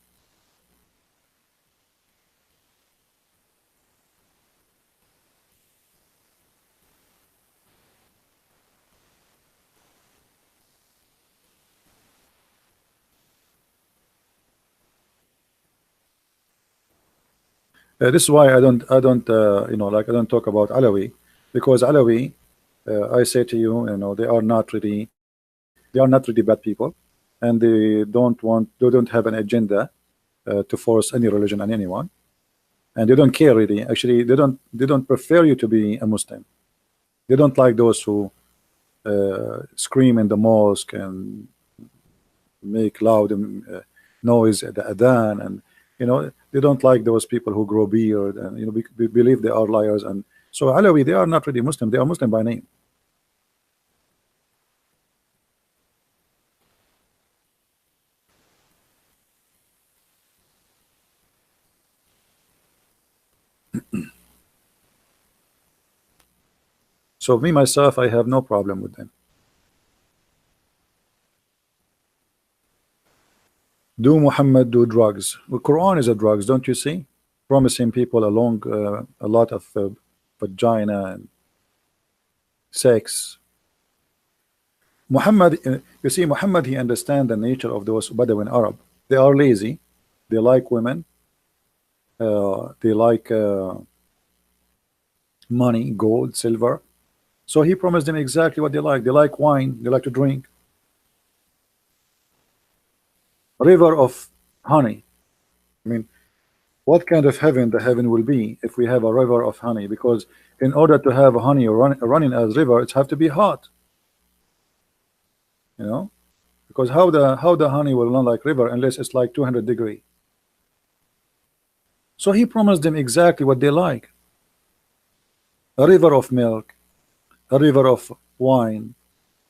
This is why I don't you know, like I don't talk about Alawi, because Alawi, I say to you, you know, they are not really bad people, and they don't have an agenda to force any religion on anyone, and they don't care really. Actually, they don't prefer you to be a Muslim. They don't like those who scream in the mosque and make loud noise at the adhan, and you know, they don't like those people who grow beard, and you know, we believe they are liars. And so Alawi, they are not really Muslim. They are Muslim by name. So me myself, I have no problem with them. Do Muhammad do drugs? Well, Quran is a drugs, don't you see? Promising people a lot of vagina and sex. Muhammad, you see, Muhammad, he understands the nature of those Bedouin Arab. They are lazy. They like women. They like money, gold, silver. So he promised them exactly what they like. They like wine. They like to drink. River of honey. I mean, what kind of heaven the heaven will be if we have a river of honey? Because in order to have honey running as river, it have to be hot. You know, because how the honey will run like river unless it's like 200 degree. So he promised them exactly what they like: a river of milk, a river of wine,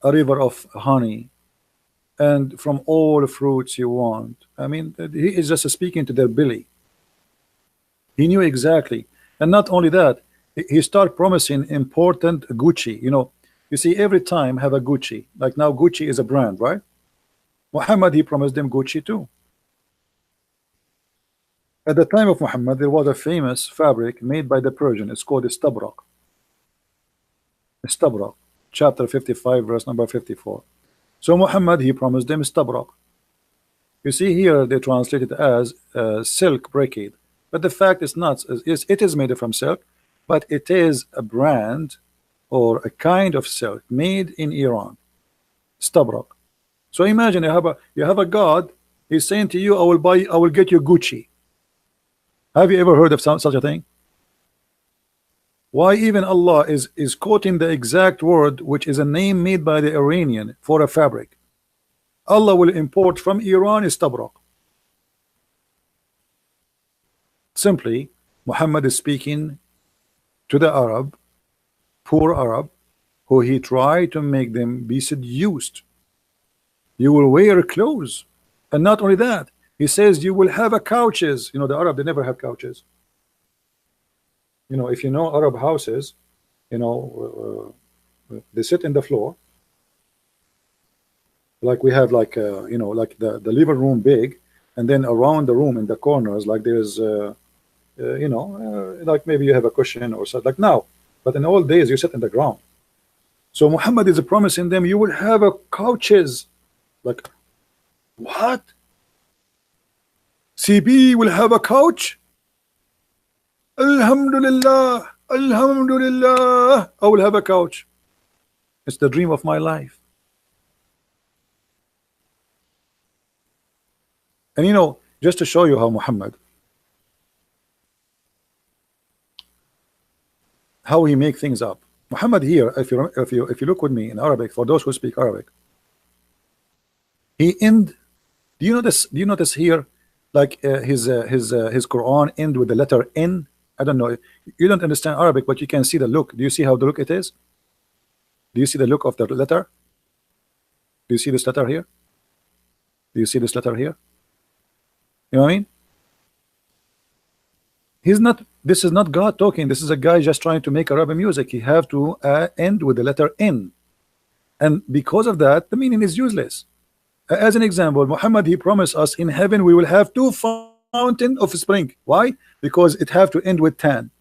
a river of honey, and from all fruits you want. I mean, he is just speaking to their belly. He knew exactly. And not only that, he started promising important Gucci. You know, you see, every time have a Gucci. Like now Gucci is a brand, right? Muhammad, he promised them Gucci too. At the time of Muhammad, there was a famous fabric made by the Persian. It's called istabrak. Istabrak, chapter 55, verse number 54. So Muhammad, he promised them istabrak. You see here they translate it as silk brocade, but the fact is not. It is made from silk, but it is a brand or a kind of silk made in Iran, istabrak. So imagine you have a God. He's saying to you, I will get you Gucci. Have you ever heard of such a thing? Why even Allah is quoting the exact word, which is a name made by the Iranian for a fabric. Allah will import from Iran istabrak. Simply, Muhammad is speaking to the Arab, poor Arab, who he tried to make them be seduced. You will wear clothes, and not only that, he says you will have a couches. You know, the Arab, they never have couches. You know, if you know Arab houses, you know, they sit in the floor. Like we have like, you know, like the living room big, and then around the room in the corners, like there's, you know, like maybe you have a cushion or something like now. But in old days, you sit in the ground. So Muhammad is promising them, you will have a couches. Like, what? CB will have a couch? Alhamdulillah, Alhamdulillah, I will have a couch. It's the dream of my life. And you know, just to show you how Muhammad, how he make things up. Muhammad here, if you look with me in Arabic, for those who speak Arabic, he end. Do you notice? Do you notice here, like his Quran end with the letter N? I don't know. You don't understand Arabic, but you can see the look. Do you see how the look it is? Do you see the look of the letter? Do you see this letter here? Do you see this letter here? You know what I mean? He's not. This is not God talking. This is a guy just trying to make Arabic music. He have to end with the letter N, and because of that, the meaning is useless. As an example, Muhammad, he promised us in heaven we will have two fountain of spring. Why? Because it have to end with tan.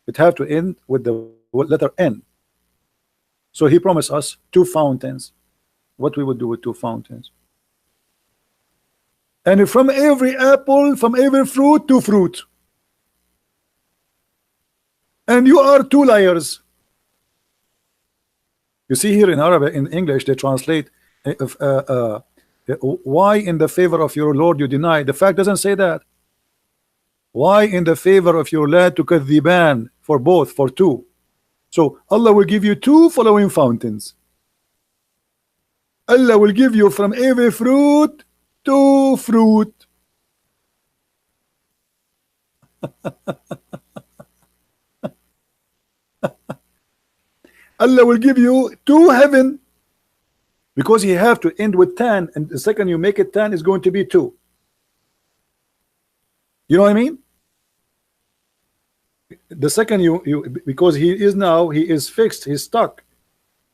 It have to end with the letter N. So he promised us two fountains. What we would do with two fountains? And from every apple, from every fruit, two fruit. And you are two liars. You see here in Arabic, in English, they translate why in the favor of your Lord you deny. The fact doesn't say that. Why in the favor of your Lord tukadhiban, for both, for two. So Allah will give you two following fountains. Allah will give you from every fruit two fruit. Allah will give you two heaven, because he have to end with 10, and the second you make it 10 is going to be 2. You know what I mean? The second you because he is fixed, he's stuck.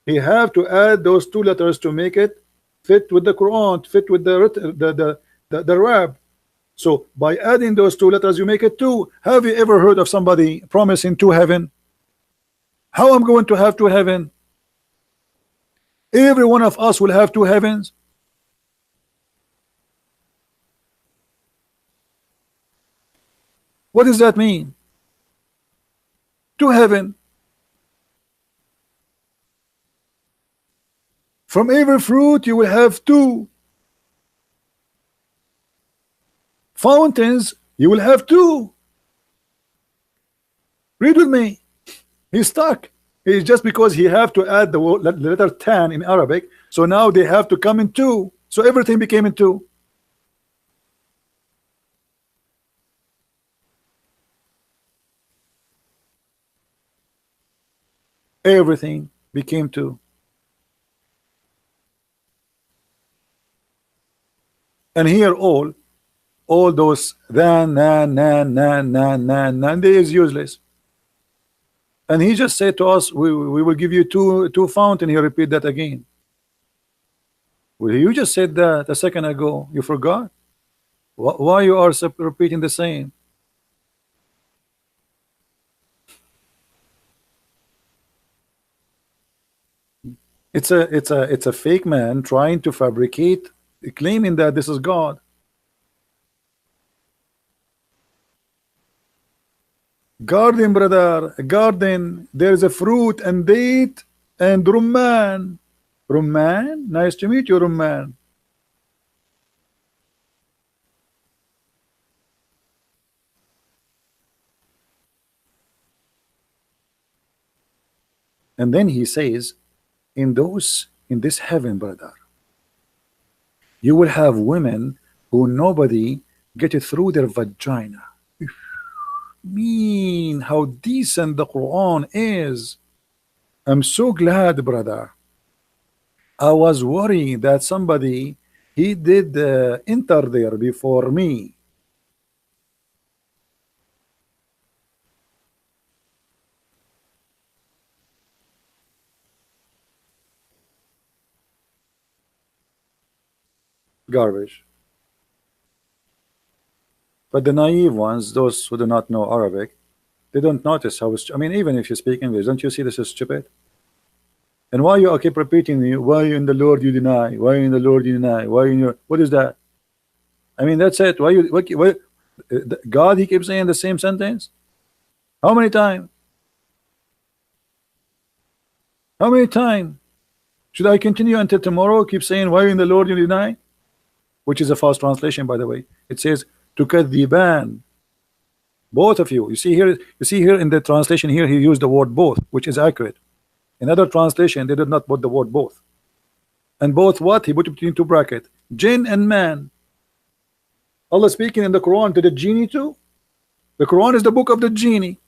He have to add those two letters to make it fit with the Quran, fit with the Rab. So by adding those two letters, you make it 2. Have you ever heard of somebody promising 2 heaven? How I'm going to have 2 heaven? Every one of us will have 2 heavens. What does that mean? 2 heaven. From every fruit you will have 2 fountains. You will have 2. Read with me. He's stuck. It's just because he have to add the letter 10 in Arabic. So now they have to come in 2. So everything became in 2. Everything became 2. And here all those then, they is useless. And he just said to us, we will give you two fountain. He repeat that again. Well, you just said that a second ago. You forgot? Why you are repeating the same? It's a fake man trying to fabricate, claiming that this is God. Garden, brother, garden. There is a fruit and date and rumman. Rumman, nice to meet you, rumman. And then he says, in this heaven, brother, you will have women who nobody get it through their vagina. Mean how decent the Quran is. I'm so glad, brother. I was worried that somebody he did enter there before me. Garbage. But the naive ones, those who do not know Arabic, they don't notice how I mean, even if you speak English, don't you see this is stupid? And why you keep repeating, why in the Lord you deny? Why in the Lord you deny? Why in your, what is that? I mean, that's it. Why you why God, he keeps saying the same sentence? How many times? How many times? Should I continue until tomorrow? Keep saying, why in the Lord you deny? Which is a false translation, by the way. It says, tukadhiban. Both of you. You see here in the translation here, he used the word both, which is accurate. In other translation, they did not put the word both. And both what? He put it between two brackets. Jinn and man. Allah speaking in the Quran to the genie too. The Quran is the book of the genie.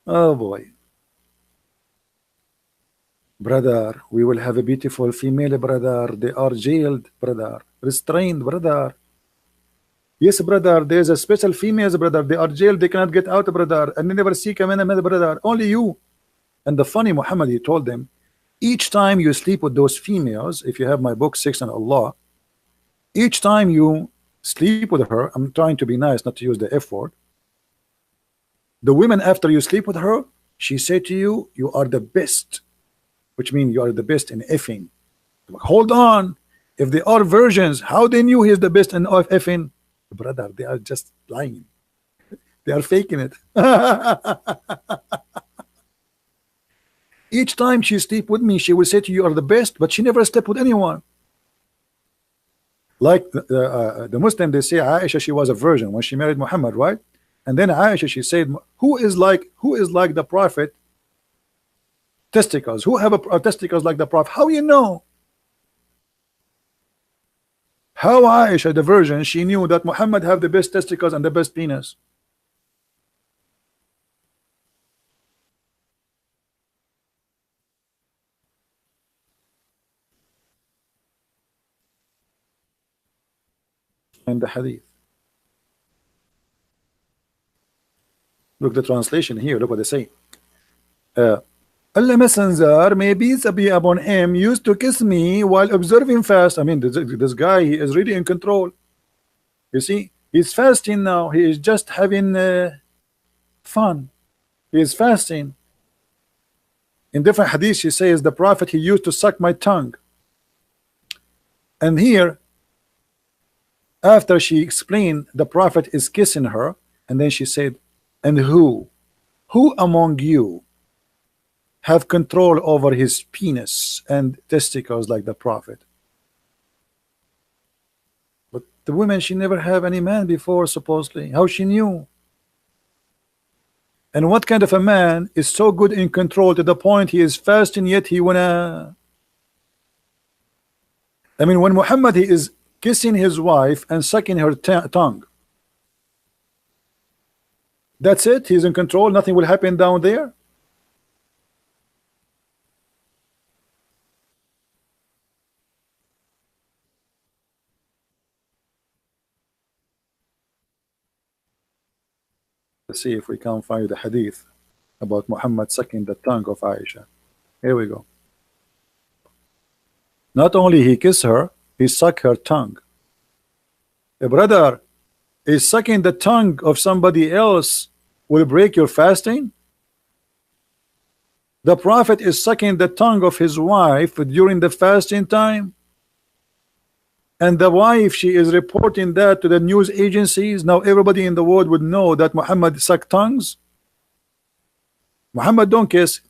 Oh boy. Brother, we will have a beautiful female, brother. They are jailed, brother. Restrained, brother. Yes, brother. There's a special females, brother. They are jailed. They cannot get out, brother. And they never seek a man, brother. Only you. And the funny Muhammad, he told them, each time you sleep with those females, if you have my book, Six and Allah, each time you sleep with her, I'm trying to be nice, not to use the F word. The women, after you sleep with her, she said to you, you are the best, which means you are the best in effing. Hold on. If they are virgins, how they knew he is the best in effing? Brother, they are just lying. They are faking it. Each time she sleep with me, she will say to you, you are the best, but she never slept with anyone. Like the Muslim, they say Aisha, she was a virgin when she married Muhammad, right? And then Aisha, she said, who is like the Prophet? Testicles. Who have a testicles like the Prophet? How you know? How Aisha, the virgin, she knew that Muhammad have the best testicles and the best penis? In the hadith. Look the translation here. Look what they say. Allah Messenger, may peace be upon him, used to kiss me while observing fast. I mean, this guy, he is really in control. You see, he's fasting now. He is just having fun. He is fasting. In different hadiths, she says, the Prophet, he used to suck my tongue. And here, after she explained, the Prophet is kissing her, and then she said, and who among you have control over his penis and testicles like the Prophet? But the woman, she never have any man before, supposedly. How she knew? And what kind of a man is so good in control to the point he is fasting, yet he wanna... I mean, when Muhammad, he is kissing his wife and sucking her tongue, that's it? He's in control, nothing will happen down there? Let's see if we can find the hadith about Muhammad sucking the tongue of Aisha. Here we go. Not only he kissed her, he sucked her tongue. A brother is sucking the tongue of somebody else will break your fasting? The Prophet is sucking the tongue of his wife during the fasting time, and the wife, she is reporting that to the news agencies. Now everybody in the world would know that Muhammad sucked tongues. Muhammad don't kiss.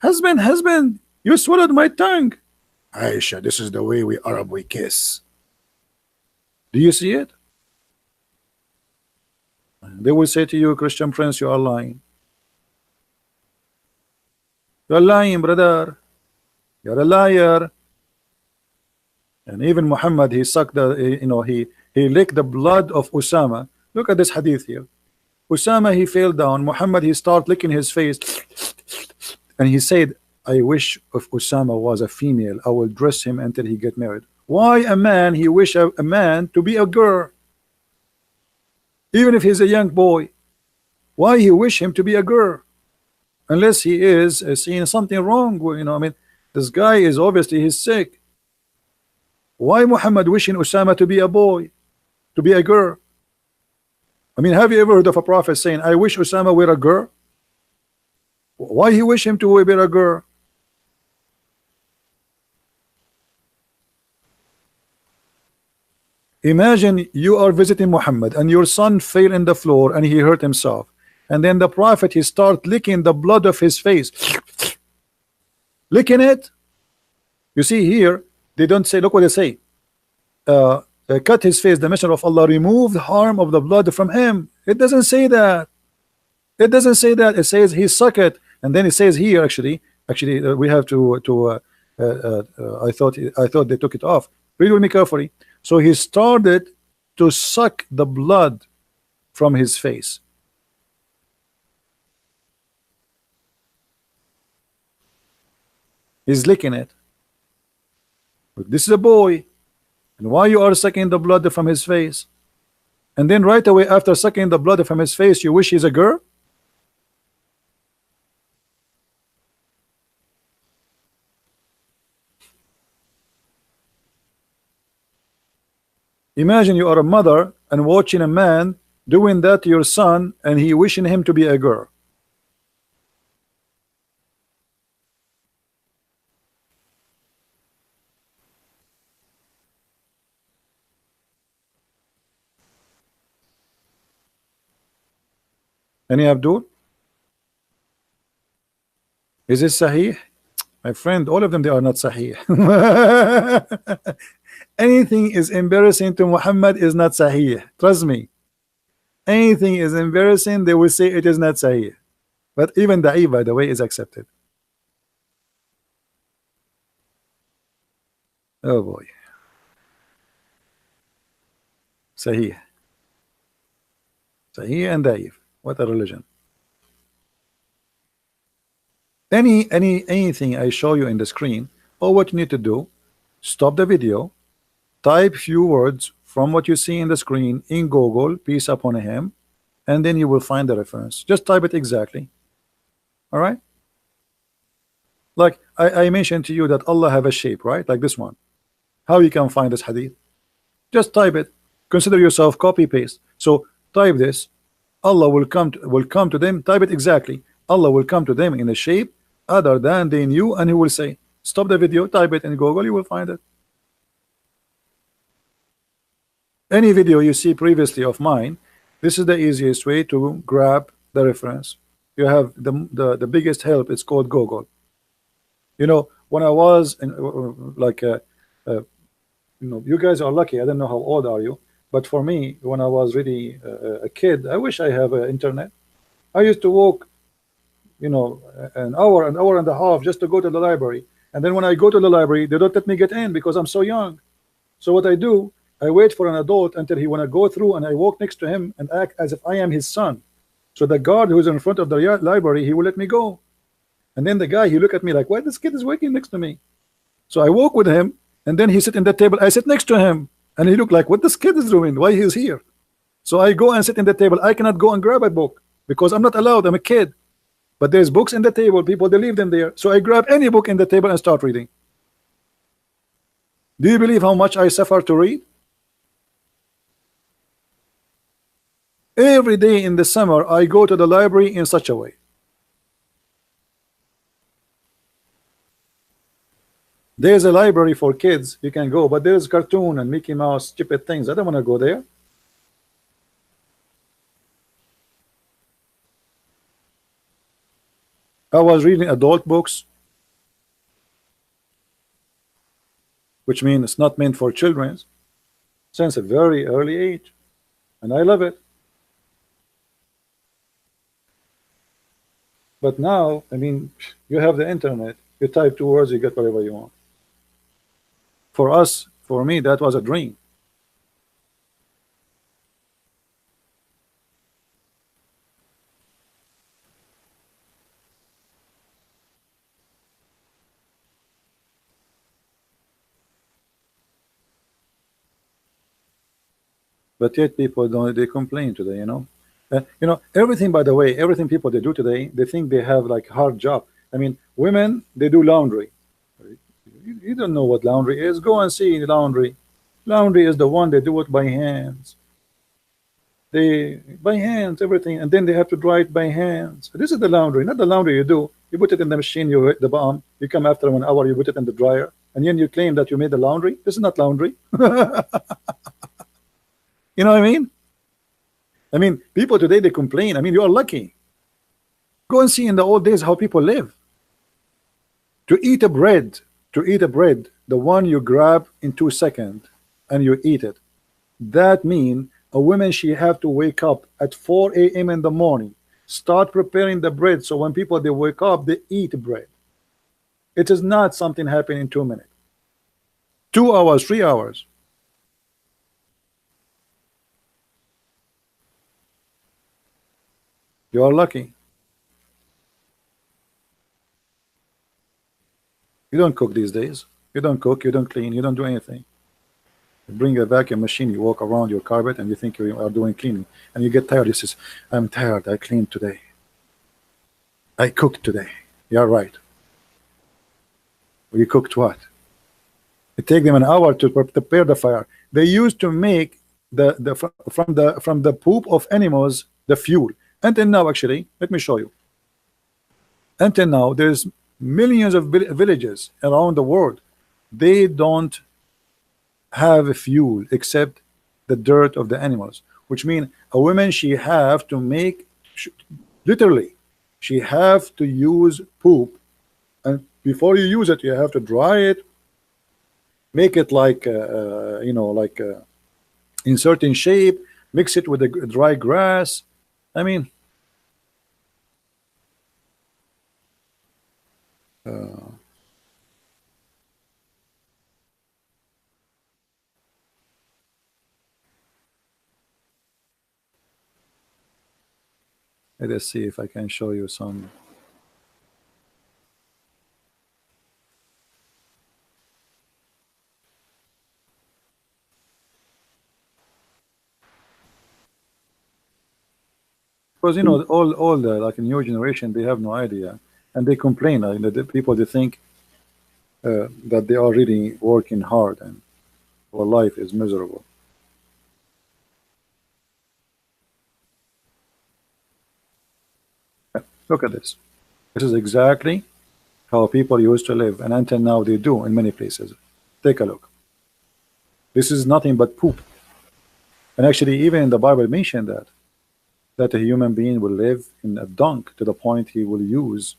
Husband, you swallowed my tongue. Aisha, this is the way we Arab we kiss. Do you see it? They will say to you, Christian Prince, you are lying. You are lying, brother. You are a liar. And even Muhammad, he sucked the, he licked the blood of Usama. Look at this hadith here. Usama, he fell down. Muhammad, he started licking his face, and he said, I wish if Usama was a female, I will dress him until he get married. Why a man, he wish a man to be a girl? Even if he's a young boy, why he wish him to be a girl? Unless he is seeing something wrong, I mean, this guy is obviously, he's sick. Why Muhammad wishing Usama to be a boy? to be a girl. I mean, have you ever heard of a prophet saying, I wish Osama were a girl? Why he wish him to be a girl? Imagine you are visiting Muhammad and your son fell in the floor and he hurt himself, and then the prophet, he start licking the blood of his face, licking it. You see here, they don't say, look what they say, cut his face, the messenger of Allah removed harm of the blood from him. It doesn't say that. It doesn't say that. It says he suck it, and then it says here, actually we have to I thought they took it off. Read with me carefully. So he started to suck the blood from his face. He's licking it. But this is a boy, and why you are sucking the blood from his face? And then right away after sucking the blood from his face, you wish he's a girl? Imagine you are a mother and watching a man doing that to your son, and he wishing him to be a girl. Any Abdul? Is it Sahih? My friend, all of them, they are not Sahih. Anything is embarrassing to Muhammad is not Sahih. Trust me. Anything is embarrassing, they will say it is not Sahih. But even Da'if, by the way, is accepted. Oh boy. Sahih. Sahih and Da'if. What a religion. Anything I show you in the screen, all what you need to do, stop the video, type few words from what you see in the screen in Google, peace upon him, and then you will find the reference. Just type it exactly. All right? Like I mentioned to you that Allah have a shape, right? Like this one. How you can find this hadith? Just type it. Consider yourself copy paste. So type this. Allah will come to them. Type it exactly. Allah will come to them in a shape other than they knew, and he will say, stop the video, type it in Google, you will find it. Any video you see previously of mine, this is the easiest way to grab the reference. You have the biggest help, it's called Google. You know, when I was in, you know, you guys are lucky. I don't know how old are you, but for me, when I was really a kid, I wish I have internet. I used to walk, you know, an hour and a half just to go to the library, and then when I go to the library, they don't let me get in because I'm so young. So what I do, I wait for an adult until he wanna go through, and I walk next to him and act as if I am his son. So the guard who is in front of the library, he will let me go. And then the guy, he look at me like, why this kid is working next to me? So I walk with him, and then he sit in the table. I sit next to him, and he look like, what this kid is doing? Why he's here? So I go and sit in the table. I cannot go and grab a book because I'm not allowed. I'm a kid. But there's books in the table. People, they leave them there. So I grab any book in the table and start reading. Do you believe how much I suffer to read? Every day in the summer, I go to the library in such a way. There's a library for kids, you can go, but there's cartoon and Mickey Mouse, stupid things. I don't want to go there. I was reading adult books, which means it's not meant for children, since a very early age, and I love it. But now, I mean, you have the internet, you type 2 words, you get whatever you want. For us, for me, that was a dream. But yet people don't, they complain today, you know. You know, everything, by the way, everything people they do today, they think they have like hard job. I mean, women, they do laundry. You don't know what laundry is. Go and see laundry. Laundry is the one they do it by hands. They by hands everything, and then they have to dry it by hands. This is the laundry, not the laundry you do. You put it in the machine, you hit the bomb, you come after 1 hour, you put it in the dryer, and then you claim that you made the laundry. This is not laundry. You know what I mean? I mean, people today, they complain. I mean, you are lucky. Go and see in the old days how people live. To eat a bread, the one you grab in 2 seconds and you eat it. That means a woman, she have to wake up at 4 a.m. in the morning, start preparing the bread, so when people they wake up, they eat bread. It is not something happening in 2 minutes, 2 hours, 3 hours. You are lucky. You don't cook these days. You don't cook, you don't clean, you don't do anything. You bring a vacuum machine, you walk around your carpet and you think you are doing cleaning, and you get tired. You say, I'm tired, I cleaned today, I cooked today. You're right. You cooked what? It takes them an hour to prepare the fire. They used to make from the poop of animals the fuel. Until now, actually, let me show you. Until now, there's millions of villages around the world. They don't have a fuel except the dirt of the animals, which means a woman, she have to make, literally, she have to use poop, and before you use it, you have to dry it, make it like you know, like in certain shape, mix it with the dry grass. I mean, let us see if I can show you some. Because you know, all the like new generation, they have no idea, and they complain. The people, they think that they are really working hard and our life is miserable. Look at this. This is exactly how people used to live, and until now they do in many places. Take a look. This is nothing but poop. And actually, even in the Bible mentioned that a human being will live in a dung to the point he will use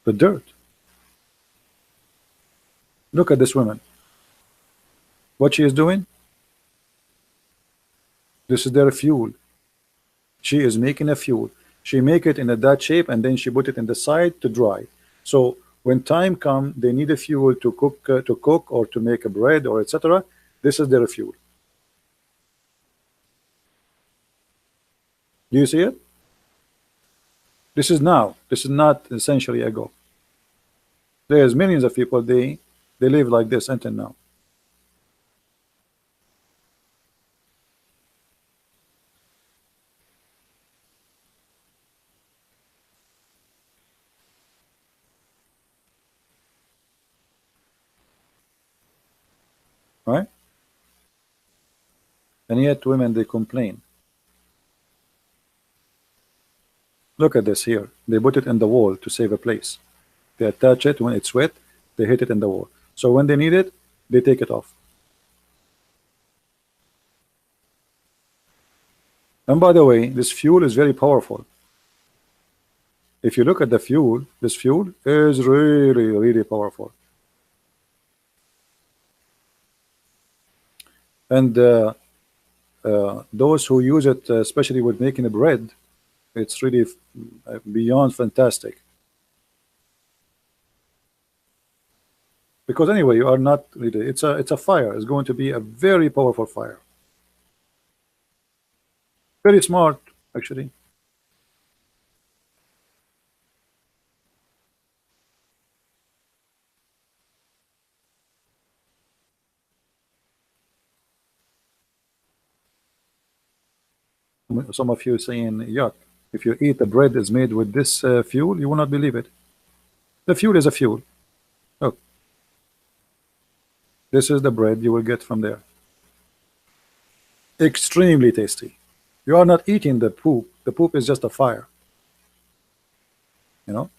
the dirt. Look at this woman. What she is doing? This is their fuel. She is making a fuel. She make it in that shape, and then she put it in the side to dry. So when time come, they need a fuel to cook or to make a bread or etc. This is their fuel. Do you see it? This is now. This is not a century ago. There's millions of people, they live like this until now. Right? And yet women, they complain. Look at this here. They put it in the wall to save a place. They attach it when it's wet, they hit it in the wall. So when they need it, they take it off. And by the way, this fuel is very powerful. If you look at the fuel, this fuel is really, really powerful. And those who use it, especially with making a bread, it's really beyond fantastic. Because anyway, you are not really, it's a fire. It's going to be a very powerful fire. Very smart, actually. Some of you saying, yuck, if you eat the bread is made with this fuel, you will not believe it. The fuel is a fuel. Look. This is the bread you will get from there. Extremely tasty. You are not eating the poop. The poop is just a fire. You know.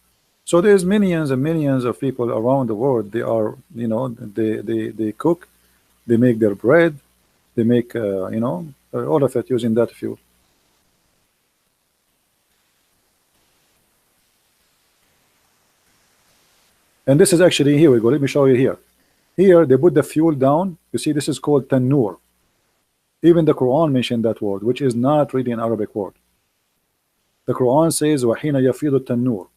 So there's millions and millions of people around the world. They are, they cook, they make their bread, they make, all of it using that fuel. And this is actually, here we go. Let me show you here. Here they put the fuel down. You see, this is called tanur. Even the Quran mentioned that word, which is not really an Arabic word. The Quran says, وَحِينَ يَفِيضُ التَّنُّورُ.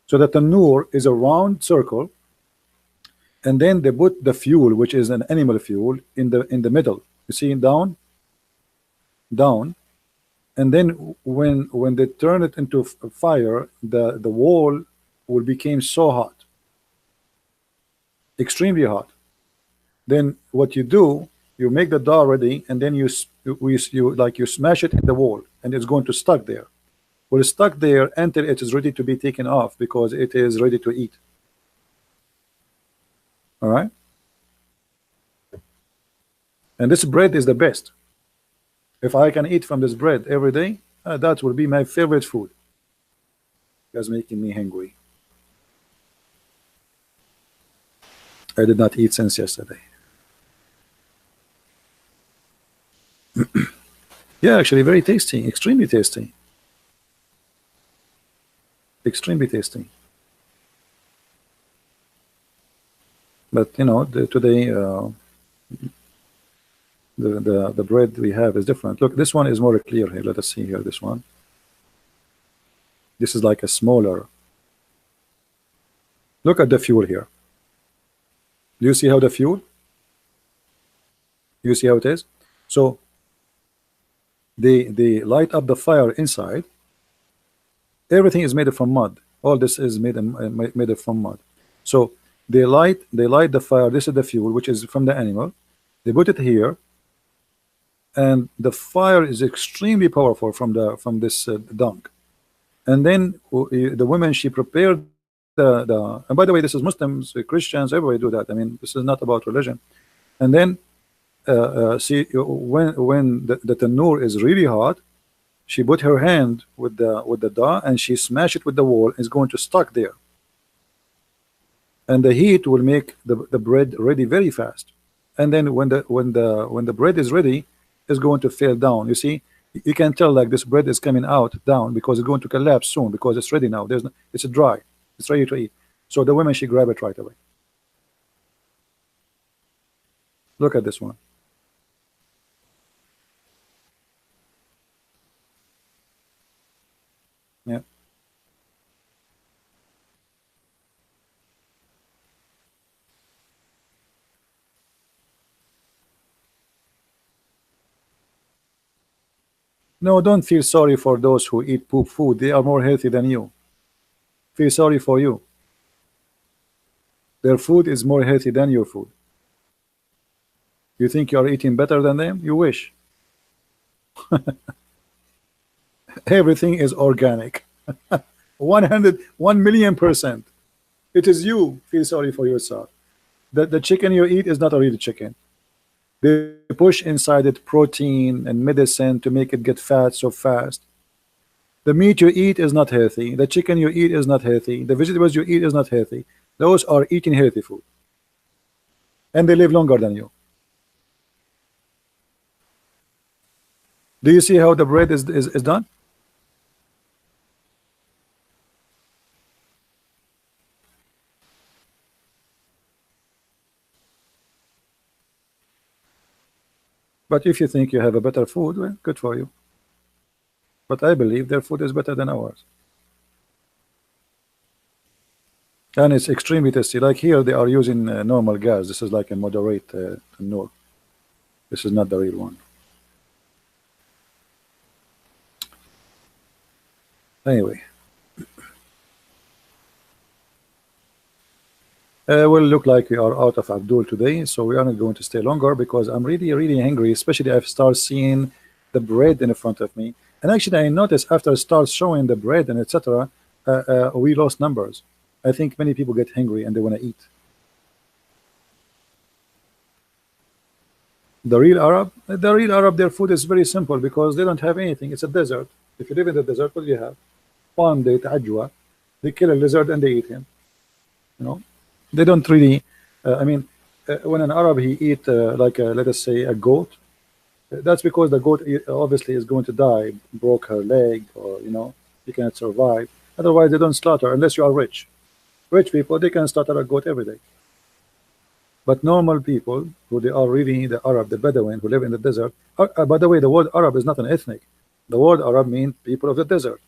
So the tanur is a round circle, and then they put the fuel, which is an animal fuel, in the middle. You see, down, and then when they turn it into fire, the wall will become so hot, extremely hot. Then what you do, you make the dough ready, and then you smash it in the wall, and it's going to stuck there. Well, it's stuck there until it is ready to be taken off, because it is ready to eat. All right. And this bread is the best. If I can eat from this bread every day, that will be my favorite food. It's making me hungry. I did not eat since yesterday. Yeah, actually very tasty, extremely tasty. Extremely tasty. But today the bread we have is different. Look, this one is more clear here. Let us see here. This one. This is like a smaller. Look at the fuel here. Do you see how the fuel? You see how it is? So they light up the fire inside. Everything is made from mud. All this is made from mud. So they light the fire. This is the fuel, which is from the animal. They put it here, and the fire is extremely powerful from this dung. And then the women, she prepared the. And by the way, this is Muslims, Christians, everybody do that. I mean, this is not about religion. And then see, when the tanur is really hot, she put her hand with the dough, and she smashed it with the wall. It's going to stuck there, and the heat will make the bread ready very fast. And then when the bread is ready, it's going to fall down. You see, you can tell like this bread is coming out down, because it's going to collapse soon, because it's ready now. It's dry. It's ready to eat. So the women, she grab it right away. Look at this one. Yeah. No, don't feel sorry for those who eat poop food. They are more healthy than you. Feel sorry for you. Their food is more healthy than your food. You think you are eating better than them? You wish. Everything is organic. 1,000,000%. It is you feel sorry for yourself. The chicken you eat is not a real chicken. They push inside it protein and medicine to make it get fat so fast. The meat you eat is not healthy. The chicken you eat is not healthy. The vegetables you eat is not healthy. Those are eating healthy food, and they live longer than you. Do you see how the bread is done? But if you think you have a better food, well, good for you. But I believe their food is better than ours. And it's extremely tasty. Like here, they are using normal gas. This is like a moderate tanur. This is not the real one. Anyway. Will look like we are out of Abdul today, so we are not going to stay longer, because I'm really hungry, especially if I start seeing the bread in front of me. And actually, I noticed after I start showing the bread and etc., we lost numbers. I think many people get hungry and they want to eat. The real Arab, their food is very simple because they don't have anything. It's a desert. If you live in the desert, what do you have? Palm date, ajwa. They kill a lizard and they eat him. You know, they don't really. I mean, when an Arab he eat like let us say a goat, that's because the goat obviously is going to die, broke her leg, or he cannot survive. Otherwise, they don't slaughter unless you are rich. Rich people they can slaughter a goat every day. But normal people who they are really the Arab, the Bedouin who live in the desert. By the way, the word Arab is not an ethnic. The word Arab means people of the desert.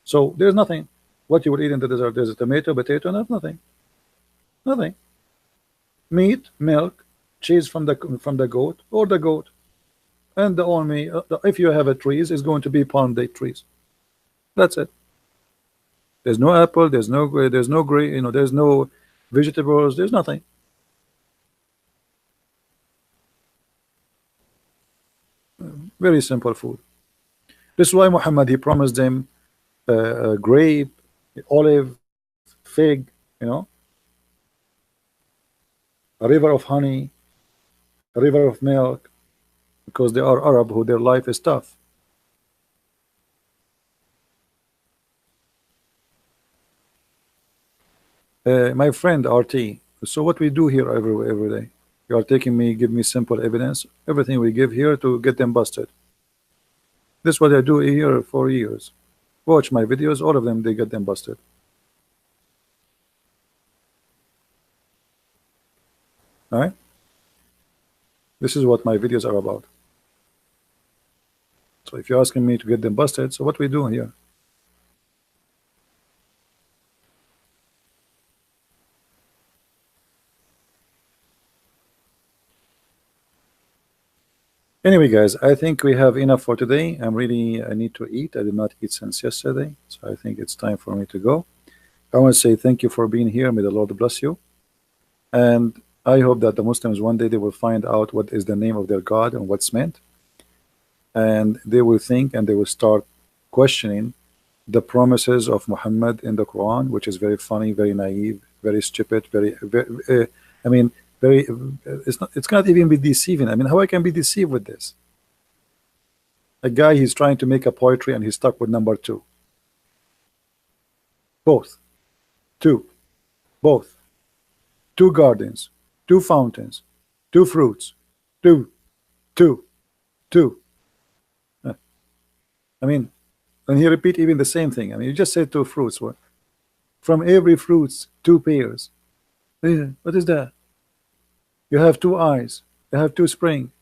So there's nothing. What you will eat in the desert? There's a tomato, potato, nothing. Nothing. Meat, milk, cheese from the goat or the goat, and the only if you have a trees is going to be palm date trees. That's it. There's no apple. There's no grain. There's no vegetables. There's nothing. Very simple food. This is why Muhammad he promised them grape, olive, fig, a river of honey, a river of milk, because they are Arab who their life is tough. My friend RT, so what we do here every day, you are taking me, give me simple evidence, everything we give here to get them busted. This is what I do here for years. Watch my videos, all of them, they get them busted. All right? This is what my videos are about. So if you're asking me to get them busted, so what we do here? Anyway, guys, I think we have enough for today. I need to eat. I did not eat since yesterday, so I think it's time for me to go. I want to say thank you for being here. May the Lord bless you. And I hope that the Muslims one day they will find out what is the name of their God and what's meant. And they will think and they will start questioning the promises of Muhammad in the Quran, which is very funny, very naive, very stupid, I mean, it's cannot even be deceiving. I mean, how I can be deceived with this? A guy, he's trying to make a poetry and he's stuck with number 2. Both. 2. Both. 2 gardens. 2 fountains. 2 fruits. 2. 2. 2. I mean, and he repeat even the same thing. I mean, you just said 2 fruits. What? From every fruits, 2 pears. What is that? You have 2 eyes. You have 2 spring.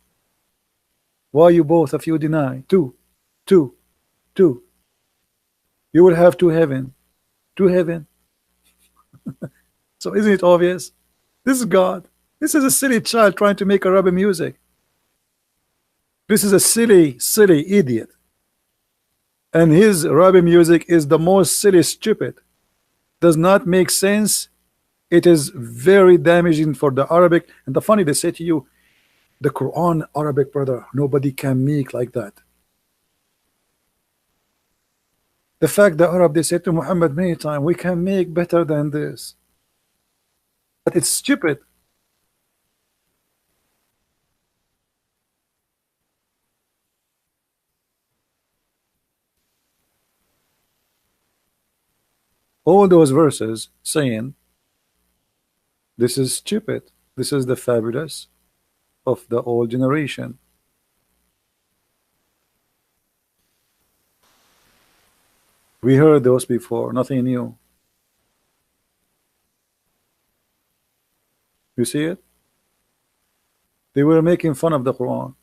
Why you both of you deny? 2. 2. 2. You will have 2 heaven. 2 heaven. So isn't it obvious? This is God. This is a silly child trying to make Arabian music. This is a silly idiot. And his Arabian music is the most silly, stupid. Does not make sense. It is very damaging for the Arabic. And the funny, they say to you, the Quran Arabic, brother, nobody can make like that. The fact that Arab, they said to Muhammad many times, we can make better than this. But it's stupid. All those verses saying, this is stupid. This is the fabulous of the old generation. We heard those before, nothing new. You see it? They were making fun of the Quran.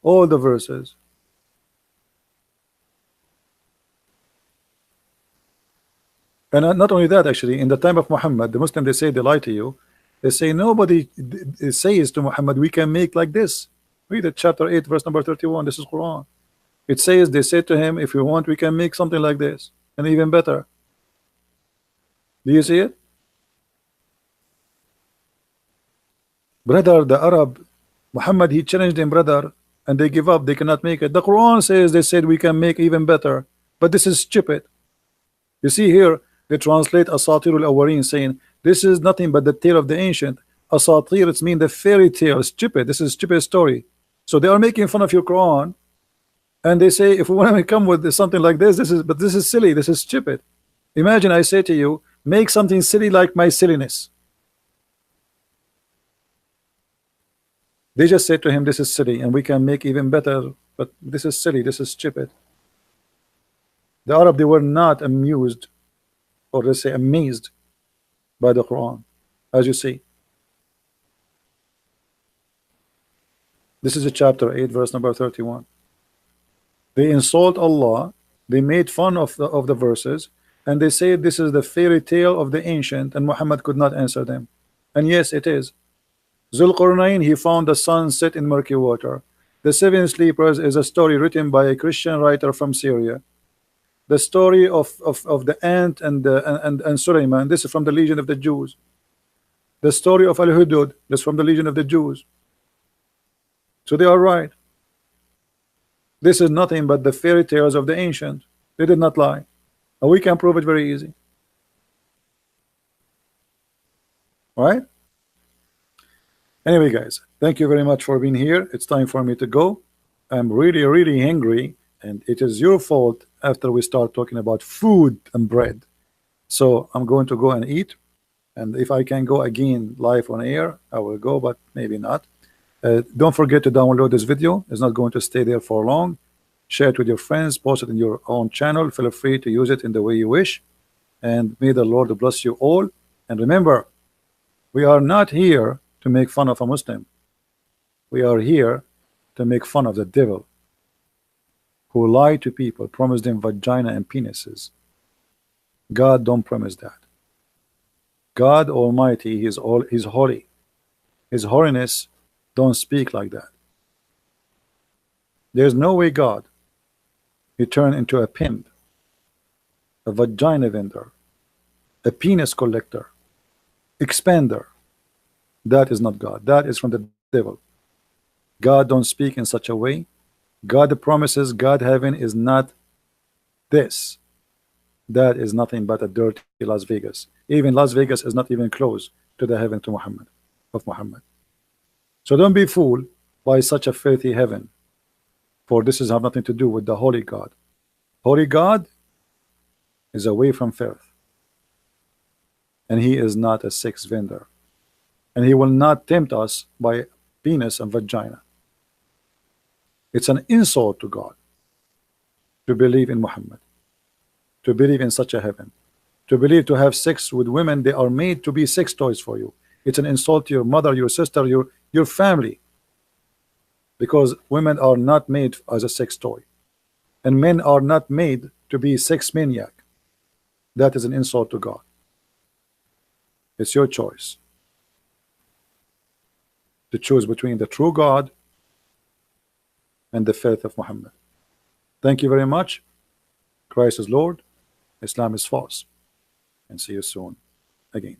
All the verses. And not only that, actually, in the time of Muhammad, the Muslims, they say they lie to you. They say nobody says to Muhammad, we can make like this. Read it, chapter 8, verse number 31. This is Quran. It says, they say to him, if you want, we can make something like this, and even better. Do you see it? Brother, the Arab, Muhammad, he challenged them, brother, and they give up. They cannot make it. The Quran says, they said we can make even better. But this is stupid. You see here, They translate Asatir al-Awwalin, saying this is nothing but the tale of the ancient. Asatir, it's mean the fairy tale. Stupid. This is stupid story. So they are making fun of your Quran, and they say if we want to come with something like this is silly. This is stupid. Imagine I say to you, make something silly like my silliness. They just say to him, this is silly, and we can make even better, but this is silly, this is stupid. The Arab, they were not amused, or let's say amazed, by the Quran, as you see. This is a chapter 8, verse number 31. They insult Allah, they made fun of the verses, and they say this is the fairy tale of the ancient, and Muhammad could not answer them. And yes, it is. Zulqarnain, he found the sun set in murky water. The Seven Sleepers is a story written by a Christian writer from Syria. The story of the ant and Sulaiman, this is from the Legion of the Jews. The story of Al-Hudud, this is from the Legion of the Jews. So they are right. This is nothing but the fairy tales of the ancient. They did not lie. And we can prove it very easy. Right? Anyway, guys, thank you very much for being here. It's time for me to go. I'm really hungry, and it is your fault after we start talking about food and bread. So I'm going to go and eat, and if I can go again live on air, I will go, but maybe not. Don't forget to download this video. It's not going to stay there for long. Share it with your friends, post it in your own channel. Feel free to use it in the way you wish, and may the Lord bless you all. And remember, we are not here to make fun of a Muslim. We are here to make fun of the devil, who lie to people, promise them vagina and penises. God don't promise that. God Almighty, He's holy. His holiness don't speak like that. There's no way God, He turned into a pimp, a vagina vendor, a penis collector, expander. That is not God. That is from the devil. God don't speak in such a way. God promises, God heaven is not this. That is nothing but a dirty Las Vegas. Even Las Vegas is not even close to the heaven to Muhammad, of Muhammad. So don't be fooled by such a filthy heaven, for this has nothing to do with the holy God. Holy God is away from filth, and He is not a sex vendor, and He will not tempt us by penis and vagina. It's an insult to God to believe in Muhammad, to believe in such a heaven, to believe to have sex with women. They are made to be sex toys for you. It's an insult to your mother, your sister, your family, because women are not made as a sex toy, and men are not made to be sex maniac. That is an insult to God. It's your choice to choose between the true God and the faith of Muhammad. Thank you very much. Christ is Lord, Islam is false, and see you soon again.